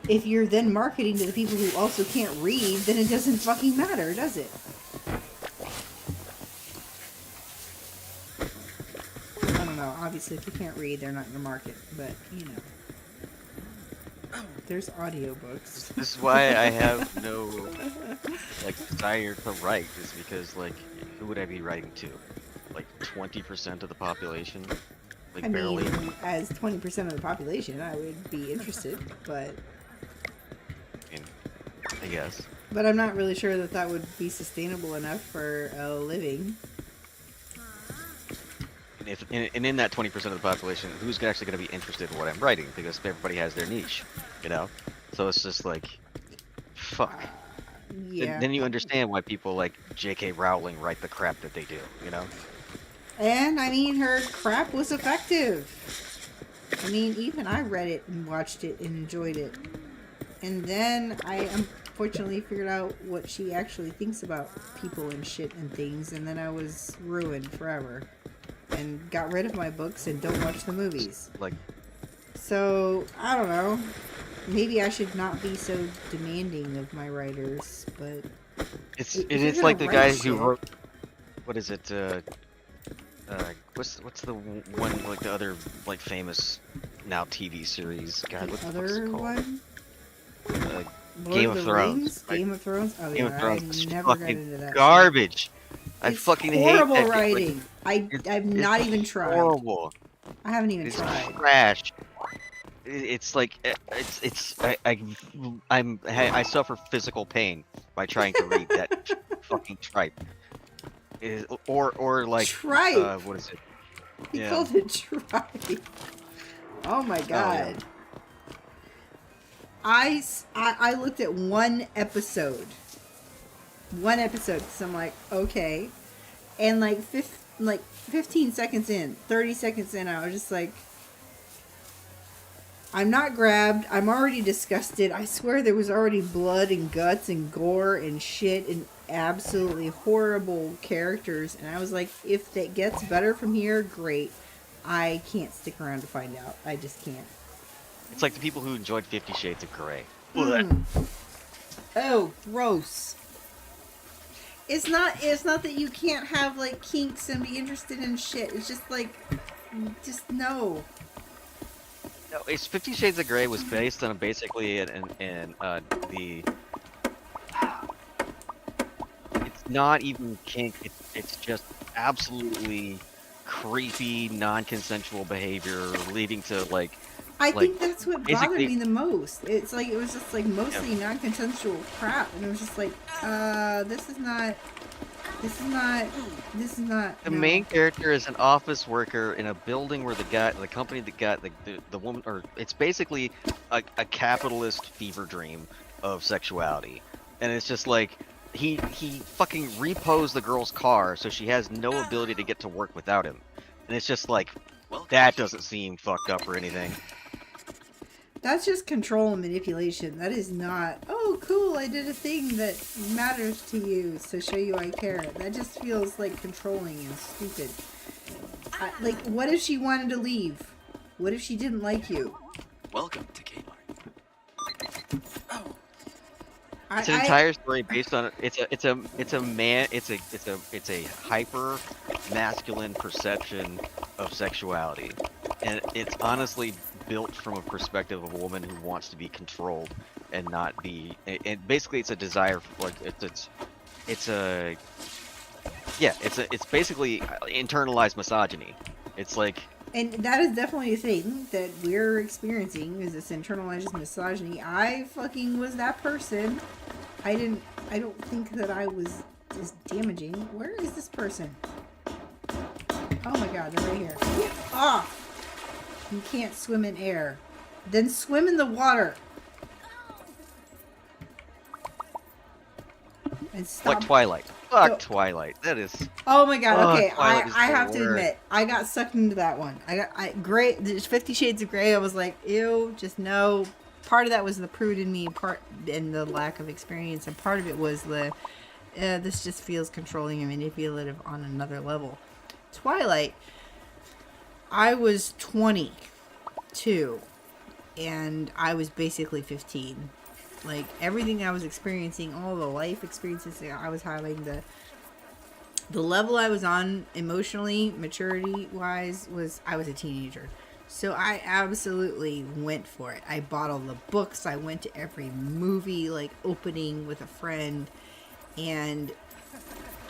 if you're then marketing to the people who also can't read, then it doesn't fucking matter, does it? I don't know. Obviously, if you can't read, they're not your market. But, you know. There's audiobooks. This is why I have no, like, desire to write, is because, like, who would I be writing to? Like, 20% of the population? Like, I barely? mean, as 20% of the population, I would be interested, but... I guess. But I'm not really sure that that would be sustainable enough for a living. And in that 20% of the population, who's actually going to be interested in what I'm writing? Because everybody has their niche, you know? So it's just like, fuck. Yeah. Then you understand why people like J.K. Rowling write the crap that they do, you know? And, I mean, her crap was effective. I mean, even I read it and watched it and enjoyed it. And then I unfortunately figured out what she actually thinks about people and shit and things, and then I was ruined forever. And got rid of my books and don't watch the movies. Like, so, I don't know. Maybe I should not be so demanding of my writers, but... It's like the guy who wrote... What is it? What's the one, like, the other, like, famous, now TV series? God, what's it called? One? Game of Thrones. Game of Thrones? Oh, Game yeah, of Thrones. I never got into that. Garbage! I It's fucking hate horrible that. writing. I've not even tried. Horrible. I haven't even It's tried. trash. It's like I suffer physical pain by trying to read that fucking tripe. Or like Tripe. what is it? He Yeah. called it tripe. Oh my god. yeah. I looked at one episode. One episode, because I'm like, okay. And like 15 seconds in, 30 seconds in, I was just like, I'm not grabbed. I'm already disgusted. I swear there was already blood and guts and gore and shit and absolutely horrible characters. And I was like, if it gets better from here, great. I can't stick around to find out. I just can't. It's like the people who enjoyed 50 Shades of Grey. Oh, gross. It's not that you can't have like kinks and be interested in shit. It's just like, just no. No, it's 50 Shades of Grey was based on basically the. It's not even kink. It's just absolutely creepy, non-consensual behavior, leading to like. I think that's what bothered basically- me the most. It's like, it was just like mostly non-consensual crap, and it was just like, this is not. The no. main character is an office worker in a building where the company that got the woman, or it's basically a capitalist fever dream of sexuality, and it's just like he fucking reposed the girl's car so she has no ability to get to work without him, and it's just like that doesn't seem fucked up or anything. That's just control and manipulation. That is not, oh, cool, I did a thing that matters to you to show you I care. That just feels like controlling and stupid. Like, what if she wanted to leave? What if she didn't like you? Welcome to Kmart. It's an entire story based on it's a hyper masculine perception of sexuality, and it's honestly built from a perspective of a woman who wants to be controlled and not be. And basically, it's a desire for like it's basically internalized misogyny. It's like. And that is definitely a thing that we're experiencing, is this internalized misogyny. I fucking was that person. I don't think that I was as damaging. Where is this person? Oh my god, they're right here. Get off! You can't swim in air. Then swim in the water. And stop. Like Twilight. Fuck Oh. Twilight. That is. Oh my god, Oh, okay. Twilight is I the have to worst. admit, I got sucked into that one. There's 50 Shades of Grey, I was like, ew, just no. Part of that was the prude in me, part and the lack of experience, and part of it was this just feels controlling and manipulative on another level. Twilight, I was 22, and I was basically 15. Like, everything I was experiencing, all the life experiences that I was having, the level I was on emotionally, maturity-wise, I was a teenager. So I absolutely went for it. I bought all the books. I went to every movie, like, opening with a friend. And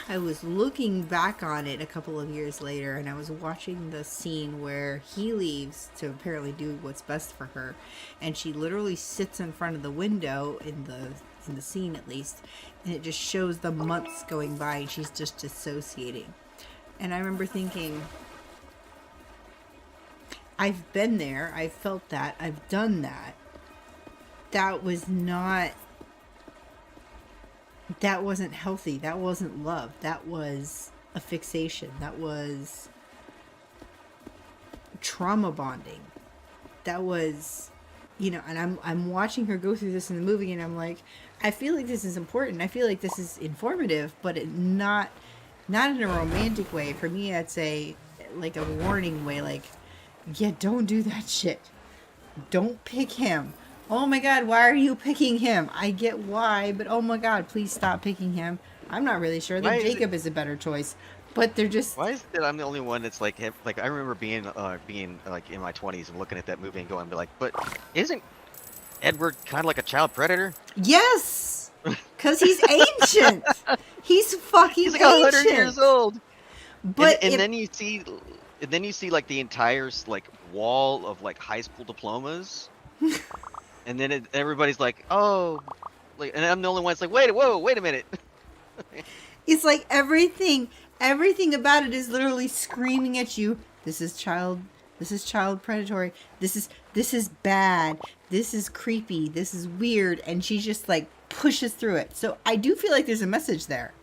I was looking back on it a couple of years later, and I was watching the scene where he leaves to apparently do what's best for her, and she literally sits in front of the window in the scene, at least, and it just shows the months going by, and she's just dissociating. And I remember thinking, I've been there, I've felt that, I've done that. That wasn't healthy. That wasn't love. That was a fixation. That was trauma bonding. That was, and I'm watching her go through this in the movie, and I'm like, I feel like this is important. I feel like this is informative, but not in a romantic way. For me, I'd say like a warning way, like, yeah, don't do that shit. Don't pick him. Oh my god, why are you picking him? I get why, but oh my god, please stop picking him. I'm not really sure that Jacob is a better choice, but they're just. Why is it I'm the only one that's like him? Like, I remember being like in my 20s and looking at that movie and going, like, but isn't Edward kind of like a child predator? Yes! Because he's ancient! He's fucking He's like ancient! 100 years old! But and then you see like the entire like wall of like high school diplomas. And then everybody's like, oh, like, and I'm the only one that's like, wait a minute. it's like everything about it is literally screaming at you. This is child predatory. This is bad. This is creepy. This is weird. And she just like pushes through it. So I do feel like there's a message there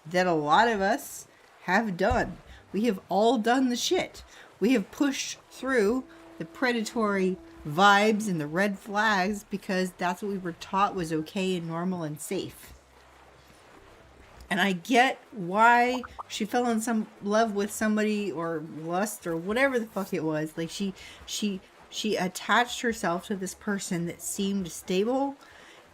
that a lot of us have done. We have all done the shit. We have pushed through the predatory vibes and the red flags because that's what we were taught was okay and normal and safe. And I get why she fell in some love with somebody or lust or whatever the fuck it was. Like she attached herself to this person that seemed stable,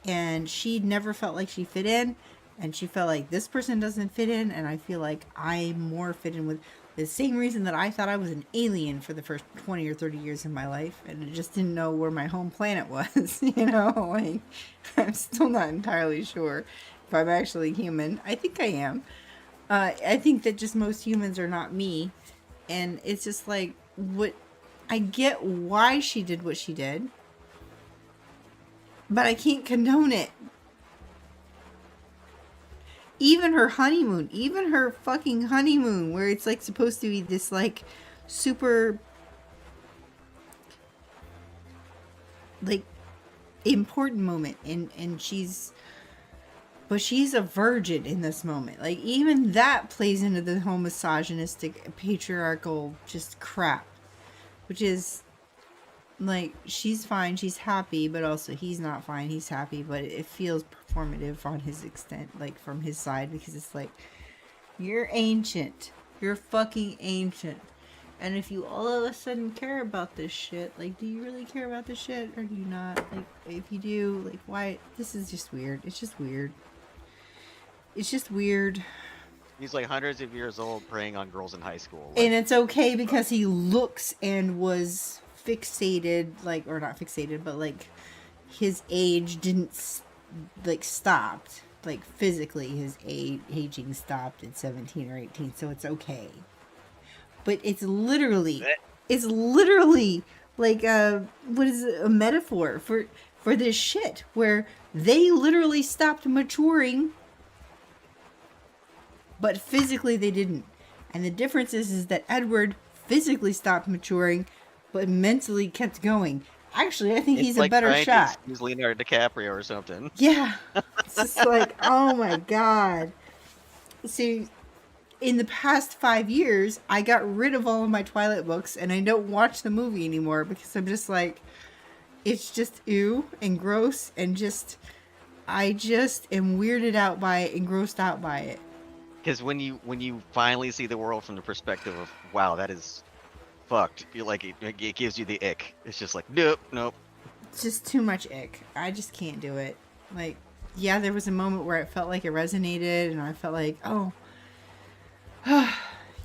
and she never felt like she fit in, and she felt like this person doesn't fit in, and I feel like I more fit in with the same reason that I thought I was an alien for the first 20 or 30 years of my life, and I just didn't know where my home planet was, like, I'm still not entirely sure if I'm actually human. I think I am. I think that just most humans are not me, and it's just like, I get why she did what she did, but I can't condone it. Even her fucking honeymoon, where it's like supposed to be this like super like important moment, and she's a virgin in this moment. Like, even that plays into the whole misogynistic, patriarchal just crap, which is like, she's fine, she's happy, but also he's not fine, he's happy, but it feels performative on his extent, like from his side, because it's like, you're ancient, you're fucking ancient, and if you all of a sudden care about this shit, like, do you really care about this shit, or do you not? Like, if you do, like, why? This is just weird. It's just weird. He's like hundreds of years old preying on girls in high school. Like, And it's okay because he looks and was fixated, like, or not fixated, but like his age didn't like stopped, like physically his aging stopped at 17 or 18, so it's okay. But it's literally like what is it, a metaphor for this shit where they literally stopped maturing, but physically they didn't. And the difference is that Edward physically stopped maturing, but mentally kept going. Actually, I think he's like a better shot. He's Leonardo DiCaprio or something. Yeah. It's just like, oh my God. See, in the past 5 years, I got rid of all of my Twilight books and I don't watch the movie anymore because I'm just like, it's just ew and gross and just, I just am weirded out by it and grossed out by it. Because when you finally see the world from the perspective of, wow, that is fucked, you're like, it gives you the ick. It's just like, nope. It's just too much ick. I just can't do it. Like, yeah, there was a moment where it felt like it resonated and I felt like, oh,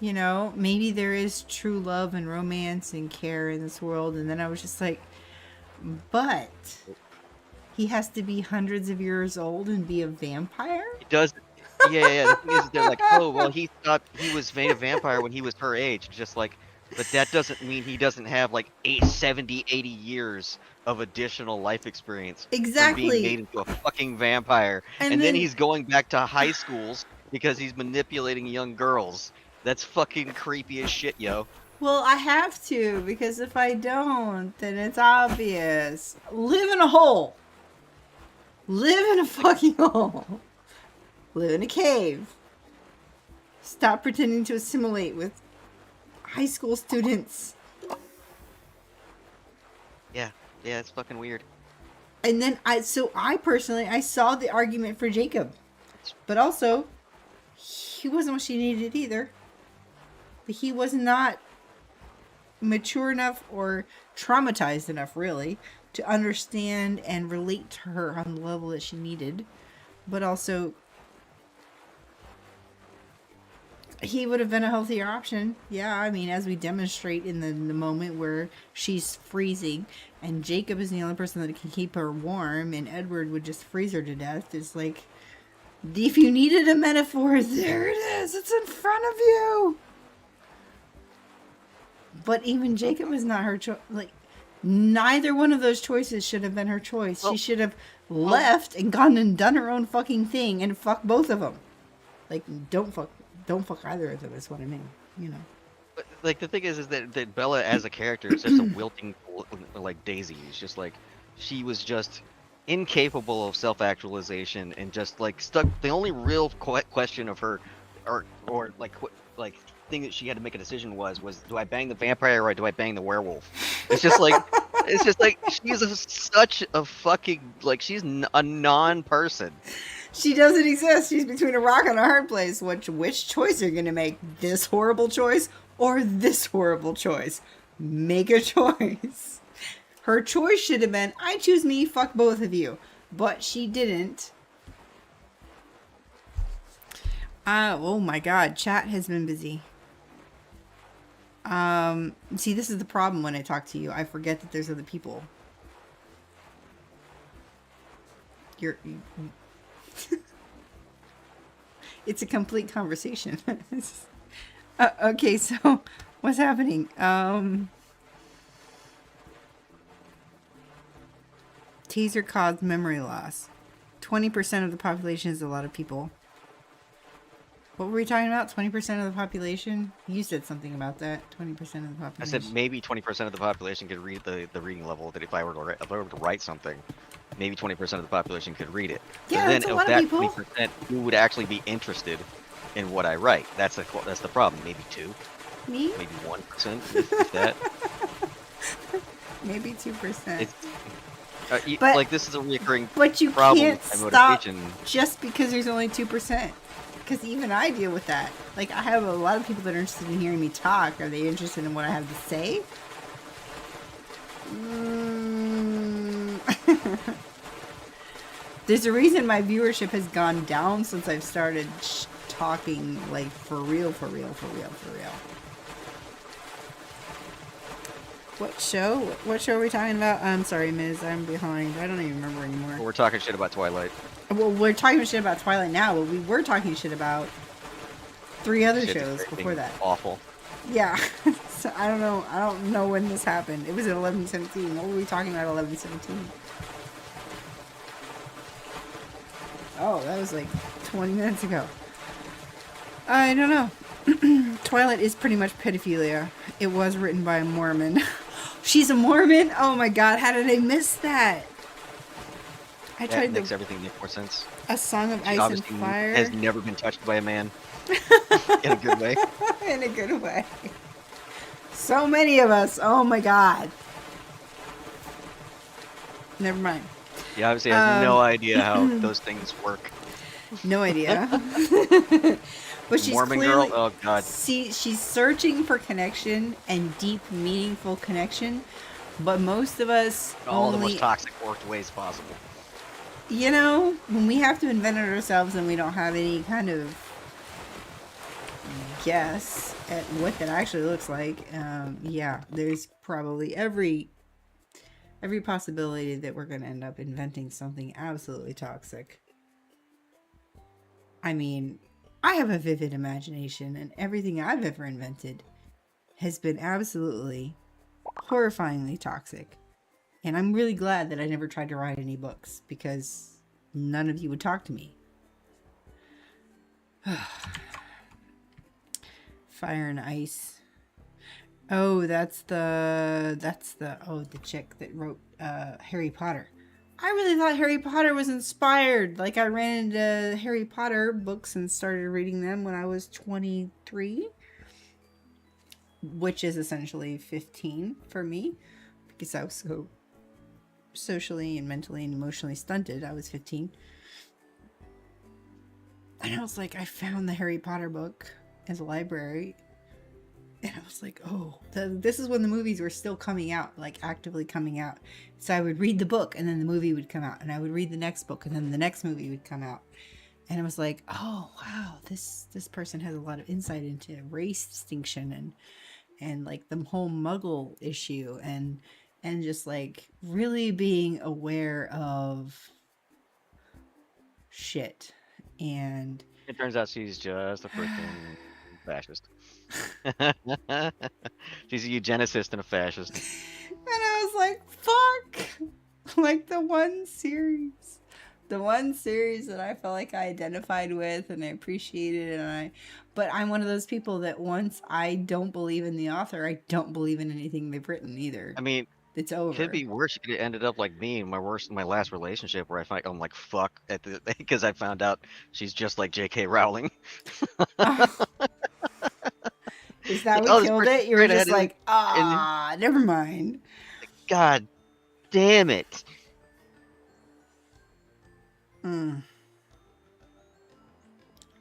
you know, maybe there is true love and romance and care in this world. And then I was just like, but he has to be hundreds of years old and be a vampire? He does. Yeah. The thing is, they're like, oh, well, he thought he was made a vampire when he was her age. Just like, but that doesn't mean he doesn't have like 70, 80 years of additional life experience. Exactly. From being made into a fucking vampire. And then he's going back to high schools because he's manipulating young girls. That's fucking creepy as shit, yo. Well, I have to, because if I don't, then it's obvious. Live in a hole. Live in a fucking hole. Live in a cave. Stop pretending to assimilate with high school students. Yeah, it's fucking weird. And then I personally, I saw the argument for Jacob. But also, he wasn't what she needed either. He was not mature enough or traumatized enough, really, to understand and relate to her on the level that she needed. But also, he would have been a healthier option. Yeah, I mean, as we demonstrate in the moment where she's freezing and Jacob is the only person that can keep her warm and Edward would just freeze her to death. It's like, if you needed a metaphor, there it is. It's in front of you. But even Jacob was not her choice. Like, neither one of those choices should have been her choice. She should have left and gone and done her own fucking thing and fuck both of them. Like, don't fuck either of them is what I mean, you know. But, like, the thing is that Bella as a character is just a wilting, like, daisy. It's just like, she was just incapable of self-actualization and just, like, stuck. The only real question of her, or like thing that she had to make a decision was do I bang the vampire or do I bang the werewolf? It's just like she's such a fucking, like, she's a non-person. She doesn't exist. She's between a rock and a hard place. Which choice are you gonna make? This horrible choice or this horrible choice? Make a choice. Her choice should have been, I choose me, fuck both of you. But she didn't. Oh my god, chat has been busy. See, this is the problem when I talk to you. I forget that there's other people. It's a complete conversation. Okay, so what's happening? Teaser caused memory loss. 20% of the population is a lot of people. What were we talking about? 20% of the population? You said something about that. 20% of the population. I said maybe 20% of the population could read the reading level. That if I were to write something, maybe 20% of the population could read it. Yeah, so that's then a lot of that of people. 20%, who would actually be interested in what I write? That's the problem. Maybe 2. Me? Maybe 1%. If that. Maybe 2%. But, like, this is a recurring but you problem can't with my stop motivation. just because there's only 2%. Because even I deal with that. Like, I have a lot of people that are interested in hearing me talk. Are they interested in what I have to say? There's a reason my viewership has gone down since I've started talking, like, for real. What show? What show are we talking about? I'm sorry, Miz. I'm behind. I don't even remember anymore. We're talking shit about Twilight. Well, we're talking shit about Twilight now, but we were talking shit about 3 other Shit is shows freaking before that. Awful. Yeah. So I don't know. I don't know when this happened. It was at 11:17. What were we talking about at 11:17? Oh, that was like 20 minutes ago. I don't know. Twilight is pretty much pedophilia. It was written by a Mormon. She's a Mormon? Oh my god, how did I miss that? I That tried makes to... everything make more sense. A Song of She Ice and obviously Fire? has never been touched by a man. In a good way. In a good way. So many of us. Oh my god. Never mind. He obviously has no idea how those things work. No idea. But she's Mormon clearly... girl? Oh god. See, she's searching for connection and deep, meaningful connection. But most of us All the only... most toxic worked ways possible. You know, when we have to invent it ourselves and we don't have any kind of guess at what that actually looks like, yeah, there's probably every possibility that we're going to end up inventing something absolutely toxic. I mean, I have a vivid imagination, and everything I've ever invented has been absolutely horrifyingly toxic. And I'm really glad that I never tried to write any books, because none of you would talk to me. Fire and Ice. Oh, that's the chick that wrote Harry Potter. I really thought Harry Potter was inspired. Like, I ran into Harry Potter books and started reading them when I was 23. Which is essentially 15 for me. Because I was so socially and mentally and emotionally stunted. I was 15. And I was like, I found the Harry Potter book in the library. And I was like, oh, this is when the movies were still coming out, like actively coming out. So I would read the book and then the movie would come out. And I would read the next book and then the next movie would come out. And I was like, oh, wow, this person has a lot of insight into race distinction and like the whole Muggle issue and just like really being aware of shit. And It turns out she's just a freaking fascist. She's a eugenicist and a fascist. and I was like, fuck. Like the one series that I felt like I identified with and I appreciated, but I'm one of those people that once I don't believe in the author, I don't believe in anything they've written either. I mean, It's over. could be worse. She could have ended up like me in my last relationship, where I'm like, fuck, because I found out she's just like J.K. Rowling. Is that Like, what this killed person's it? You were great, I just had like, never mind. God damn it.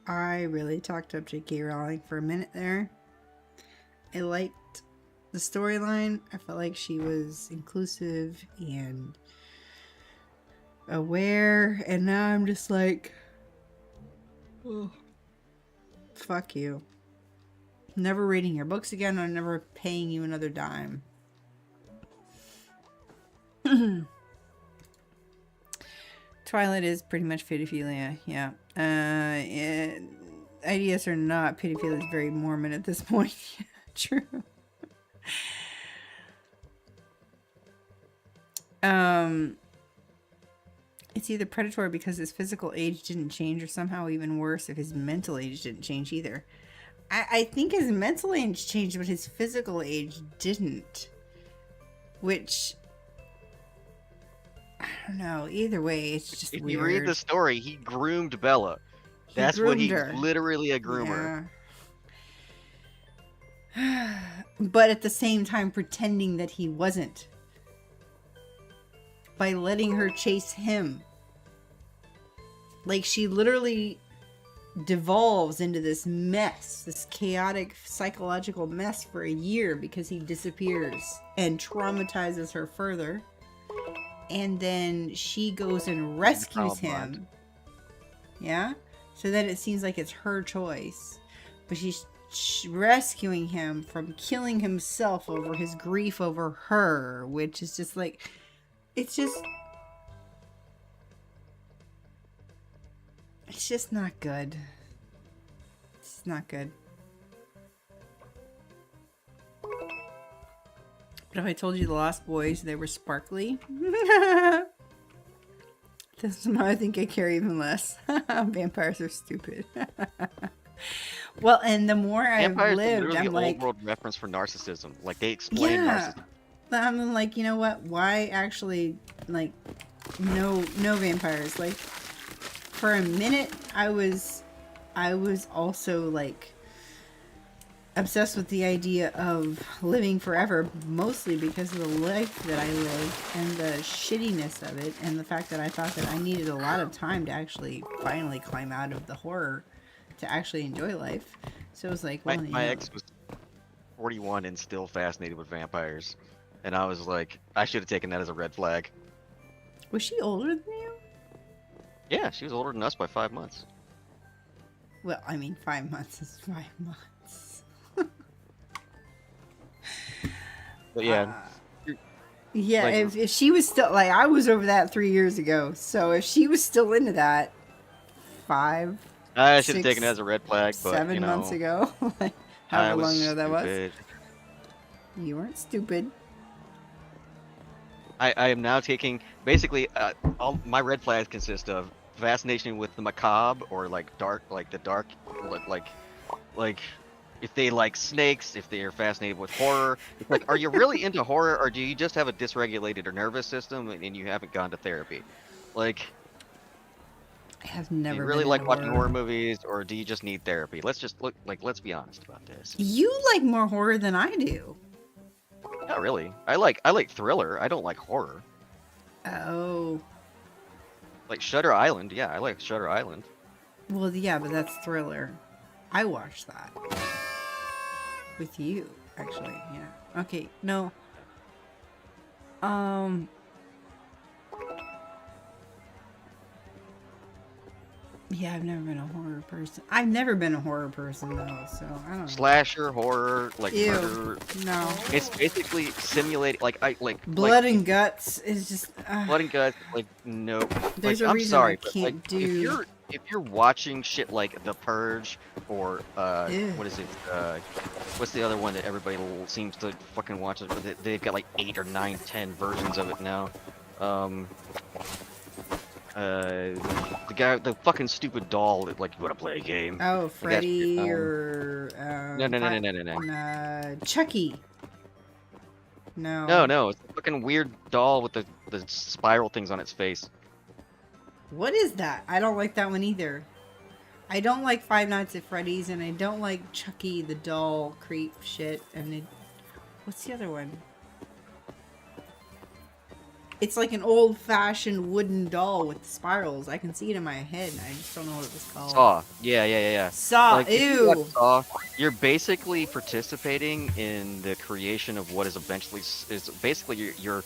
I really talked up J.K. Rowling for a minute there. I liked the storyline. I felt like she was inclusive and aware, and now I'm just like, oh, fuck you. Never reading your books again. I'm never paying you another dime. Twilight is pretty much pedophilia, yeah. IDS or not, pedophilia is very Mormon at this point. True. It's either predatory because his physical age didn't change, or somehow even worse if his mental age didn't change either. I think his mental age changed, but his physical age didn't. Which, I don't know. Either way, it's just If weird. you read the story, he groomed Bella. That's what groomed he's her. literally a groomer. Yeah. But at the same time, pretending that he wasn't. By letting her chase him. Like, she literally devolves into this mess, this chaotic psychological mess for a year because he disappears and traumatizes her further. And then she goes and rescues him. Yeah? So then it seems like it's her choice. But rescuing him from killing himself over his grief over her, which is just like, it's just not good. It's not good. But if I told you the Lost Boys, they were sparkly, this is why I think I care even less. Vampires are stupid. Well, and the more I've Vampires are lived, literally I'm an like, old world reference for narcissism. Like they explain narcissism. I'm like, you know what? Why actually, like, no vampires? Like, for a minute, I was also like obsessed with the idea of living forever, mostly because of the life that I live and the shittiness of it, and the fact that I thought that I needed a lot of time to actually finally climb out of the horror to actually enjoy life. So it was like, well, My ex was 41 and still fascinated with vampires, and I was like, I should have taken that as a red flag. was she older than you? Yeah, she was older than us by 5 months. Well, I mean, 5 months is 5 months. But yeah, Yeah, Like- if she was still, like, I was over that 3 years ago. So if she was still into that 5, I should have taken it 6, as a red flag. But 7 you know, months ago, like, I however was long ago that was, stupid. you weren't stupid. I am now taking basically all my red flags consist of fascination with the macabre or like dark, like the dark, like if they like snakes, if they are fascinated with horror. It's like, are you really into horror, or do you just have a dysregulated or nervous system and you haven't gone to therapy? Like, I have do never you really been like into watching horror movies, or do you just need therapy? Let's just look like, let's be honest about this. You like more horror than I do. Not really. I like thriller. I don't like horror. Oh, Like Shutter Island. Yeah, I like Shutter Island. well, yeah, but that's thriller. I watched that with you, actually. Yeah. Okay. No. Yeah, I've never been a horror person. I've never been a horror person though, so I don't know. Slasher horror, like Ew. murder. No. It's basically simulating, Blood and guts is just. blood and guts. Like no, There's like, a I'm reason sorry, I but can't like do. if you're watching shit like The Purge or Ew. what is it? What's the other one that everybody seems to fucking watch? But they've got like 8 or 9, 10 versions of it now. The guy, the fucking stupid doll that like, you wanna play a game? Oh, Like, Freddy that's- or No. Chucky. No. No, it's a fucking weird doll with the spiral things on its face. What is that? I don't like that one either. I don't like Five Nights at Freddy's, and I don't like Chucky the doll creep shit. What's the other one? It's like an old-fashioned wooden doll with spirals. I can see it in my head. I just don't know what it was called. Saw. Yeah. Saw. Like, if you watch Ew. Saw, you're basically participating in the creation of what is eventually is basically you're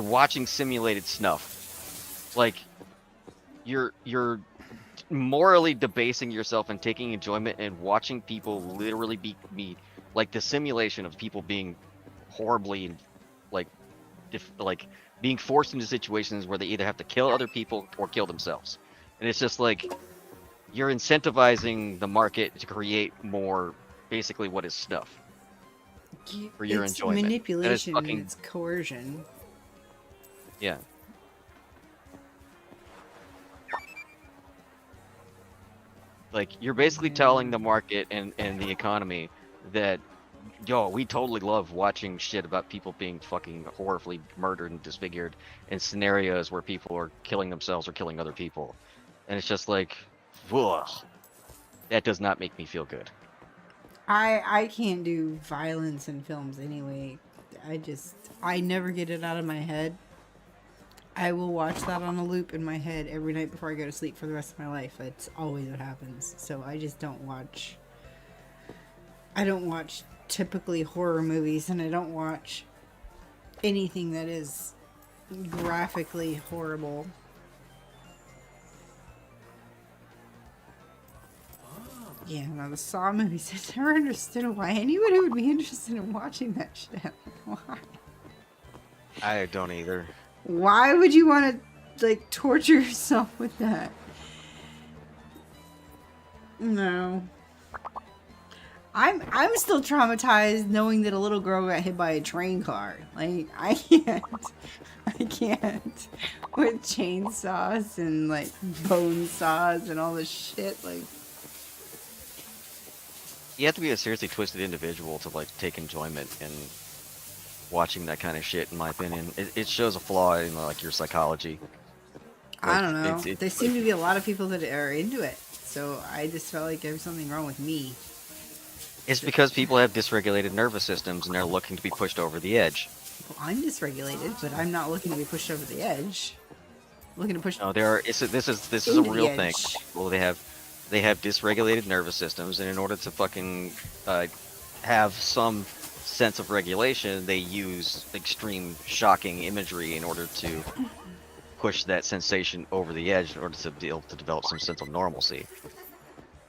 watching simulated snuff. Like you're morally debasing yourself and taking enjoyment and watching people literally be like the simulation of people being horribly like being forced into situations where they either have to kill other people or kill themselves. And it's just like you're incentivizing the market to create more, basically, what is snuff for your It's enjoyment. manipulation fucking- and it's coercion. Yeah. Like you're basically telling the market and the economy that, yo, we totally love watching shit about people being fucking horribly murdered and disfigured in scenarios where people are killing themselves or killing other people. And it's just like, ugh, that does not make me feel good. I can't do violence in films anyway. I never get it out of my head. I will watch that on a loop in my head every night before I go to sleep for the rest of my life. That's always what happens. So I just don't watch. I don't watch typically horror movies, and I don't watch anything that is graphically horrible. Yeah, no, the Saw movies, I never understood why anybody would be interested in watching that shit. Why? I don't either. Why would you want to, like, torture yourself with that? No. I'm still traumatized knowing that a little girl got hit by a train car. Like, I can't. With chainsaws and, like, bone saws and all this shit, like... You have to be a seriously twisted individual to like take enjoyment in watching that kind of shit. In my opinion, it shows a flaw in like your psychology. I don't know. It's There seem to be a lot of people that are into it. So I just felt like there was something wrong with me. It's because people have dysregulated nervous systems and they're looking to be pushed over the edge. Well, I'm dysregulated, but I'm not looking to be pushed over the edge. I'm looking to push. No, this is a Into the real thing. edge. Well, they have dysregulated nervous systems, and in order to fucking have some sense of regulation, they use extreme shocking imagery in order to push that sensation over the edge in order to be able to develop some sense of normalcy.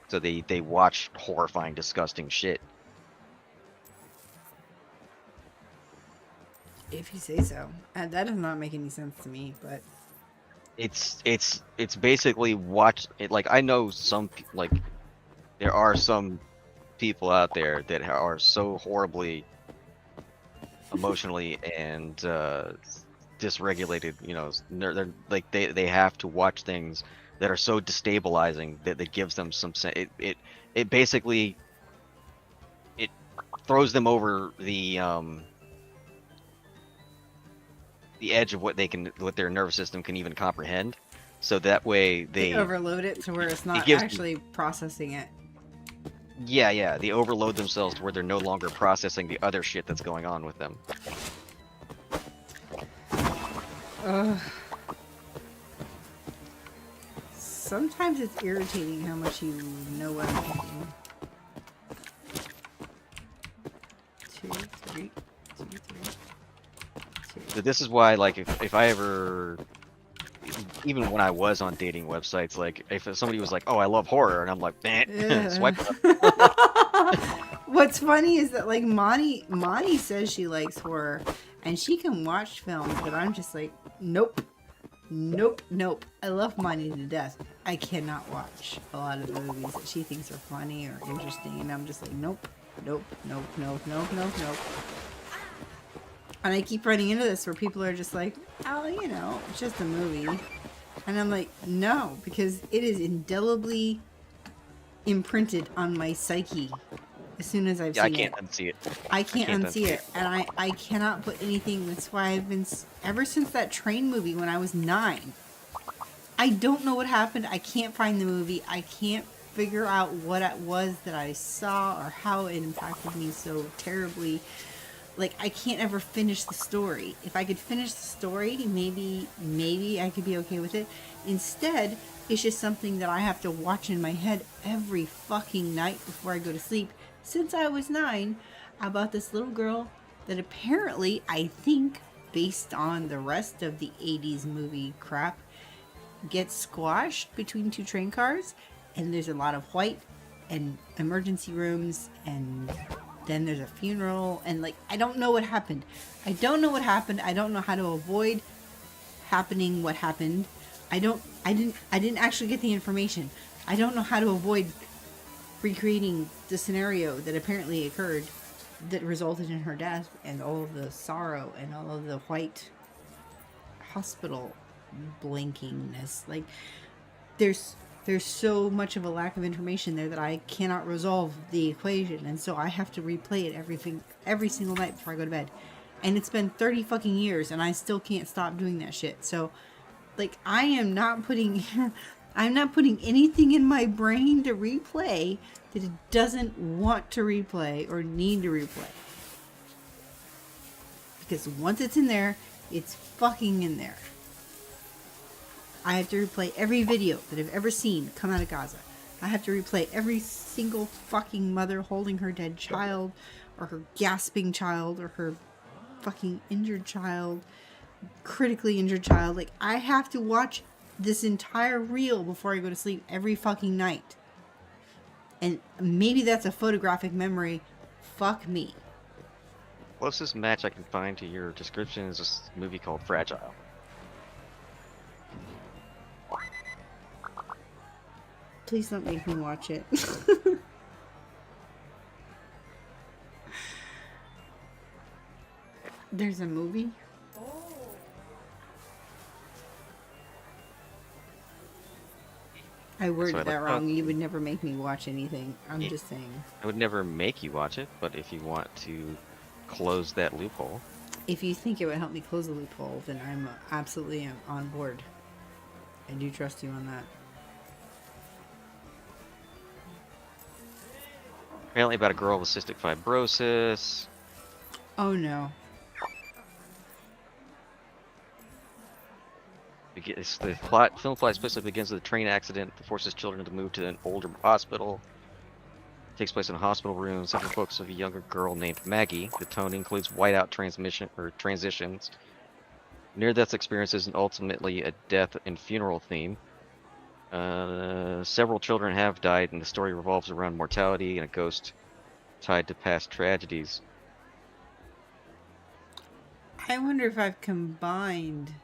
So they watch horrifying, disgusting shit. If you say so. That does not make any sense to me, but... It's basically like I know like there are some people out there that are so horribly emotionally and dysregulated, you know, they're like they have to watch things that are so destabilizing that gives them some it basically it throws them over the edge of what their nervous system can even comprehend. So that way They overload it to where it's not gives- actually processing it. yeah, they overload themselves to where they're no longer processing the other shit that's going on with them. Ugh. Sometimes it's irritating how much you know what I'm thinking. 2, 3, 2, 3. So this is why, like, if I ever, even when I was on dating websites, like, if somebody was like, "Oh, I love horror," and I'm like, Yeah. swipe up. What's funny is that, like, Monty says she likes horror and she can watch films, but I'm just like, nope. I love Monty to death. I cannot watch a lot of the movies that she thinks are funny or interesting, and I'm just like, nope. And I keep running into this where people are just like, oh, you know, it's just a movie. And I'm like, no, because it is indelibly imprinted on my psyche as soon as I've Yeah, I seen can't it. unsee it. I can't unsee it. And I cannot put anything, that's why I've been, ever since that train movie when I was 9, I don't know what happened. I can't find the movie. I can't figure out what it was that I saw or how it impacted me so terribly. Like, I can't ever finish the story. If I could finish the story, maybe I could be okay with it. Instead, it's just something that I have to watch in my head every fucking night before I go to sleep. Since I was 9, about this little girl that apparently, I think, based on the rest of the 80s movie crap, gets squashed between 2 train cars, and there's a lot of white and emergency rooms, and then there's a funeral, and like, I don't know what happened. I don't know how to avoid happening what happened. I didn't actually get the information. I don't know how to avoid recreating the scenario that apparently occurred that resulted in her death, and all of the sorrow and all of the white hospital blinkingness. Like, there's so much of a lack of information there that I cannot resolve the equation, and so I have to replay it every single night before I go to bed. And it's been 30 fucking years, and I still can't stop doing that shit. So, like, I'm not putting anything in my brain to replay that it doesn't want to replay or need to replay. Because once it's in there, it's fucking in there. I have to replay every video that I've ever seen come out of Gaza. I have to replay every single fucking mother holding her dead child, or her gasping child, or her fucking injured child, critically injured child. Like, I have to watch this entire reel before I go to sleep every fucking night. And maybe that's a photographic memory. Fuck me. Closest match I can find to your description is this movie called Fragile. Please don't make me watch it. There's a movie? I worded what I that looked wrong. up. You would never make me watch anything. I'm Yeah. just saying. I would never make you watch it, but if you want to close that loophole, If you think it would help me close the loophole, then I'm absolutely on board. I do trust you on that. apparently about a girl with cystic fibrosis. Oh no. The film plot specifically begins with a train accident that forces children to move to an older hospital. It takes place in a hospital room. Central focus of a younger girl named Maggie. The tone includes whiteout transitions, near-death experiences, and ultimately a death and funeral theme. Several children have died, and the story revolves around mortality and a ghost tied to past tragedies. I wonder if I've combined.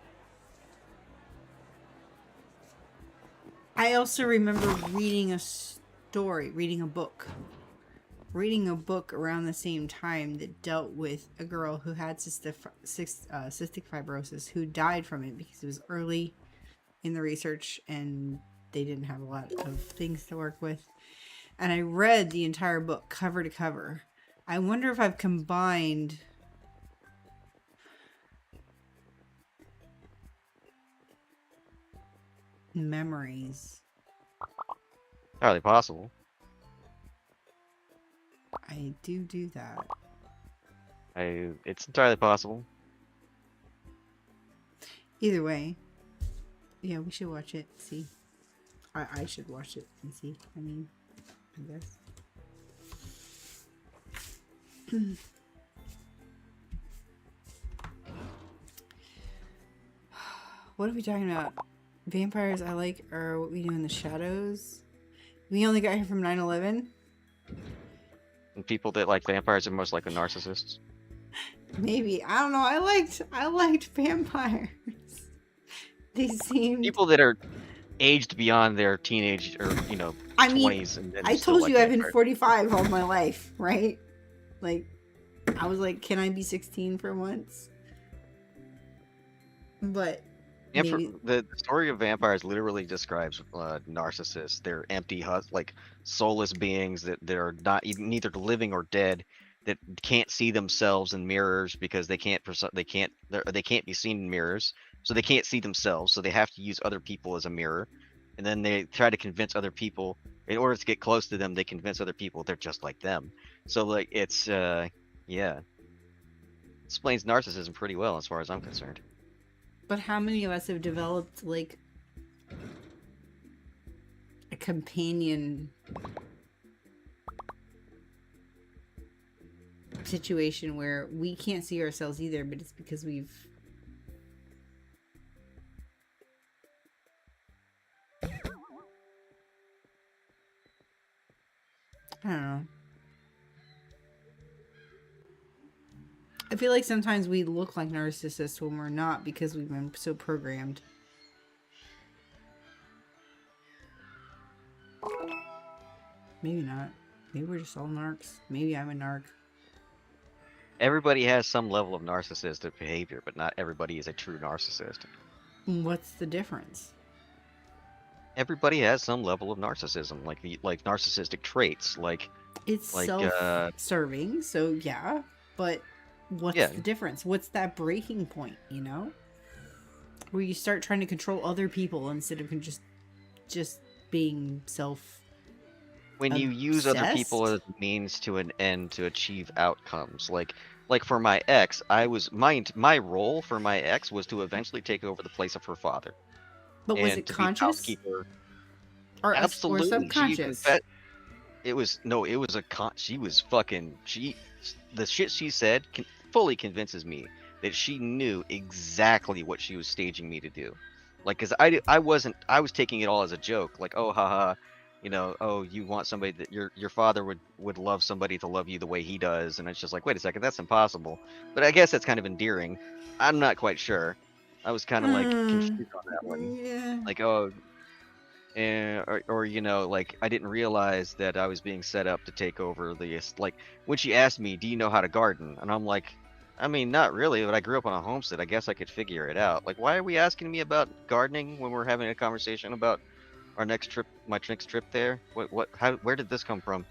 I also remember reading a book around the same time that dealt with a girl who had cystic fibrosis who died from it because it was early in the research and they didn't have a lot of things to work with. And I read the entire book cover to cover. I wonder if I've combined memories. Entirely possible. I do that. It's entirely possible. Either way, yeah, we should watch it. See, I should watch it and see. I mean, I guess. What are we talking about? Vampires I like are What We Do in the Shadows. We only got here from 9/11. And people that like vampires are most likely narcissists. Maybe, I don't know. I liked vampires. They seemed. People that are aged beyond their teenage or I mean, 20s. And I still told like you I've been vampires. 45 all my life, right? Like, I was like, can I be 16 for once? But maybe... The story of vampires literally describes narcissists. They're empty, like soulless beings that they're not even neither living or dead, that can't see themselves in mirrors because they can't be seen in mirrors, so they can't see themselves. So they have to use other people as a mirror, and then they try to convince other people. In order to get close to them, they convince other people they're just like them. So like it's yeah, explains narcissism pretty well as far as I'm concerned. But how many of us have developed, like, a companion situation where we can't see ourselves either, but it's because we've... I don't know. I feel like sometimes we look like narcissists when we're not because we've been so programmed. Maybe not. Maybe we're just all narcs. Maybe I'm a narc. Everybody has some level of narcissistic behavior, but not everybody is a true narcissist. What's the difference? Everybody has some level of narcissism, like narcissistic traits, It's like, self-serving, so yeah. But what's Yeah. the difference? What's that breaking point, you know? Where you start trying to control other people instead of just being self... when you use other people obsessed? as a means to an end to achieve outcomes. Like for my ex, my role for my ex was to eventually take over the place of her father. But was and it to be conscious? housekeeper. Or Absolutely, subconscious? It was the shit she said fully convinces me that she knew exactly what she was staging me to do. Like, cause I was taking it all as a joke, like, oh haha, you know, oh, you want somebody that your father would love somebody to love you the way he does, and it's just like, wait a second, that's impossible. But I guess that's kind of endearing. I'm not quite sure. I was kind of like confused on that one. Yeah. Like, oh, or you know, like I didn't realize that I was being set up to take over the like when she asked me, "Do you know how to garden?" And I'm like, I mean, not really, but I grew up on a homestead. I guess I could figure it out. Like, why are we asking me about gardening when we're having a conversation about our next trip, my next trip there? Where did this come from?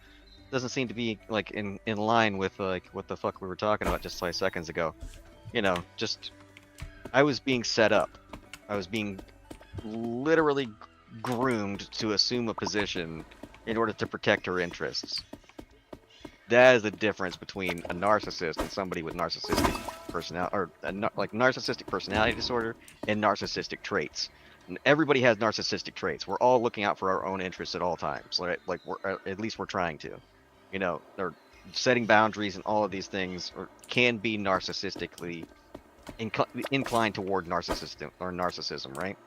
Doesn't seem to be like in line with like what the fuck we were talking about just 5 seconds ago. You know, just I was being set up. I was being literally groomed to assume a position in order to protect her interests. That is the difference between a narcissist and somebody with narcissistic personality, or like narcissistic personality disorder and narcissistic traits. And everybody has narcissistic traits. We're all looking out for our own interests at all times. Like we're at least we're trying to, you know, or setting boundaries and all of these things, or can be narcissistically inclined toward narcissism, right?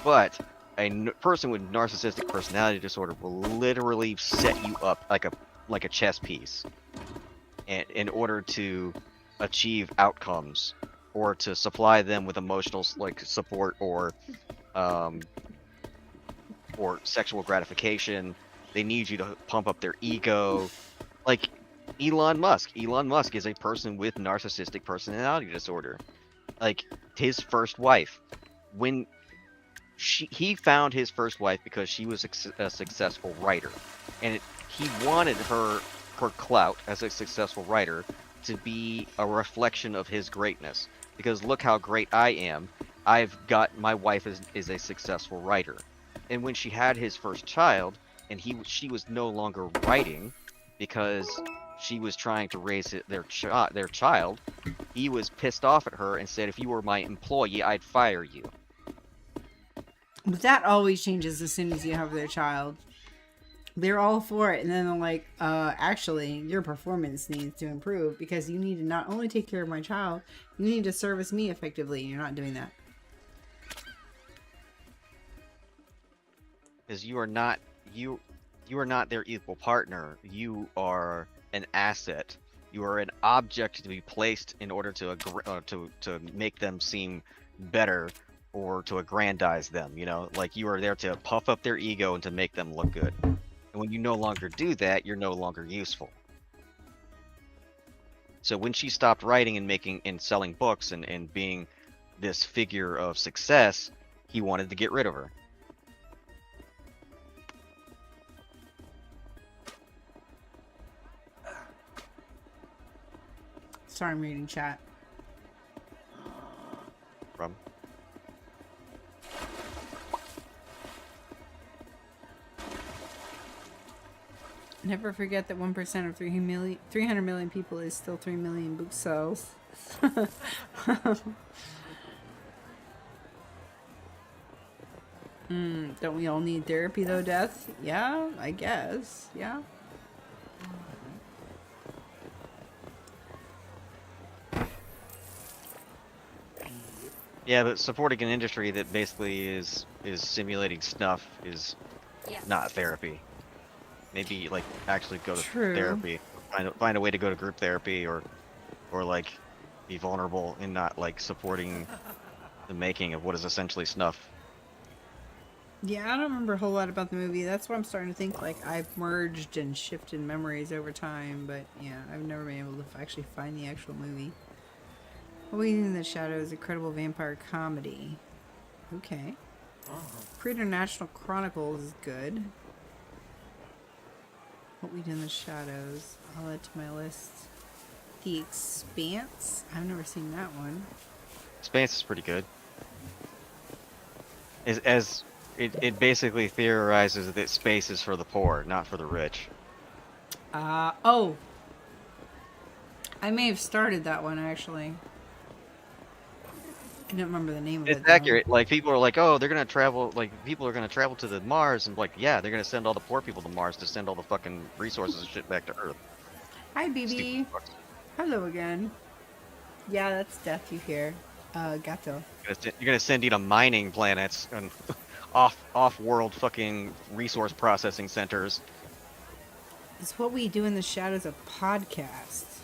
But a person with narcissistic personality disorder will literally set you up like a chess piece, and in order to achieve outcomes or to supply them with emotional like support or sexual gratification. They need you to pump up their ego, like Elon Musk. Elon Musk is a person with narcissistic personality disorder. Like his first wife, when he found his first wife because she was a successful writer, and he wanted her clout as a successful writer to be a reflection of his greatness. Because look how great I am. I've got my wife is a successful writer. And when she had his first child, and she was no longer writing because she was trying to raise their child, he was pissed off at her and said, "If you were my employee, I'd fire you." But that always changes as soon as you have their child. They're all for it, and then they're like, actually, your performance needs to improve because you need to not only take care of my child, you need to service me effectively, and you're not doing that. Because you are not their equal partner. You are an asset. You are an object to be placed in order to make them seem better or to aggrandize them. You know, like you are there to puff up their ego and to make them look good. And when you no longer do that, you're no longer useful. So when she stopped writing and making and selling books and being this figure of success, he wanted to get rid of her. Sorry, I'm reading chat. From Never forget that 1% of 300 million people is still 3 million book sales. Don't we all need therapy though, Death? Yeah, I guess. Yeah. Yeah, but supporting an industry that basically is simulating snuff is Yes. not therapy. Maybe like actually go to True. therapy, find a way to go to group therapy, or like be vulnerable and not like supporting the making of what is essentially snuff. Yeah, I don't remember a whole lot about the movie. That's why I'm starting to think like I've merged and shifted memories over time. But yeah, I've never been able to actually find the actual movie. Waiting in the Shadows, incredible vampire comedy. Okay. Preternatural Chronicles is good. What We Do in the Shadows. I'll add to my list. The Expanse. I've never seen that one. Expanse is pretty good. It basically theorizes that space is for the poor, not for the rich. Oh. I may have started that one actually. I don't remember the name of it. It's accurate. Like people are like, oh, they're gonna travel. Like people are gonna travel to the Mars, and like, yeah, they're gonna send all the poor people to Mars to send all the fucking resources and shit back to Earth. Hi, BB. Stupid fucks. Hello again. Yeah, that's Death you hear. Gato. You're gonna send you to mining planets and off-world fucking resource processing centers. It's what we do in the shadows of podcasts.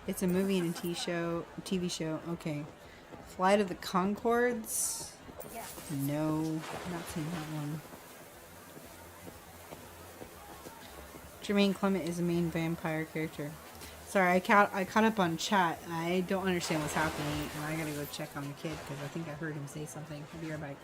It's a movie and a TV show. Okay. Flight of the Conchords? Yeah. No, not seen that one. Jermaine Clement is the main vampire character. Sorry, I caught up on chat. I don't understand what's happening, and I gotta go check on the kid because I think I heard him say something. I'll be right back.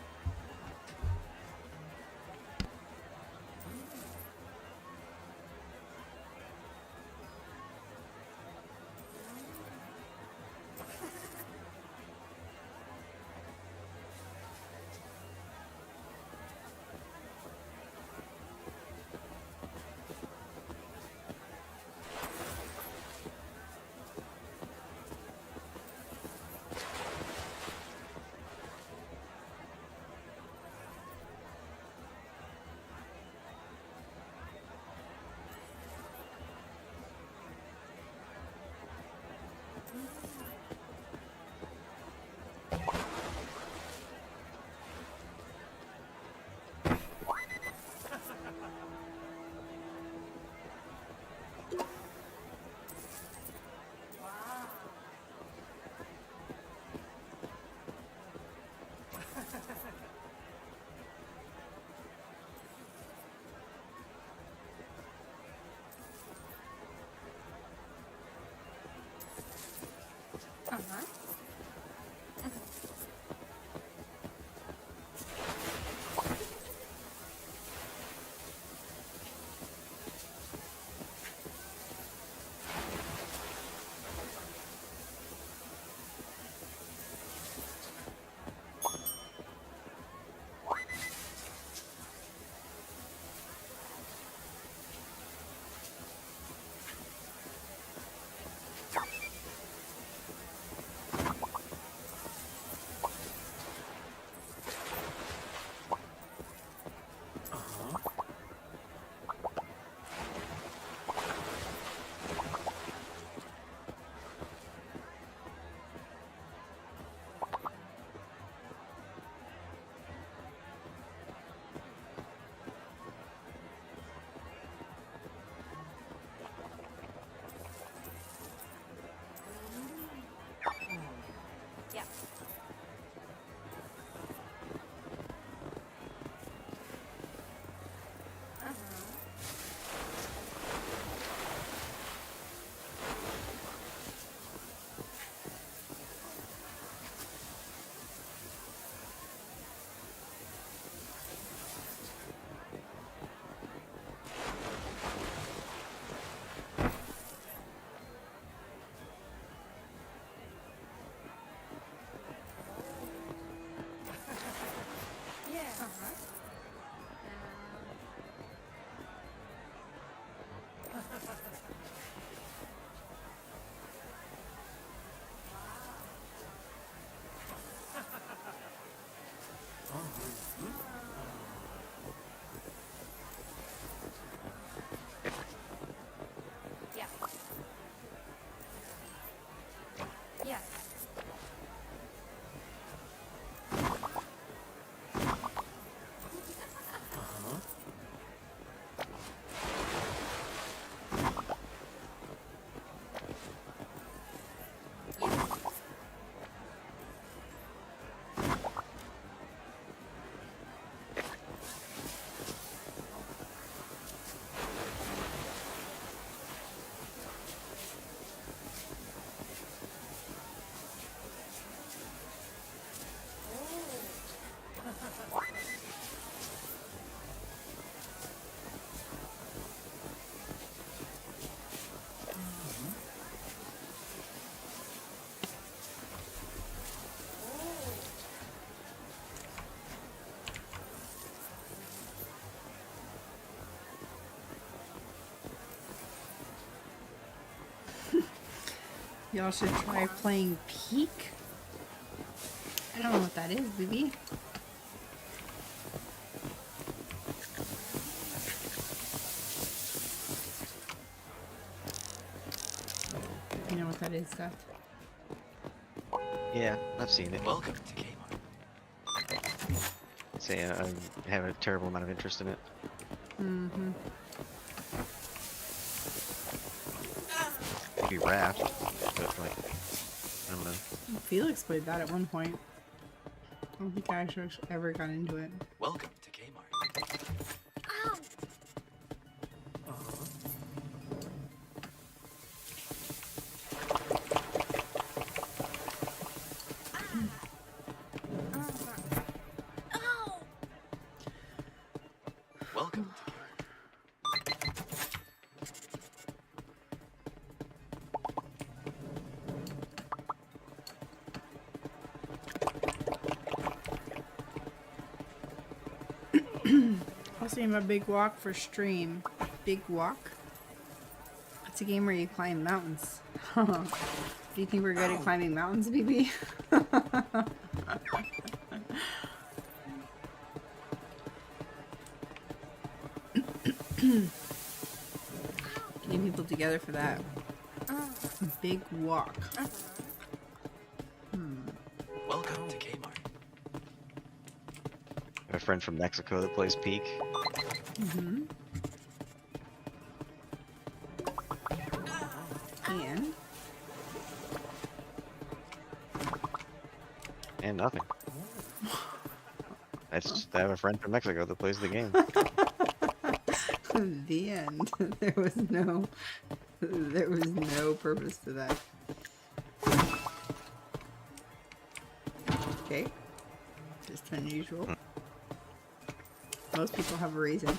Uh-huh. Yeah. Yeah. Uh-huh. Yeah. Yeah. Y'all should try playing Peak. I don't know what that is, baby. You know what that is, Seth? Yeah, I've seen it. Welcome to Kmart. Say I have a terrible amount of interest in it. Mm-hmm. Maybe Raft, but like, I don't know. Felix played that at one point. I don't think I actually ever got into it. Welcome to Kmart. Ow! Ow! Welcome to Kmart. I'll see him a Big Walk for stream. Big Walk? It's a game where you climb mountains. Do you think we're good at climbing mountains, BB? Getting people together for that. Big Walk. Welcome to Kmart. I have a friend from Mexico that plays Peak. Mm-hmm. And nothing. I have a friend from Mexico that plays the game. The end. There was no purpose to that. Okay. Just unusual. Most people have a reason.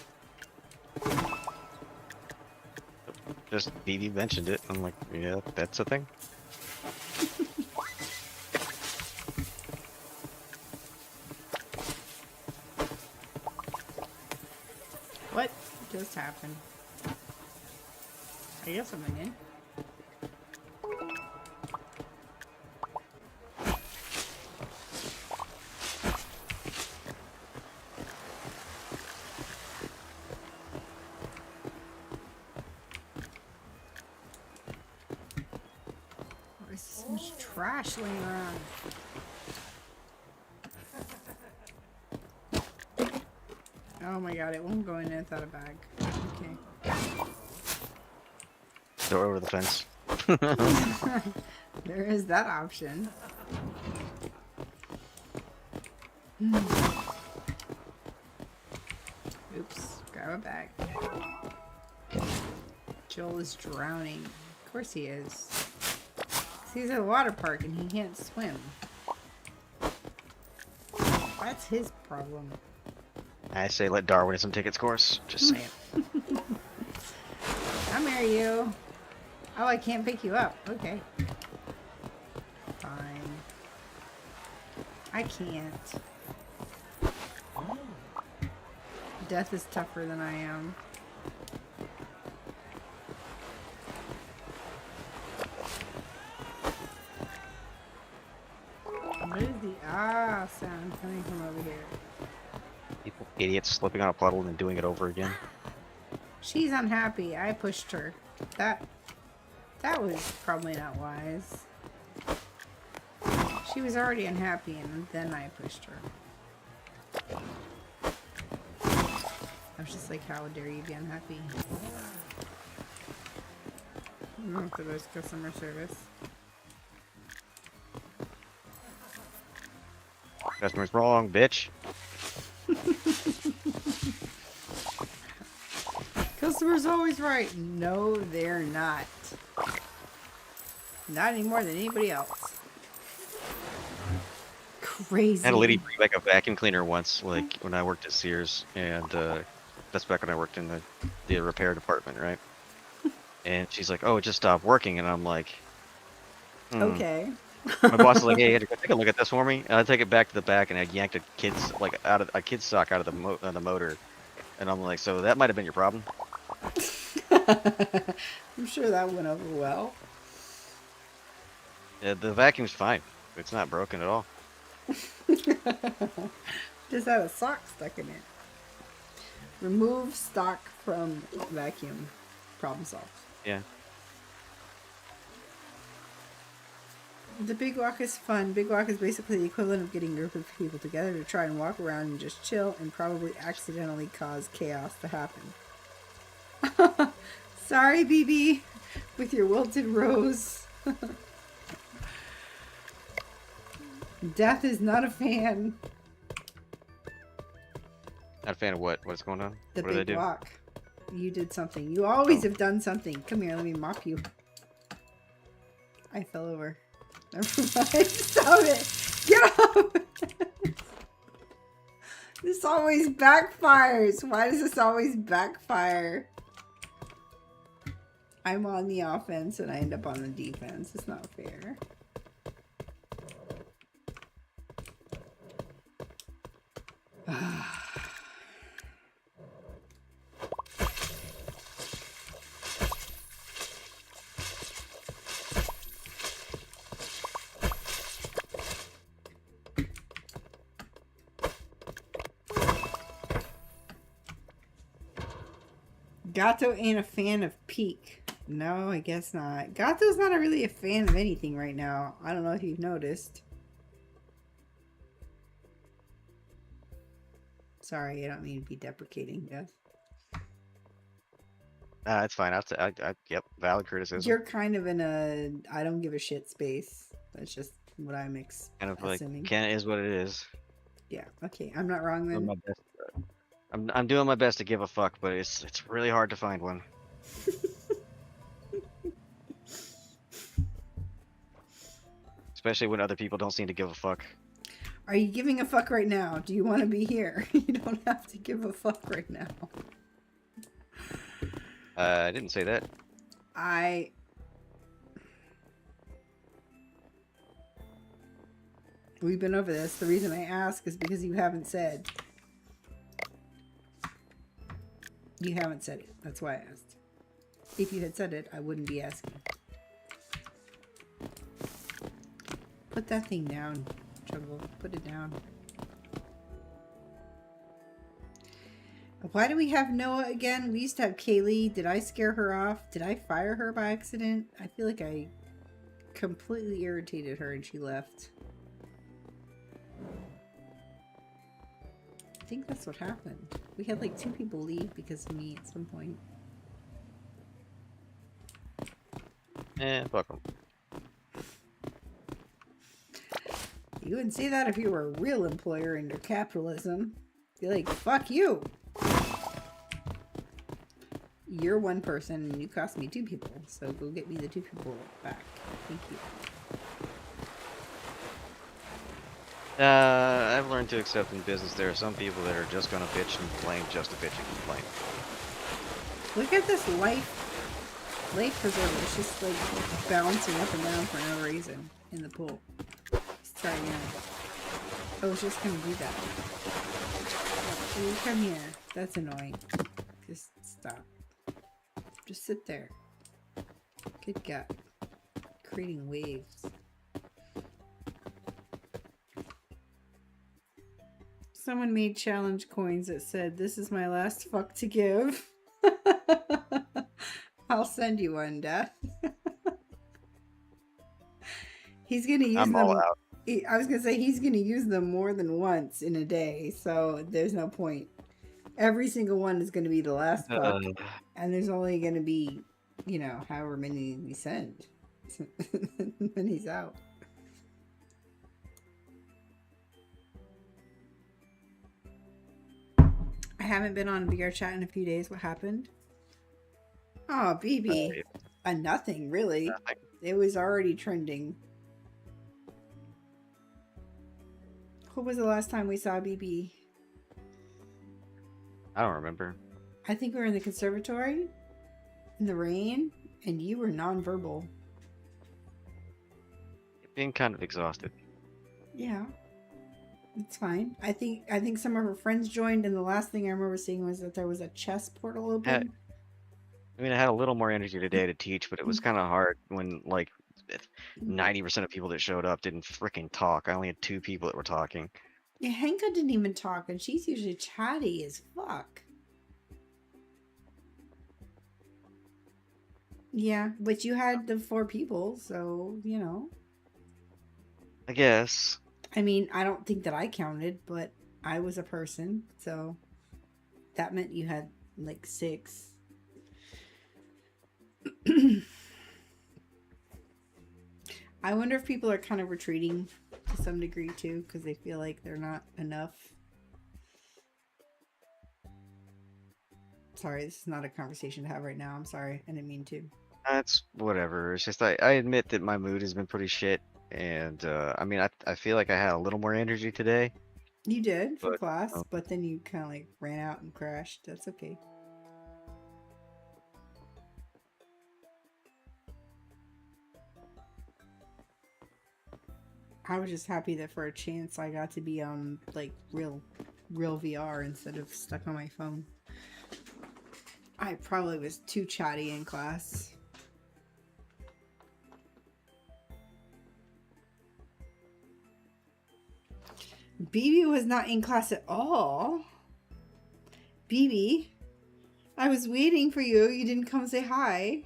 Just BB mentioned it. I'm like, yeah, that's a thing. What just happened? I guess I'm in. There's so much trash laying around. Oh my god, it won't go in without a bag. Okay. Throw it over the fence. There is that option. Oops, grab a bag. Joel is drowning. Of course he is. 'Cause he's at a water park and he can't swim. That's his problem. I say let Darwinism take its course. Just saying. I'll marry you. Oh, I can't pick you up. Okay. Fine. I can't. Death is tougher than I am. What is the sound coming from over here? People, idiots slipping on a puddle and doing it over again. She's unhappy. I pushed her. That was probably not wise. She was already unhappy and then I pushed her. I was just like, how dare you be unhappy? Not the best customer service. Customer's wrong, bitch. Customer's always right. No, they're not. Not any more than anybody else. Crazy. I had a lady bring back a vacuum cleaner once, like when I worked at Sears, and that's back when I worked in the repair department, right? And she's like, "Oh, it just stopped working," and I'm like, Okay. My boss is like, "Hey, take a look at this for me." And I take it back to the back, and I yanked a kid's sock out of the motor, and I'm like, "So that might have been your problem." I'm sure that went over well. Yeah, the vacuum's fine. It's not broken at all. Just had a sock stuck in it. Remove stock from vacuum. Problem solved. Yeah. The big walk is fun. Big walk is basically the equivalent of getting a group of people together to try and walk around and just chill and probably accidentally cause chaos to happen. Sorry, BB, with your wilted rose. Death is not a fan. Not a fan of what? What's going on? The What did I big do? walk. You did something. You always have done something. Come here, let me mop you. I fell over. Never mind. Stop it. Get up. This always backfires. Why does this always backfire? I'm on the offense and I end up on the defense. It's not fair. Gato ain't a fan of Peak. No, I guess not. Gato's not really a fan of anything right now. I don't know if you've noticed. Sorry, I don't mean to be deprecating, Jeff. It's fine. Yep, valid criticism. You're kind of in a I don't give a shit space. That's just what I'm Kind of like, assuming. can is what it is. Yeah, okay. I'm not wrong Doing then. my best. I'm doing my best to give a fuck, but it's really hard to find one. Especially when other people don't seem to give a fuck. Are you giving a fuck right now? Do you want to be here? You don't have to give a fuck right now. I didn't say that. We've been over this. The reason I ask is because you haven't said. You haven't said it. That's why I asked. If you had said it, I wouldn't be asking. Put that thing down, Jungle. Put it down. Why do we have Noah again? We used to have Kaylee. Did I scare her off? Did I fire her by accident? I feel like I completely irritated her and she left. I think that's what happened. We had like 2 people leave because of me at some point. Fuck 'em. You wouldn't say that if you were a real employer under capitalism. Be like, fuck you. You're one person and you cost me 2 people, so go get me the 2 people back. Thank you. I've learned to accept in business there are some people that are just gonna bitch and complain just to bitch and complain. Look at this life preserver. It's just like bouncing up and down for no reason in the pool. Let's try again. I was just gonna do that. You come here. That's annoying. Just stop. Just sit there. Good God. Creating waves. Someone made challenge coins that said, "This is my last fuck to give." I'll send you one, Death. He's gonna use I'm them. all out. I was gonna say he's gonna use them more than once in a day, so there's no point. Every single one is gonna be the last fuck, and there's only gonna be, you know, however many we send. Then he's out. I haven't been on VR chat in a few days. What happened? Oh, BB. Nothing, really. Nothing. It was already trending. What was the last time we saw BB? I don't remember. I think we were in the conservatory, in the rain, and you were nonverbal. Being kind of exhausted. Yeah. It's fine. I think some of her friends joined, and the last thing I remember seeing was that there was a chess portal open. I mean, I had a little more energy today to teach, but it was kind of hard when, like, 90% of people that showed up didn't freaking talk. I only had 2 people that were talking. Yeah, Henka didn't even talk, and she's usually chatty as fuck. Yeah, but you had the 4 people, so, you know. I guess. I mean, I don't think that I counted, but I was a person, so that meant you had like 6. I wonder if people are kind of retreating to some degree too, because they feel like they're not enough. Sorry, this is not a conversation to have right now. I'm sorry. I didn't mean to. That's whatever. It's just I admit that my mood has been pretty shit, and I mean I feel like I had a little more energy today. You did for But, class, but then you kind of like ran out and crashed. That's okay. I was just happy that for a chance I got to be on like real VR instead of stuck on my phone. I probably was too chatty in class. BB was not in class at all. BB, I was waiting for you. You didn't come say hi.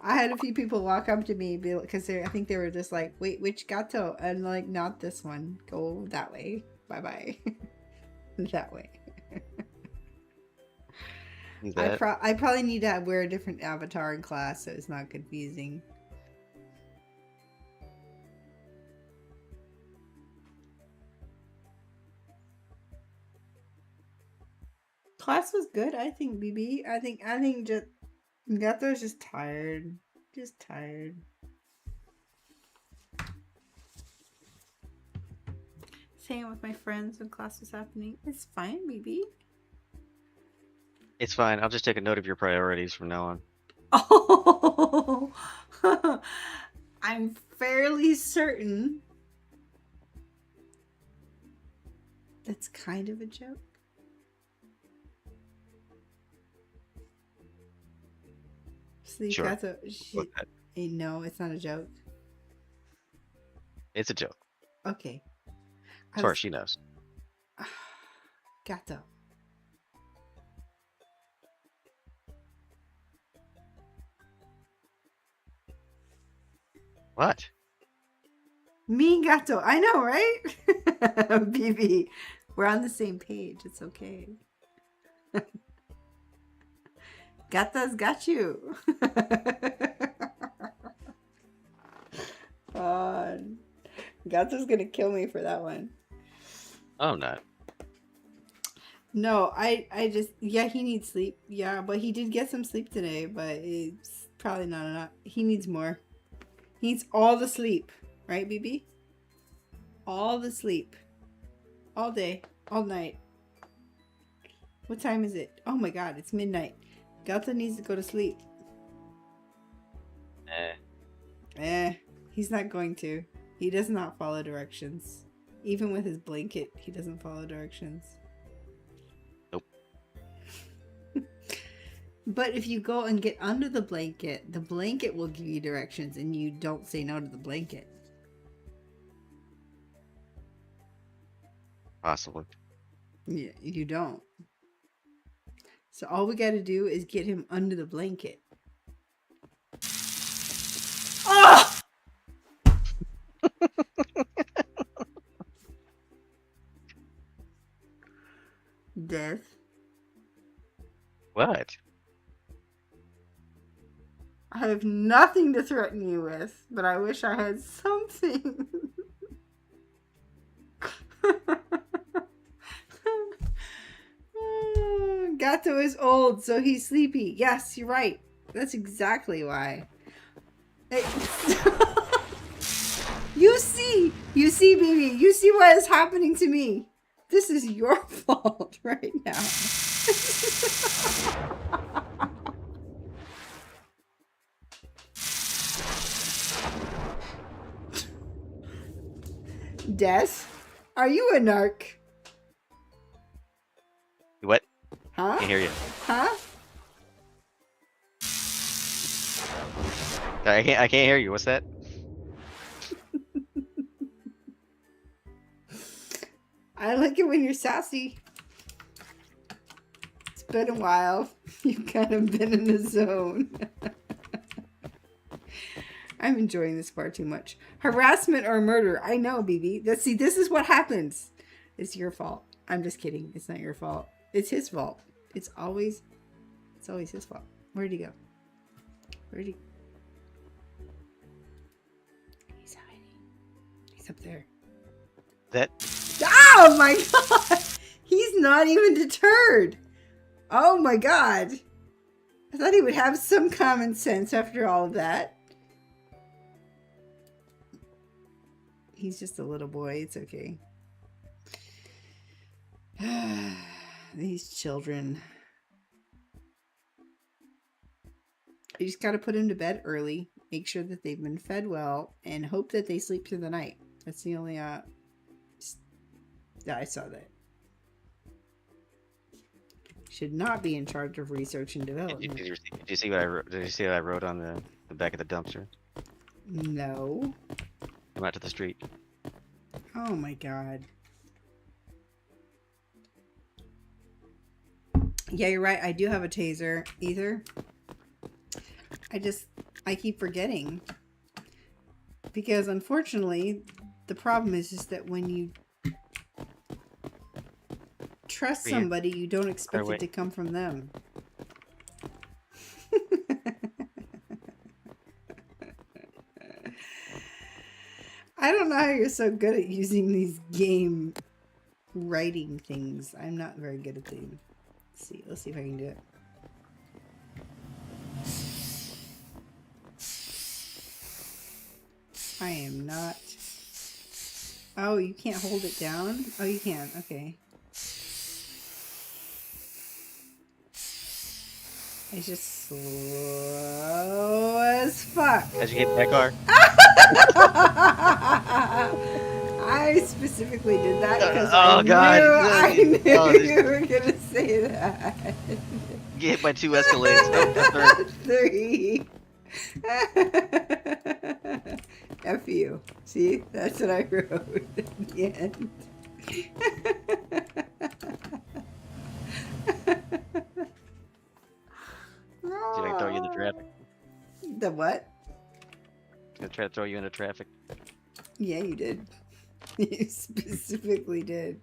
I had a few people walk up to me because I think they were just like, wait, which gato? And like, not this one. Go that way. Bye-bye. That way. I probably need to wear a different avatar in class so it's not confusing. Class was good, I think, BB. I think just Gato's just tired. Just tired. Same with my friends when class was happening. It's fine, BB. It's fine. I'll just take a note of your priorities from now on. Oh, I'm fairly certain that's kind of a joke. So Sure. No, it's not a joke. It's a joke. Okay. As far as she knows. Gato. What? Me and Gato. I know, right? BB. We're on the same page. It's okay. Gato's got you. God. Gato's gonna kill me for that one. I'm not. No, I just, yeah, he needs sleep. Yeah, but he did get some sleep today, but it's probably not enough. He needs more. He needs all the sleep. Right, BB? All the sleep. All day. All night. What time is it? Oh my god, it's midnight. Gato needs to go to sleep. He's not going to. He does not follow directions. Even with his blanket, he doesn't follow directions. Nope. But if you go and get under the blanket will give you directions and you don't say no to the blanket. Possibly. Yeah, you don't. So all we gotta do is get him under the blanket. Ah! Death. What? I have nothing to threaten you with, but I wish I had something. Gato is old, so he's sleepy. Yes, you're right. That's exactly why. You see, baby. You see what is happening to me. This is your fault right now. Des, are you a narc? What? Huh? Can't hear you. Huh? I can't hear you. What's that? I like it when you're sassy. It's been a while. You've kind of been in the zone. I'm enjoying this far too much. Harassment or murder. I know, BB. See, this is what happens. It's your fault. I'm just kidding. It's not your fault. It's his fault. It's always his fault. Where'd he go? Where'd he? He's hiding. He's up there. That Oh my god! He's not even deterred. Oh my god. I thought he would have some common sense after all of that. He's just a little boy. It's okay. These children. You just got to put them to bed early. Make sure that they've been fed well. And hope that they sleep through the night. That's the only... Yeah, I saw that. Should not be in charge of research and development. did you see what I wrote? Did you see what I wrote on the back of the dumpster? No. Come out to the street. Oh my god. Yeah, you're right. I do have a taser. Ether. I keep forgetting. Because unfortunately, the problem is that when you trust somebody, you don't expect it to come from them. I don't know how you're so good at using these game writing things. I'm not very good at them. Let's see if I can do it. I am not. Oh, you can't hold it down? Oh, you can. Okay. It's just slow as fuck. How'd you get in that car? I specifically did that because Oh, God. I knew Oh, you were gonna say that. Get hit by 2 Escalades. Oh, 3. F you. See, that's what I wrote at the end. Did I throw you into traffic? The what? Gonna try to throw you into traffic. Yeah, you did. You specifically did.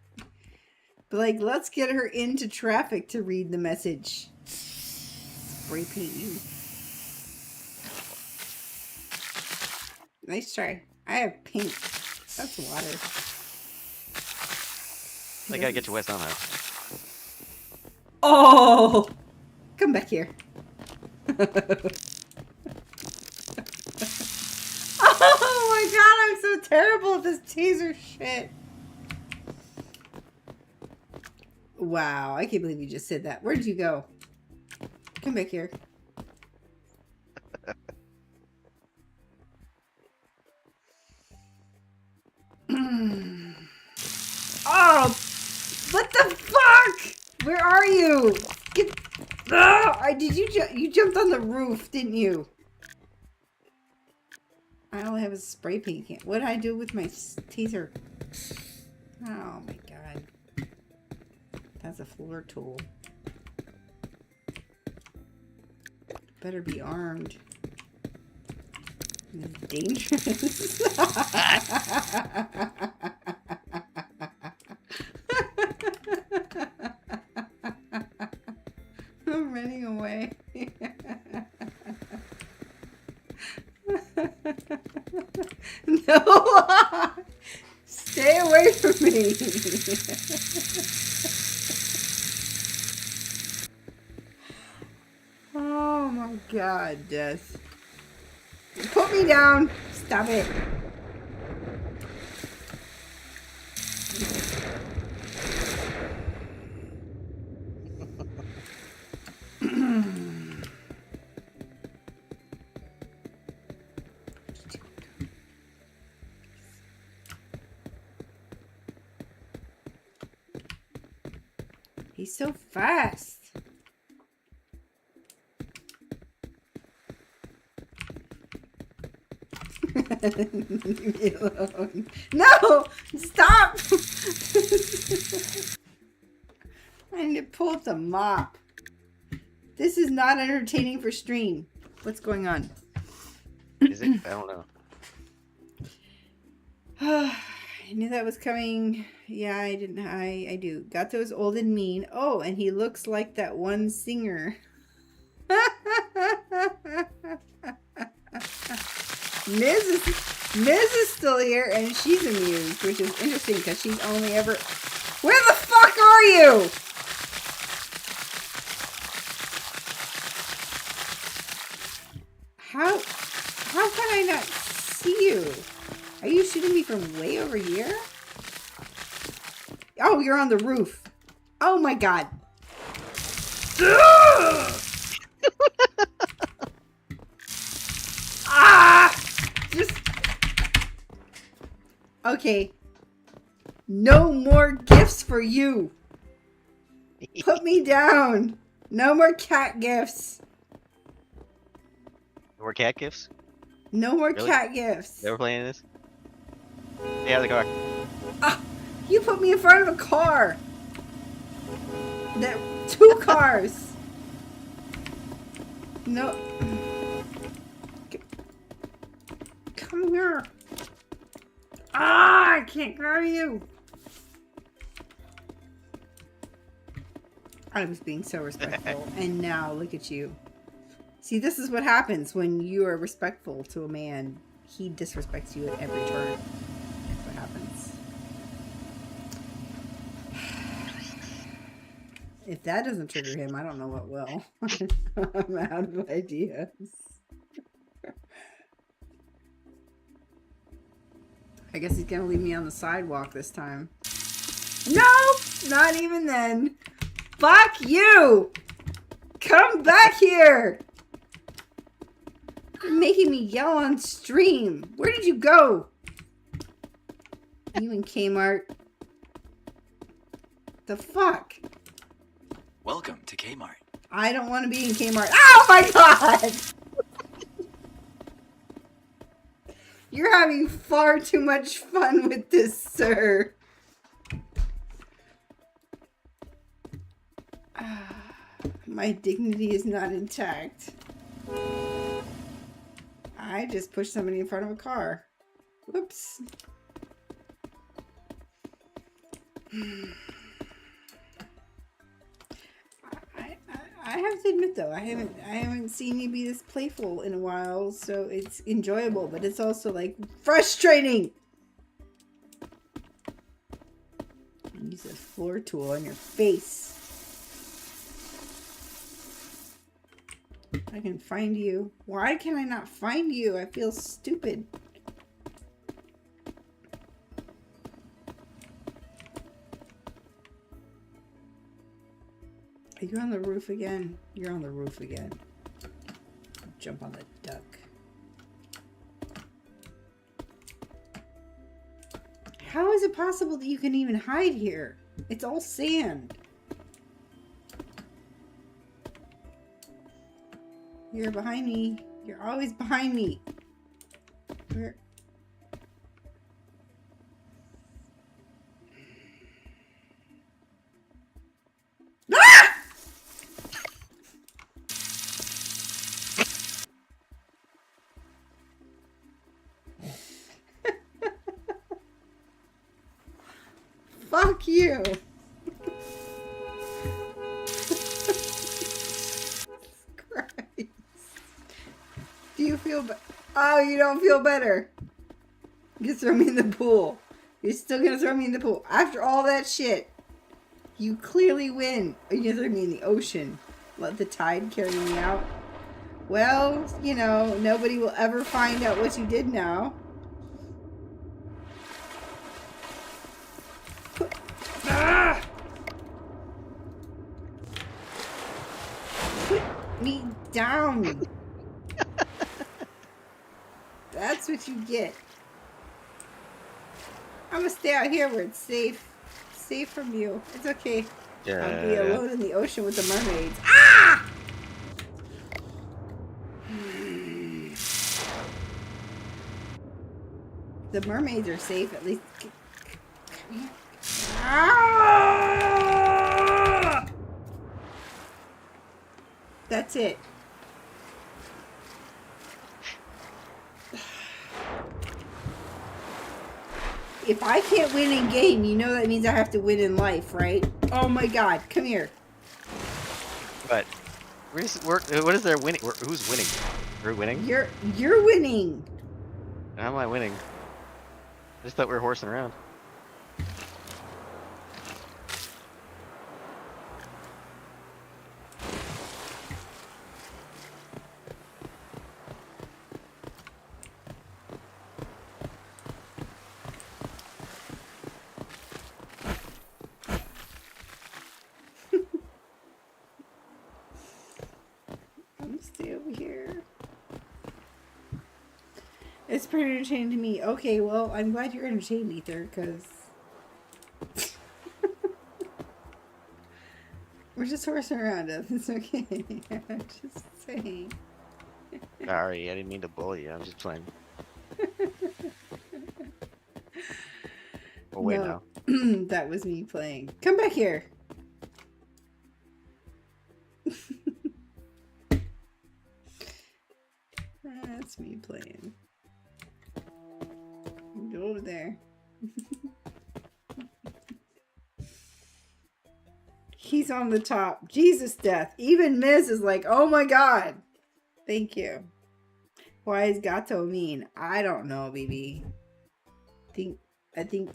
But like, let's get her into traffic to read the message. Spray paint you. Nice try. I have paint. That's water. I gotta get to West Elm. Oh! Come back here. Oh my god, I'm so terrible at this taser shit. Wow, I can't believe you just said that. Where did you go? Come back here. Oh, what the fuck? Where are you? Get. Oh, you jumped on the roof, didn't you? I only have a spray paint can. What did I do with my taser? Oh my god. That's a floor tool. Better be armed. It's dangerous. I'm running away. No! Stay away from me! Oh my god, Death. Put me down! Stop it! He's so fast. Leave me alone. No! Stop! I need to pull up the mop. This is not entertaining for stream. What's going on? Is it? I don't know. I knew that was coming. Yeah, I didn't. I do. Gato's old and mean. Oh, and he looks like that one singer. Miz is still here, and she's amused, which is interesting because she's only ever. Where the fuck are you? How can I not see you? Are you shooting me from way over here? Oh, you're on the roof. Oh my god. Just okay. No more gifts for you. Put me down. No more cat gifts. More cat gifts? No more Really? cat gifts. They were playing this? Yeah, the car. You put me in front of a car. That 2 cars. No. Come here. I can't grab you. I was being so respectful, and now look at you. See, this is what happens when you are respectful to a man. He disrespects you at every turn. That's what happens. If that doesn't trigger him, I don't know what will. I'm out of ideas. I guess he's gonna leave me on the sidewalk this time. Nope! Not even then. Fuck you! Come back here! You're making me yell on stream. Where did you go? You in Kmart. The fuck? Welcome to Kmart. I don't want to be in Kmart. Oh my god! You're having far too much fun with this, sir. My dignity is not intact. I just pushed somebody in front of a car. Whoops. I have to admit though, I haven't seen you be this playful in a while, so it's enjoyable, but it's also like frustrating. Use a floor tool on your face. I can find you. Why can I not find you? I feel stupid. You're on the roof again. You're on the roof again. Jump on the duck. How is it possible that you can even hide here? It's all sand. You're behind me. You're always behind me. Where? Ah! Fuck you. Do you feel oh, you don't feel better. You throw me in the pool. You're still gonna throw me in the pool. After all that shit, you clearly win. Or you throw me in the ocean. Let the tide carry me out. Well, you know, nobody will ever find out what you did now. Ah! Put me down. That's what you get. I'm gonna stay out here where it's safe. Safe from you. It's okay. Yeah. I'll be alone in the ocean with the mermaids. Ah! The mermaids are safe, at least. Ah! That's it. If I can't win in game, you know that means I have to win in life, right? Oh my god, come here. But what is there winning? Who's winning? We're winning? You're winning. How am I winning? I just thought we were horsing around. I'm gonna stay over here. It's pretty entertaining to me. Okay, well, I'm glad you're entertained, Ether, because we're just horsing around us. It's okay. I'm just saying. Sorry, I didn't mean to bully you. I'm just playing. Oh wait, No. no. That was me playing. Come back here. That's me playing. Go over there. He's on the top. Jesus, death. Even Miz is like, oh my god. Thank you. Why is Gato mean? I don't know, BB. I think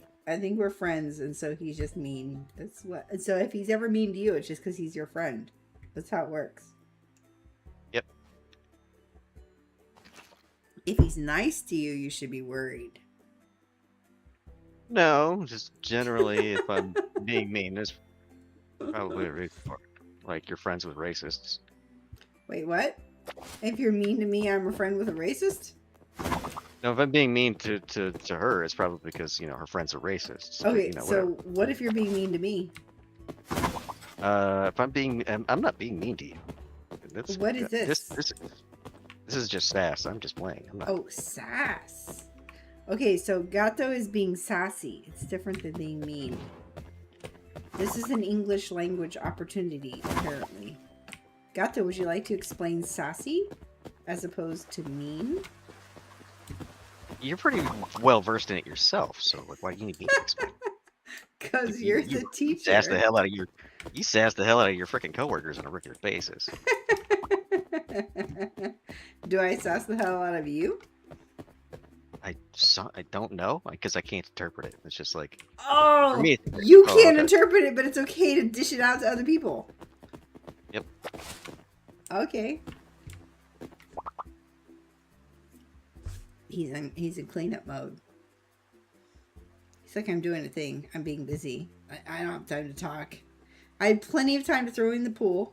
we're friends, and so he's just mean. That's what. And so if he's ever mean to you, it's just because he's your friend. That's how it works. Yep. If he's nice to you, you should be worried. No, just generally, if I'm being mean, there's probably a reason for it. Like you're friends with racists. Wait, what? If you're mean to me, I'm a friend with a racist? No, if I'm being mean to her, it's probably because her friends are racists. But, Okay, whatever. so what if you're being mean to me? If I'm being, I'm not being mean to you. What is this? This is just sass. I'm just playing. I'm not. Oh, sass. Okay, so Gato is being sassy. It's different than being mean. This is an English language opportunity, apparently. Gato, would you like to explain sassy as opposed to mean? You're pretty well versed in it yourself, so like, why do you need me to explain? Because you're the teacher. Sass the hell out of your, you sass the hell out of your freaking coworkers on a regular basis. Do I sass the hell out of you? I don't know because I can't interpret it. It's just like, Oh, for me, you oh, can't okay. interpret it, but it's okay to dish it out to other people. Yep. Okay. He's in cleanup mode. He's like, I'm doing a thing. I'm being busy. I don't have time to talk. I had plenty of time to throw you in the pool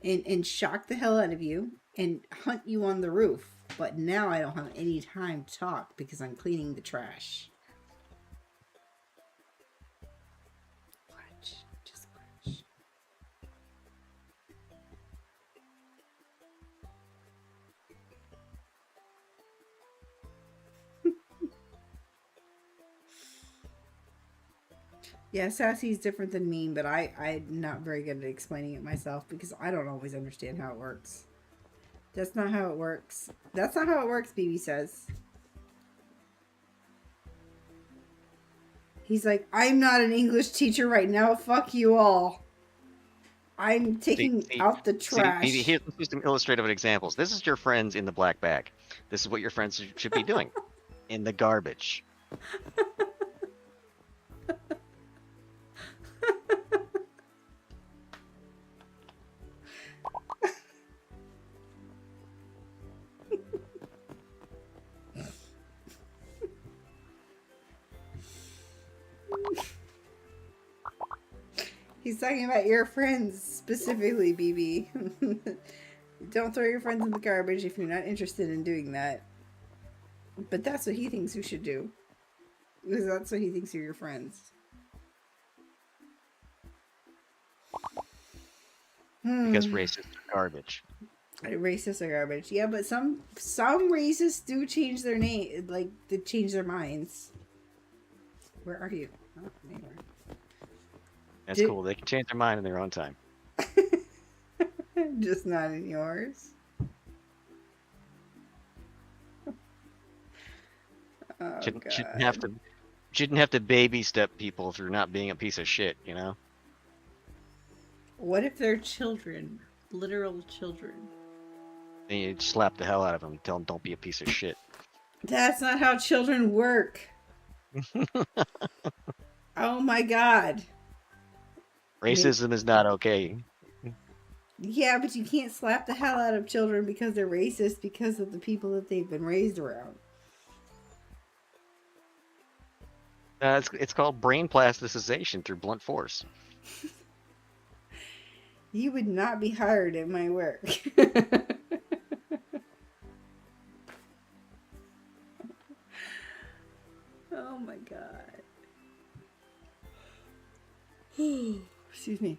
and shock the hell out of you and hunt you on the roof. But now I don't have any time to talk because I'm cleaning the trash. Watch. Just watch. Yeah, sassy is different than mean, but I'm not very good at explaining it myself because I don't always understand how it works. That's not how it works. That's not how it works, BB says. He's like, I'm not an English teacher right now. Fuck you all. I'm taking out the trash. See, here's some illustrative examples. This is your friends in the black bag. This is what your friends should be doing. In the garbage. He's talking about your friends specifically, BB. Don't throw your friends in the garbage if you're not interested in doing that. But that's what he thinks you should do. Because that's what he thinks are your friends. Because racists are garbage. Racists are garbage. Yeah, but some racists do change their name, like they change their minds. Where are you? Oh, anywhere. That's cool. They can change their mind in their own time. Just not in yours. Oh, Shouldn't have to. Shouldn't have to baby step people through not being a piece of shit, you know? What if they're children? Literal children. And you slap the hell out of them and tell them don't be a piece of shit. That's not how children work. Oh my god. Racism is not okay. Yeah, but you can't slap the hell out of children because they're racist because of the people that they've been raised around. It's called brain plasticization through blunt force. You would not be hired at my work. Oh my god. Excuse me.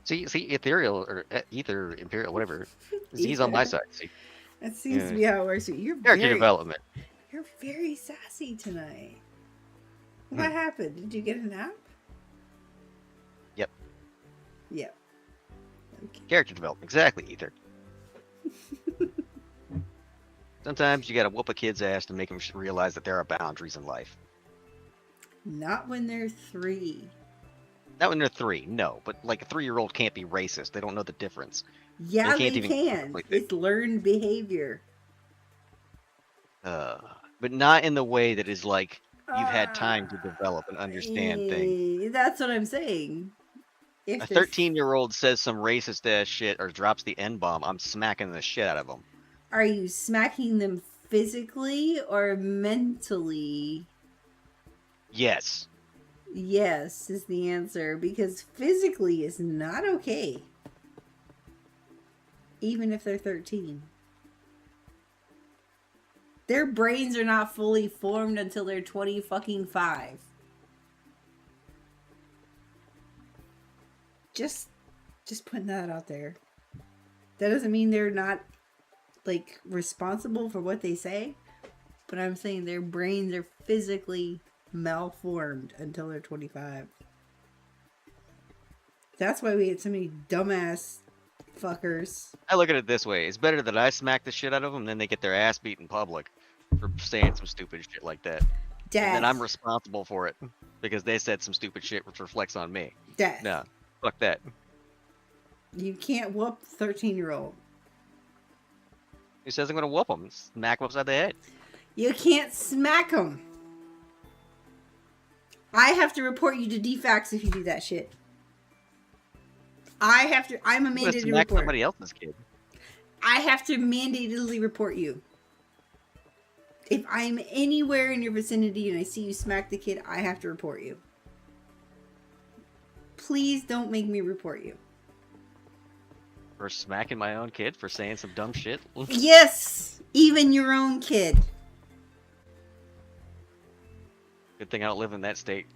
See, ethereal or ether, imperial, whatever. He's on my side. See, That seems Yeah. to be how it works. You're character very, development. you're very sassy tonight. What happened? Did you get a nap? Yep. Yep. Okay. Character development, exactly, ether. Sometimes you gotta whoop a kid's ass to make them realize that there are boundaries in life. Not when they're 3. Not when they're 3, no, but like a 3-year-old can't be racist. They don't know the difference. Yeah, They they, can't even can. like It's learned behavior. But not in the way that is like you've had time to develop and understand things. That's what I'm saying. If A they're 13-year-old says some racist ass shit or drops the N-bomb, I'm smacking the shit out of them. Are you smacking them physically or mentally? Yes. Yes, is the answer. Because physically is not okay. Even if they're 13. Their brains are not fully formed until they're 20 fucking 5. Just putting that out there. That doesn't mean they're not like responsible for what they say, but I'm saying their brains are physically malformed until they're 25. That's why we had so many dumbass fuckers. I look at it this way. It's better that I smack the shit out of them than they get their ass beat in public for saying some stupid shit like that. Death. And then I'm responsible for it because they said some stupid shit which reflects on me. Death. No, fuck that. You can't whoop 13-year-old. Who says I'm gonna whoop them? Smack them upside the head. You can't smack them. I have to report you to DFAX if you do that shit. I'm a I'm gonna mandated smack report. somebody else's kid. I have to mandatedly report you. If I'm anywhere in your vicinity and I see you smack the kid, I have to report you. Please don't make me report you. For smacking my own kid for saying some dumb shit. Yes! Even your own kid. Good thing I don't live in that state.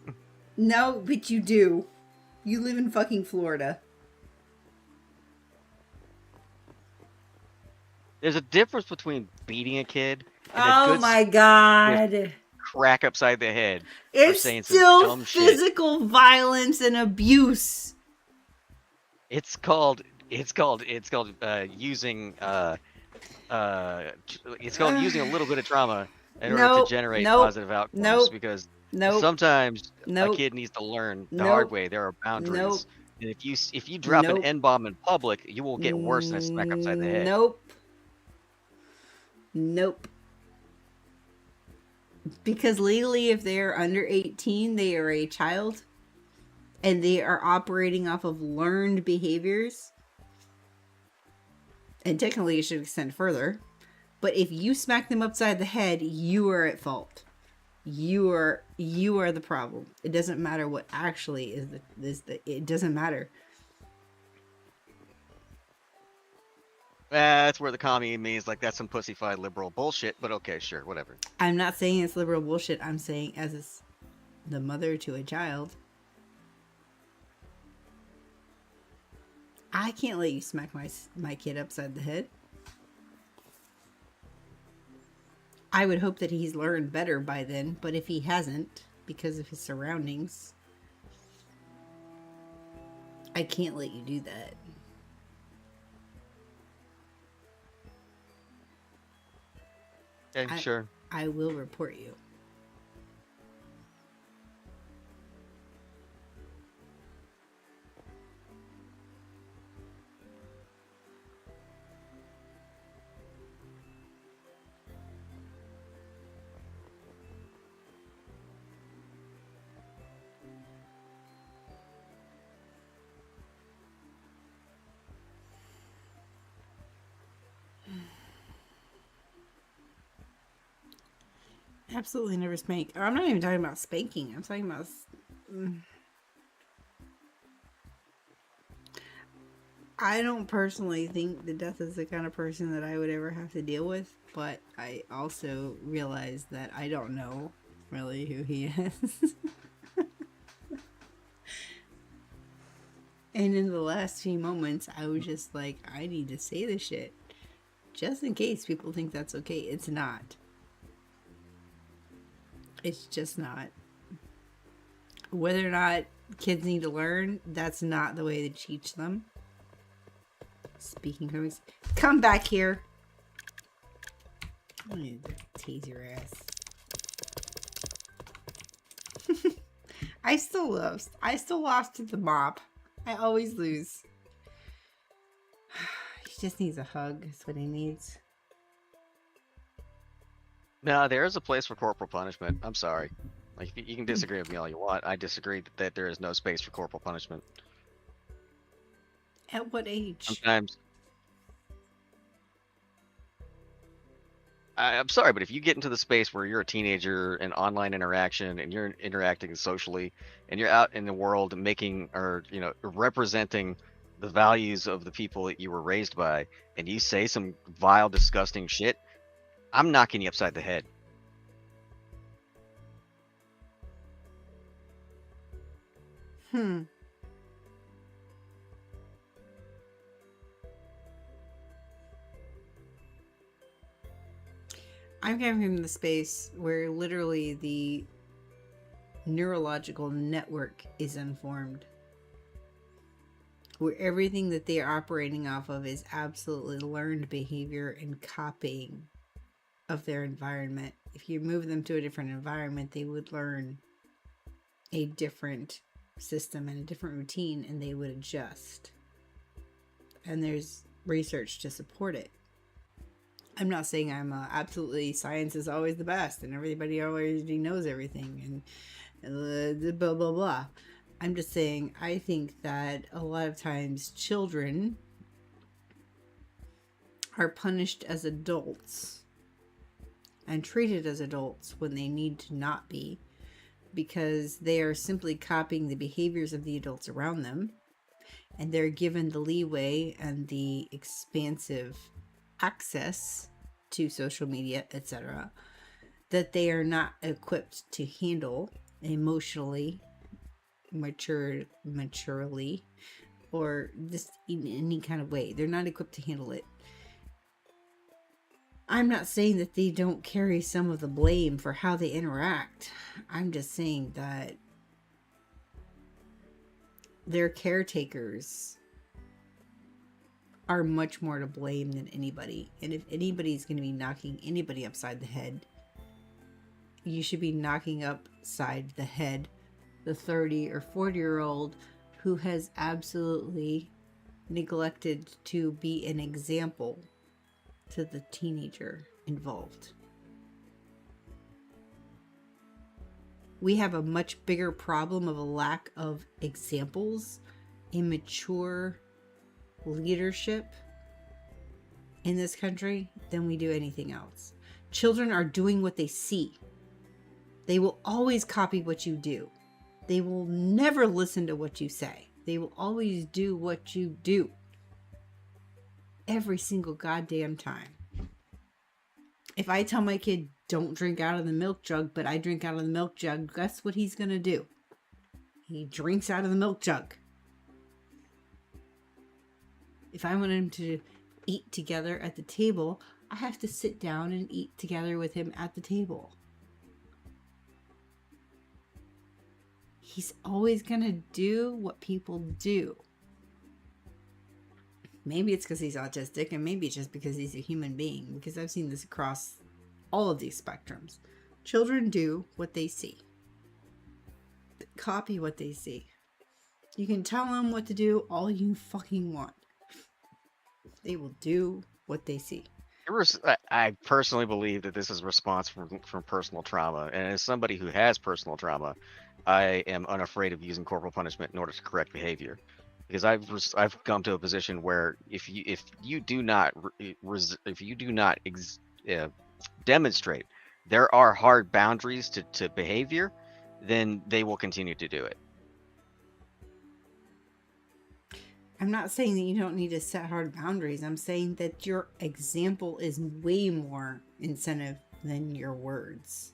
No, but you do. You live in fucking Florida. There's a difference between beating a kid and a Oh good my god. crack upside the head. It's saying some still dumb shit. physical violence and abuse. It's called using it's called using a little bit of trauma in order Nope, to generate nope, positive outcomes nope, because Nope. sometimes Nope. a kid needs to learn the Nope. hard way. There are boundaries. Nope. And if you drop Nope. an N-bomb in public, you will get worse than a smack upside the head. Nope. Nope. Because legally, if they are under 18, they are a child. And they are operating off of learned behaviors. And technically, it should extend further. But if you smack them upside the head, you are at fault. You are the problem. It doesn't matter what actually is the it doesn't matter. That's where the commie means like that's some pussyfied liberal bullshit. But okay, sure, whatever. I'm not saying it's liberal bullshit. I'm saying as the mother to a child, I can't let you smack my kid upside the head. I would hope that he's learned better by then, but if he hasn't, because of his surroundings, I can't let you do that. Okay, sure. I will report you. absolutely never spank. I'm not even talking about spanking. I'm talking about. I don't personally think that Death is the kind of person that I would ever have to deal with, but I also realize that I don't know really who he is. And in the last few moments, I was just like, I need to say this shit. Just in case people think that's okay. It's not. It's just not. Whether or not kids need to learn, that's not the way to teach them. Speaking from come back here. I need to tease your ass. I still lost to the mob. I always lose. He just needs a hug. That's what he needs. No, there is a place for corporal punishment. I'm sorry. Like, you can disagree with me all you want. I disagree that there is no space for corporal punishment. At what age? Sometimes. I'm sorry, but if you get into the space where you're a teenager and online interaction and you're interacting socially and you're out in the world making or, you know, representing the values of the people that you were raised by and you say some vile, disgusting shit, I'm knocking you upside the head. I'm coming from the space where literally the neurological network is unformed. Where everything that they are operating off of is absolutely learned behavior and copying of their environment. If you move them to a different environment, they would learn a different system and a different routine, and they would adjust. And there's research to support it. I'm not saying I'm absolutely science is always the best and everybody already knows everything and blah blah blah. I'm just saying I think that a lot of times children are punished as adults and treated as adults when they need to not be, because they are simply copying the behaviors of the adults around them, and they're given the leeway and the expansive access to social media, etc., that they are not equipped to handle emotionally, maturely, or just in any kind of way. They're not equipped to handle it. I'm not saying that they don't carry some of the blame for how they interact. I'm just saying that their caretakers are much more to blame than anybody. And if anybody's going to be knocking anybody upside the head, you should be knocking upside the head the 30 or 40-year-old who has absolutely neglected to be an example to the teenager involved. We have a much bigger problem of a lack of examples, immature leadership in this country than we do anything else. Children are doing what they see. They will always copy what you do. They will never listen to what you say. They will always do what you do. Every single goddamn time. If I tell my kid, don't drink out of the milk jug, but I drink out of the milk jug, guess what he's gonna do? He drinks out of the milk jug. If I want him to eat together at the table, I have to sit down and eat together with him at the table. He's always gonna do what people do. Maybe it's because he's autistic, and maybe it's just because he's a human being, because I've seen this across all of these spectrums. Children do what they see. Copy what they see. You can tell them what to do all you fucking want. They will do what they see. I personally believe that this is a response from personal trauma. And as somebody who has personal trauma, I am unafraid of using corporal punishment in order to correct behavior. Because I've come to a position where if you do not demonstrate there are hard boundaries to behavior, then they will continue to do it. I'm not saying that you don't need to set hard boundaries. I'm saying that your example is way more incentive than your words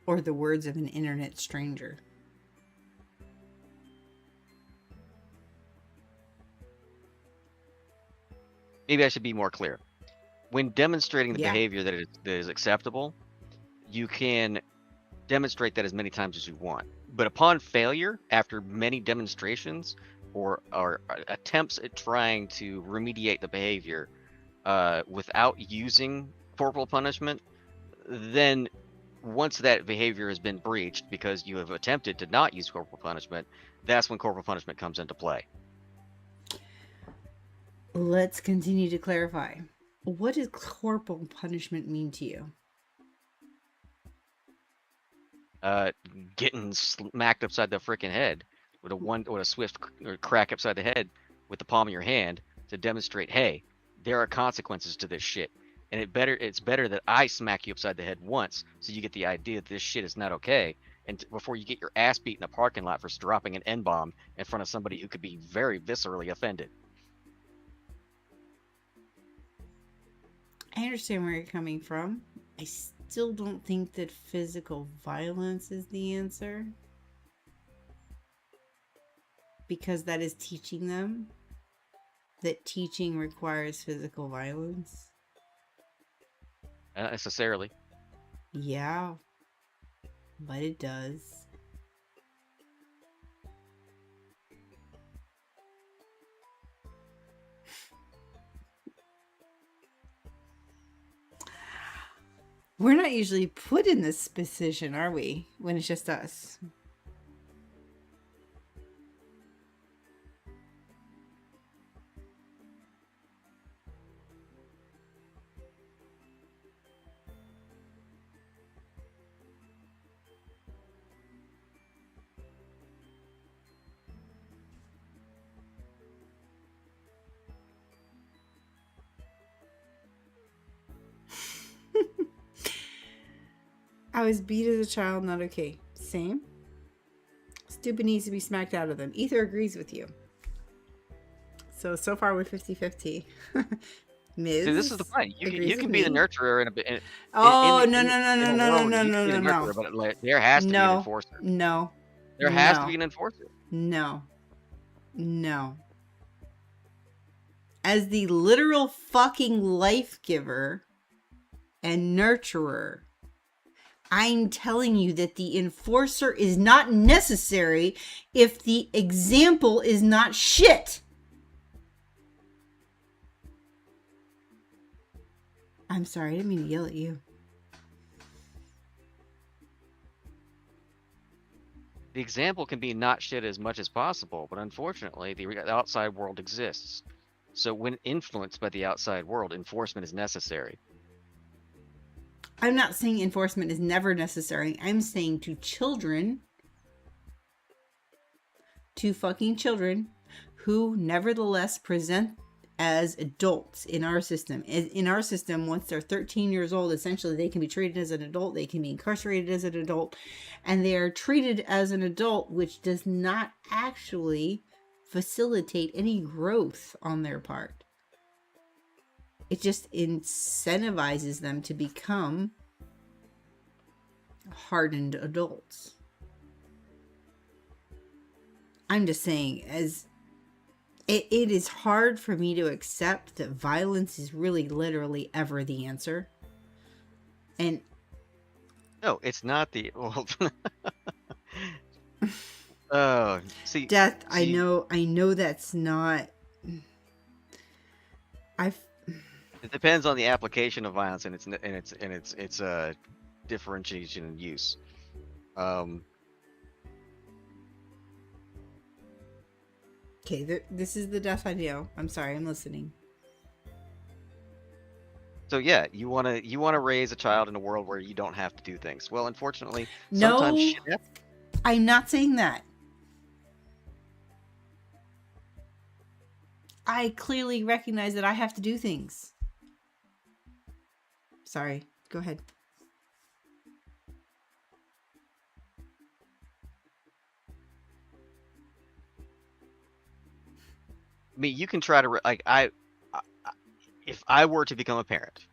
or the words of an internet stranger. Maybe I should be more clear. When demonstrating the Yeah. behavior that is acceptable, you can demonstrate that as many times as you want. But upon failure, after many demonstrations or attempts at trying to remediate the behavior without using corporal punishment, then once that behavior has been breached because you have attempted to not use corporal punishment, that's when corporal punishment comes into play. Let's continue to clarify. What does corporal punishment mean to you? Getting smacked upside the freaking head with a swift crack upside the head with the palm of your hand to demonstrate, hey, there are consequences to this shit, and it's better that I smack you upside the head once so you get the idea that this shit is not okay, and before you get your ass beat in a parking lot for dropping an N-bomb in front of somebody who could be very viscerally offended. I understand where you're coming from. I still don't think that physical violence is the answer. Because that is teaching them that teaching requires physical violence. Not necessarily. Yeah, but it does. We're not usually put in this position, are we? When it's just us. I was beat as a child, not okay. Same. Stupid needs to be smacked out of them. Ether agrees with you. So far we're 50-50. Miz. See, this is the point. You agrees can with be the me. nurturer in a Oh, in no, the- no, no, in no, a no, world, no, you no, can be no, the no, nurturer, no. but there has to be an No. enforcer. No. There has to No. be an enforcer. No. No. As the literal fucking life giver and nurturer, I'm telling you that the enforcer is not necessary if the example is not shit. I'm sorry, I didn't mean to yell at you. The example can be not shit as much as possible, but unfortunately, the outside world exists. So when influenced by the outside world, enforcement is necessary. I'm not saying enforcement is never necessary. I'm saying to children, to fucking children, who nevertheless present as adults in our system. In our system, once they're 13 years old, essentially they can be treated as an adult. They can be incarcerated as an adult. And they are treated as an adult, which does not actually facilitate any growth on their part. It just incentivizes them to become hardened adults. I'm just saying, as it is hard for me to accept that violence is really literally ever the answer. And No, it's not the well. Oh, see, death, I see- know that's not. It depends on the application of violence and its differentiation and use. Okay, this is the death I know. I'm sorry, I'm listening. So yeah, you wanna raise a child in a world where you don't have to do things. Well, unfortunately, No, sometimes shit happens. I'm not saying that. I clearly recognize that I have to do things. Sorry, go ahead. mean, you can try to if I were to become a parent,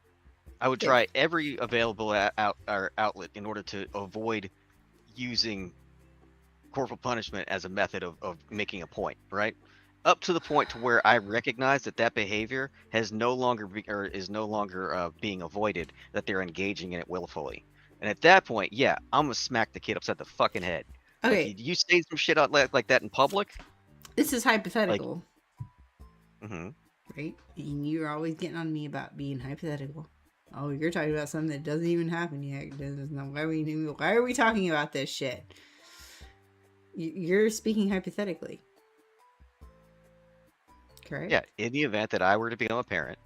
I would Yeah. try every available outlet in order to avoid using corporal punishment as a method of making a point, right? Up to the point to where I recognize that that behavior has no longer or is no longer being avoided, that they're engaging in it willfully. And at that point, yeah, I'm gonna smack the kid upside the fucking head. Okay, Like you say some shit out like that in public, this is hypothetical, hmm right? And you're always getting on me about being hypothetical. Oh, you're talking about something that doesn't even happen yet. Why are we talking about this shit? You're speaking hypothetically. Correct? yeah, in the event that I were to become a parent,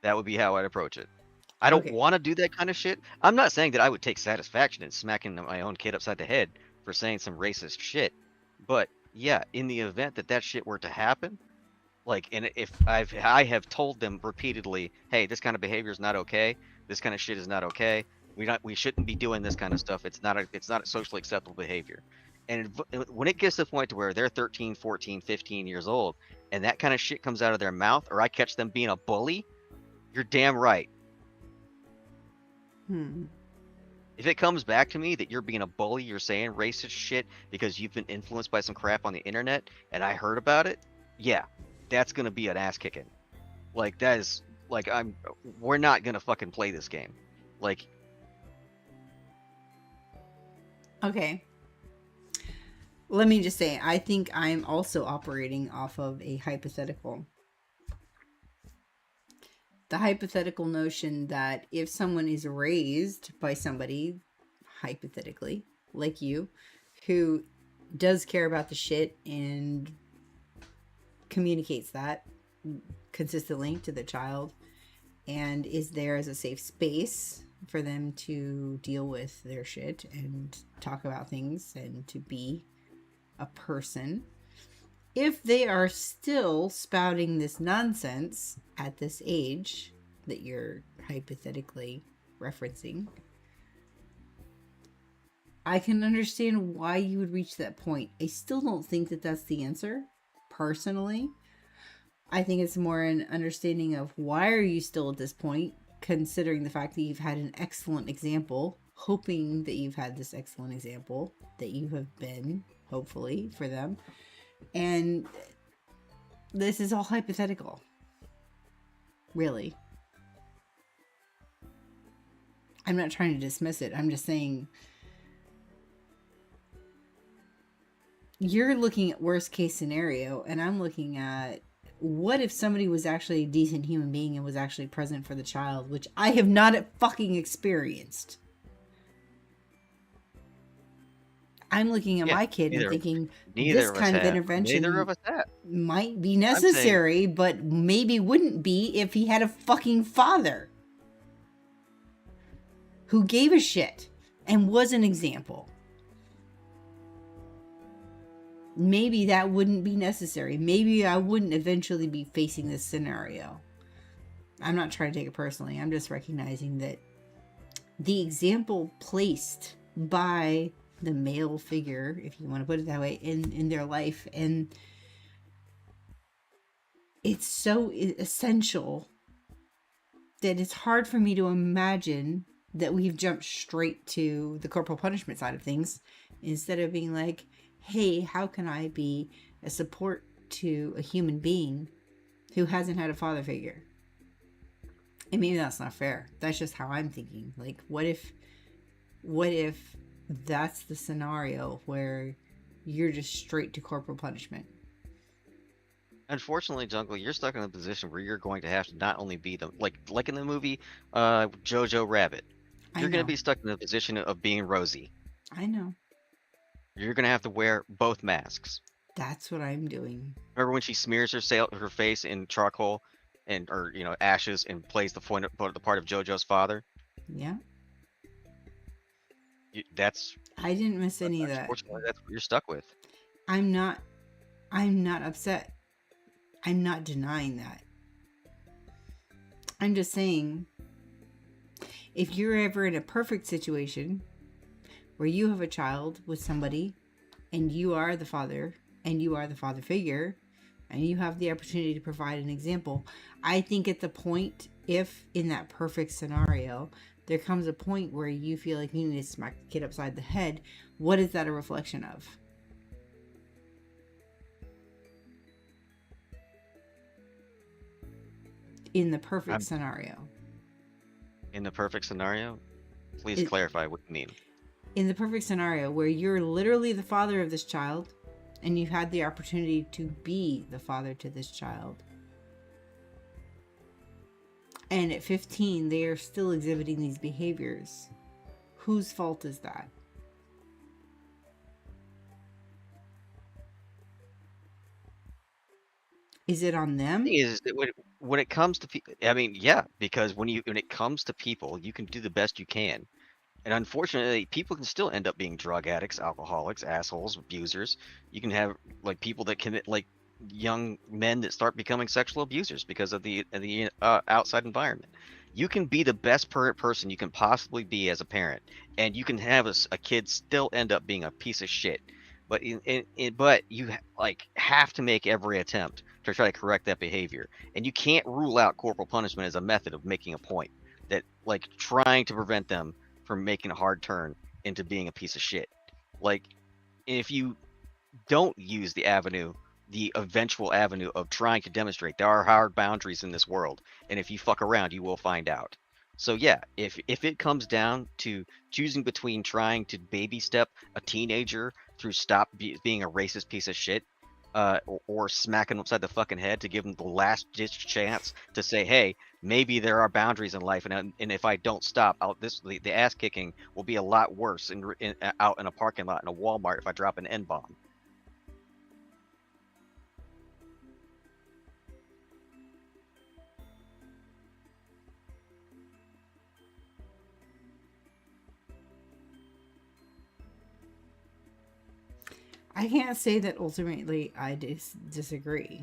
that would be how I'd approach it. I don't Okay. want to do that kind of shit. I'm not saying that I would take satisfaction in smacking my own kid upside the head for saying some racist shit, but yeah, in the event that that shit were to happen, like, and if I have told them repeatedly, hey, this kind of behavior is not okay. This kind of shit is not okay. We shouldn't be doing this kind of stuff. It's not a socially acceptable behavior. And when it gets to the point to where they're 13, 14, 15 years old, and that kind of shit comes out of their mouth, or I catch them being a bully, you're damn right. If it comes back to me that you're being a bully, you're saying racist shit because you've been influenced by some crap on the internet, and I heard about it, yeah, that's gonna be an ass kicking. Like that is like we're not gonna fucking play this game. Like Okay. Let me just say, I think I'm also operating off of a hypothetical. The hypothetical notion that if someone is raised by somebody, hypothetically, like you, who does care about the shit and communicates that consistently to the child and is there as a safe space for them to deal with their shit and talk about things and to be a person, if they are still spouting this nonsense at this age that you're hypothetically referencing, I can understand why you would reach that point. I still don't think that that's the answer, personally. I think it's more an understanding of why are you still at this point, considering the fact that you've had an excellent example, hoping that you've had this excellent example, that you have been, hopefully, for them. And this is all hypothetical. Really. I'm not trying to dismiss it. I'm just saying you're looking at worst case scenario, and I'm looking at what if somebody was actually a decent human being and was actually present for the child, which I have not fucking experienced. I'm looking at my kid and thinking this kind of intervention might be necessary, but maybe wouldn't be if he had a fucking father who gave a shit and was an example. Maybe that wouldn't be necessary. Maybe I wouldn't eventually be facing this scenario. I'm not trying to take it personally. I'm just recognizing that the example placed by the male figure, if you want to put it that way, in their life, and it's so essential that it's hard for me to imagine that we've jumped straight to the corporal punishment side of things instead of being like, hey, how can I be a support to a human being who hasn't had a father figure? And maybe that's not fair. That's just how I'm thinking. Like, what if that's the scenario where you're just straight to corporal punishment? Unfortunately, Jungle, you're stuck in a position where you're going to have to not only be the like in the movie Jojo Rabbit. You're going to be stuck in the position of being Rosie. I know. You're going to have to wear both masks. That's what I'm doing. Remember when she smears her face in charcoal and or ashes and plays the part of Jojo's father? Yeah. I didn't miss any of that. Unfortunately, that's what you're stuck with. I'm not upset. I'm not denying that. I'm just saying, if you're ever in a perfect situation where you have a child with somebody and you are the father and you are the father figure, and you have the opportunity to provide an example. I think at the point, if in that perfect scenario, there comes a point where you feel like you need to smack the kid upside the head, what is that a reflection of? In the perfect scenario. In the perfect scenario? Please It- clarify what you mean. In the perfect scenario where you're literally the father of this child and you've had the opportunity to be the father to this child, and at 15 they are still exhibiting these behaviors, whose fault is that? Is it on them? Thing is that when it comes to I mean, yeah, because when it comes to people, you can do the best you can. And unfortunately, people can still end up being drug addicts, alcoholics, assholes, abusers. You can have like people that commit like young men that start becoming sexual abusers because of the outside environment. You can be the best person you can possibly be as a parent, and you can have a kid still end up being a piece of shit. But but you like have to make every attempt to try to correct that behavior, and you can't rule out corporal punishment as a method of making a point. That like trying to prevent them from making a hard turn into being a piece of shit. Like, if you don't use the eventual avenue of trying to demonstrate there are hard boundaries in this world, and if you fuck around, you will find out. So yeah, if it comes down to choosing between trying to baby step a teenager through being a racist piece of shit, or smacking them upside the fucking head to give them the last ditch chance to say, hey, maybe there are boundaries in life, and if I don't stop, the ass kicking will be a lot worse out in a parking lot in a Walmart if I drop an N-bomb. I can't say that ultimately I disagree.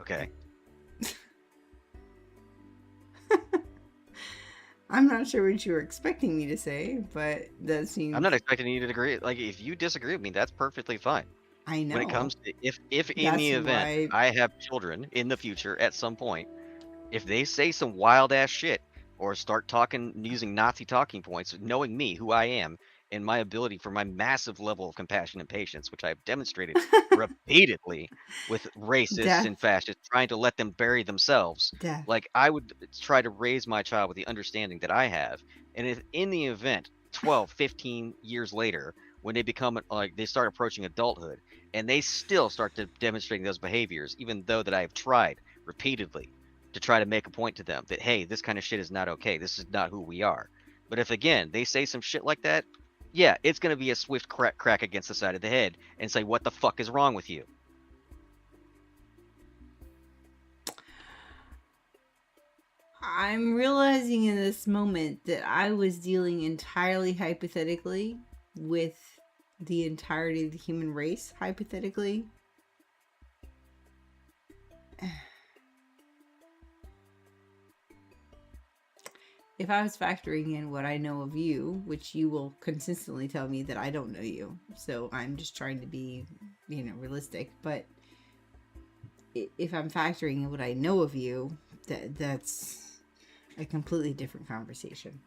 Okay. I'm not sure what you were expecting me to say, but that seems... I'm not expecting you to agree. Like, if you disagree with me, that's perfectly fine. I know. When it comes to if in the event I have children in the future at some point, if they say some wild ass shit or start talking using Nazi talking points, knowing me, who I am, and my ability for my massive level of compassion and patience, which I've demonstrated repeatedly with racists and fascists trying to let them bury themselves. Like, I would try to raise my child with the understanding that I have. And if in the event 12, 15 years later, when they become like they start approaching adulthood and they still start to demonstrating those behaviors, even though that I have tried repeatedly to try to make a point to them that, hey, this kind of shit is not okay. This is not who we are. But if again they say some shit like that, yeah, it's going to be a swift crack against the side of the head and say, what the fuck is wrong with you? I'm realizing in this moment that I was dealing entirely hypothetically with the entirety of the human race, hypothetically. If I was factoring in what I know of you, which you will consistently tell me that I don't know you, so I'm just trying to be, realistic, but if I'm factoring in what I know of you, that's a completely different conversation.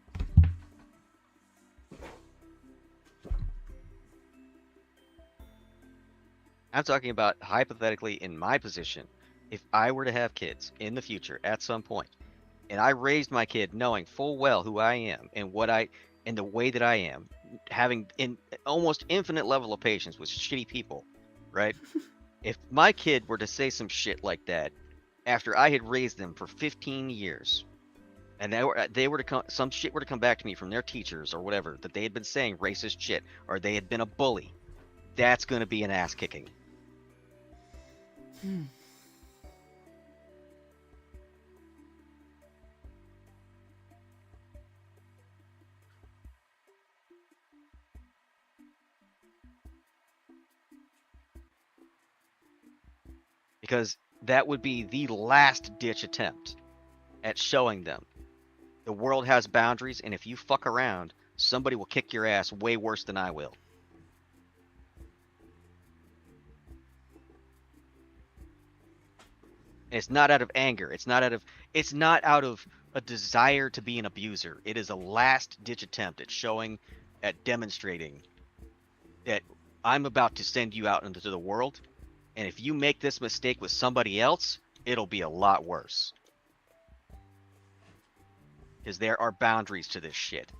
I'm talking about hypothetically in my position. If I were to have kids in the future at some point, and I raised my kid knowing full well who I am and and the way that I am, having an almost infinite level of patience with shitty people, right? If my kid were to say some shit like that after I had raised them for 15 years, and they were to come, some shit were to come back to me from their teachers or whatever, that they had been saying racist shit or they had been a bully, that's going to be an ass kicking. Because that would be the last ditch attempt at showing them the world has boundaries, and if you fuck around, somebody will kick your ass way worse than I will. And it's not out of anger. It's not out of a desire to be an abuser. It is a last ditch attempt at demonstrating that I'm about to send you out into the world, and if you make this mistake with somebody else, it'll be a lot worse. Because there are boundaries to this shit.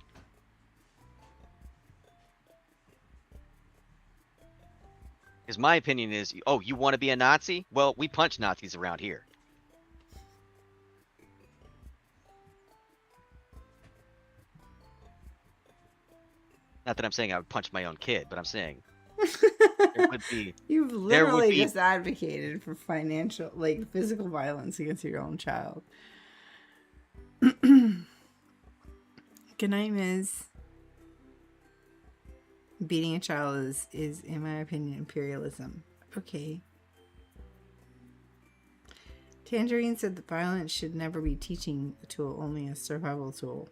Because my opinion is, oh, you want to be a Nazi? Well, we punch Nazis around here. Not that I'm saying I would punch my own kid, but I'm saying there would be. You've literally just advocated for financial, like physical violence against your own child. Good night, Ms. Beating a child is, in my opinion, imperialism. Okay. Tangerine said that violence should never be a teaching tool, only a survival tool.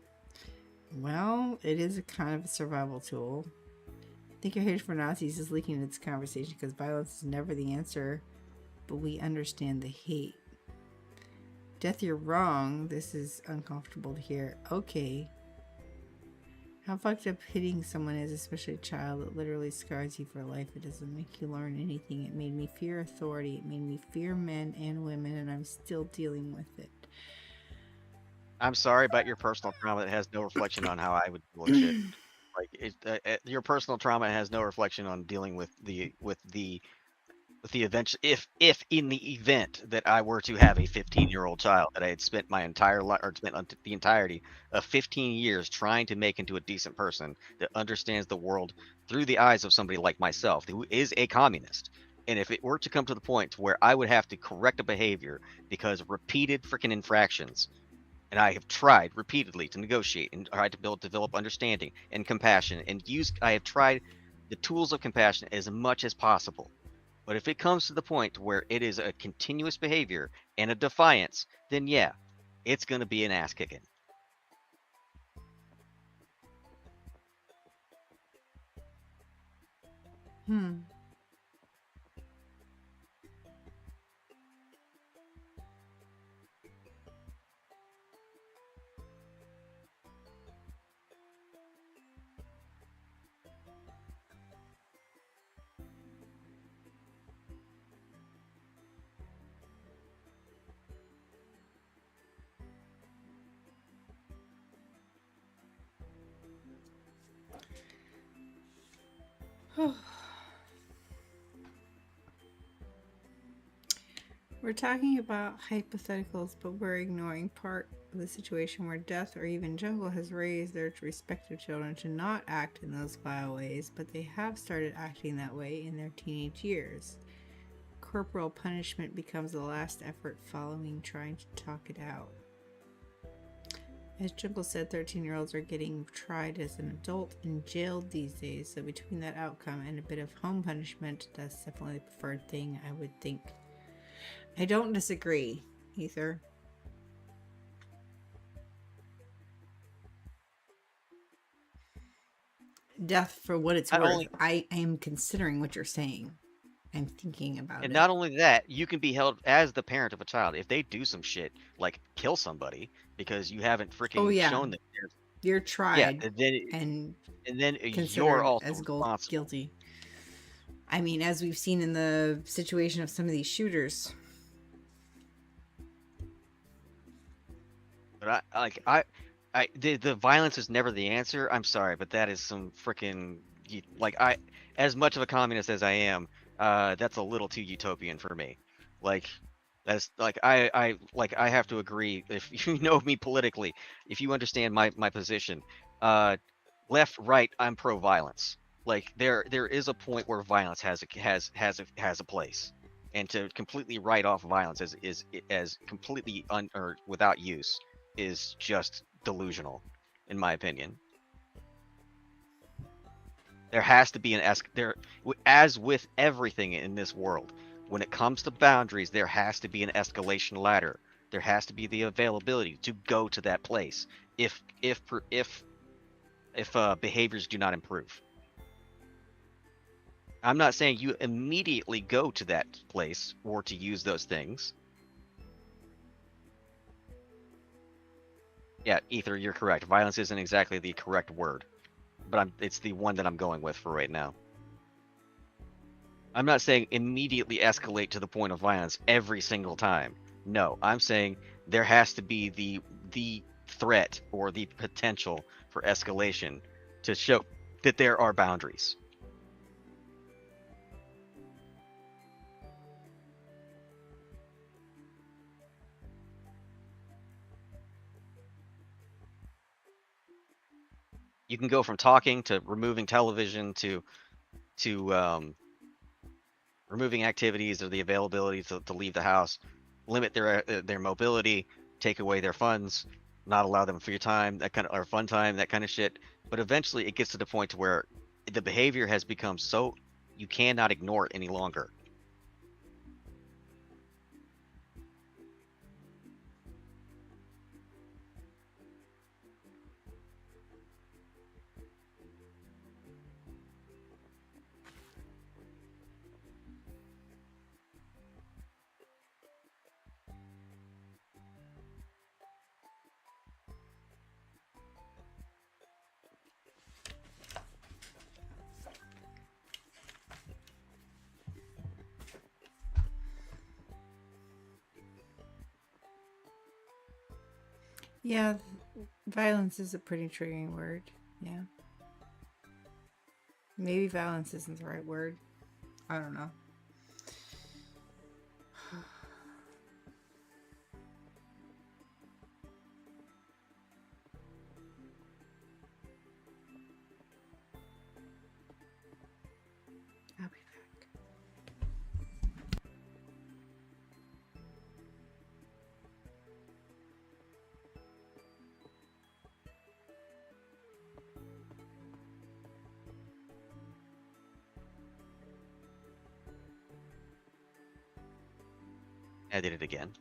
Well, it is a kind of a survival tool. I think your hatred for Nazis is leaking into this conversation because violence is never the answer, but we understand the hate. Death, you're wrong. This is uncomfortable to hear. Okay. How fucked up hitting someone is, especially a child. It literally scars you for life. It doesn't make you learn anything. It made me fear authority. It made me fear men and women, and I'm still dealing with it. I'm sorry about your personal trauma. It has no reflection on how I would deal with shit. Like your personal trauma has no reflection on dealing with the event. If in the event that I were to have a 15-year-old child that I had spent my entire life, or spent the entirety of 15 years trying to make into a decent person that understands the world through the eyes of somebody like myself, who is a communist. And if it were to come to the point where I would have to correct a behavior because of repeated freaking infractions, and I have tried repeatedly to negotiate and tried to develop understanding and compassion, and I have tried the tools of compassion as much as possible. But if it comes to the point where it is a continuous behavior and a defiance, then yeah, it's going to be an ass kicking. We're talking about hypotheticals, but we're ignoring part of the situation where Death or even Jungle has raised their respective children to not act in those vile ways, but they have started acting that way in their teenage years. Corporal punishment becomes the last effort following trying to talk it out. As Jungle said, 13-year-olds are getting tried as an adult and jailed these days, so between that outcome and a bit of home punishment, that's definitely the preferred thing, I would think. I don't disagree, Ether. Death, for what it's worth, I am considering what you're saying. I'm thinking about it. And not only that, you can be held as the parent of a child. If they do some shit, like kill somebody, because you haven't freaking shown that you're tried, and then considered you're also as responsible. Guilty. I mean, as we've seen in the situation of some of these shooters. But the violence is never the answer. I'm sorry, but that is some freaking as much of a communist as I am, that's a little too utopian for me. Like, that's like I have to agree. If you know me politically, if you understand my position, left, right, I'm pro-violence. Like there is a point where violence has a place, and to completely write off violence as completely or without use is just delusional, in my opinion. There has to be as with everything in this world, when it comes to boundaries, there has to be an escalation ladder. There has to be the availability to go to that place. If behaviors do not improve. I'm not saying you immediately go to that place or to use those things. Yeah, Ether, you're correct. Violence isn't exactly the correct word, but it's the one that I'm going with for right now. I'm not saying immediately escalate to the point of violence every single time. No, I'm saying there has to be the threat or the potential for escalation to show that there are boundaries. You can go from talking to removing television to removing activities or the availability to leave the house, limit their mobility, take away their funds, not allow them free time, that kind of or fun time, that kind of shit. But eventually, it gets to the point to where the behavior has become so you cannot ignore it any longer. Yeah, violence is a pretty triggering word. Yeah. Maybe violence isn't the right word. I don't know. I'll be back. I did it again.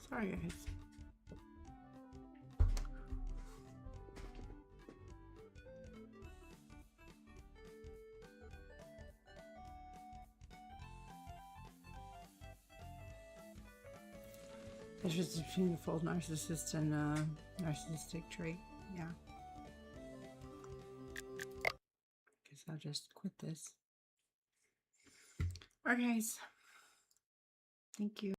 Sorry, guys. There's just between the full narcissist and narcissistic trait. Yeah. Guess I'll just quit this. Alright, guys. Thank you.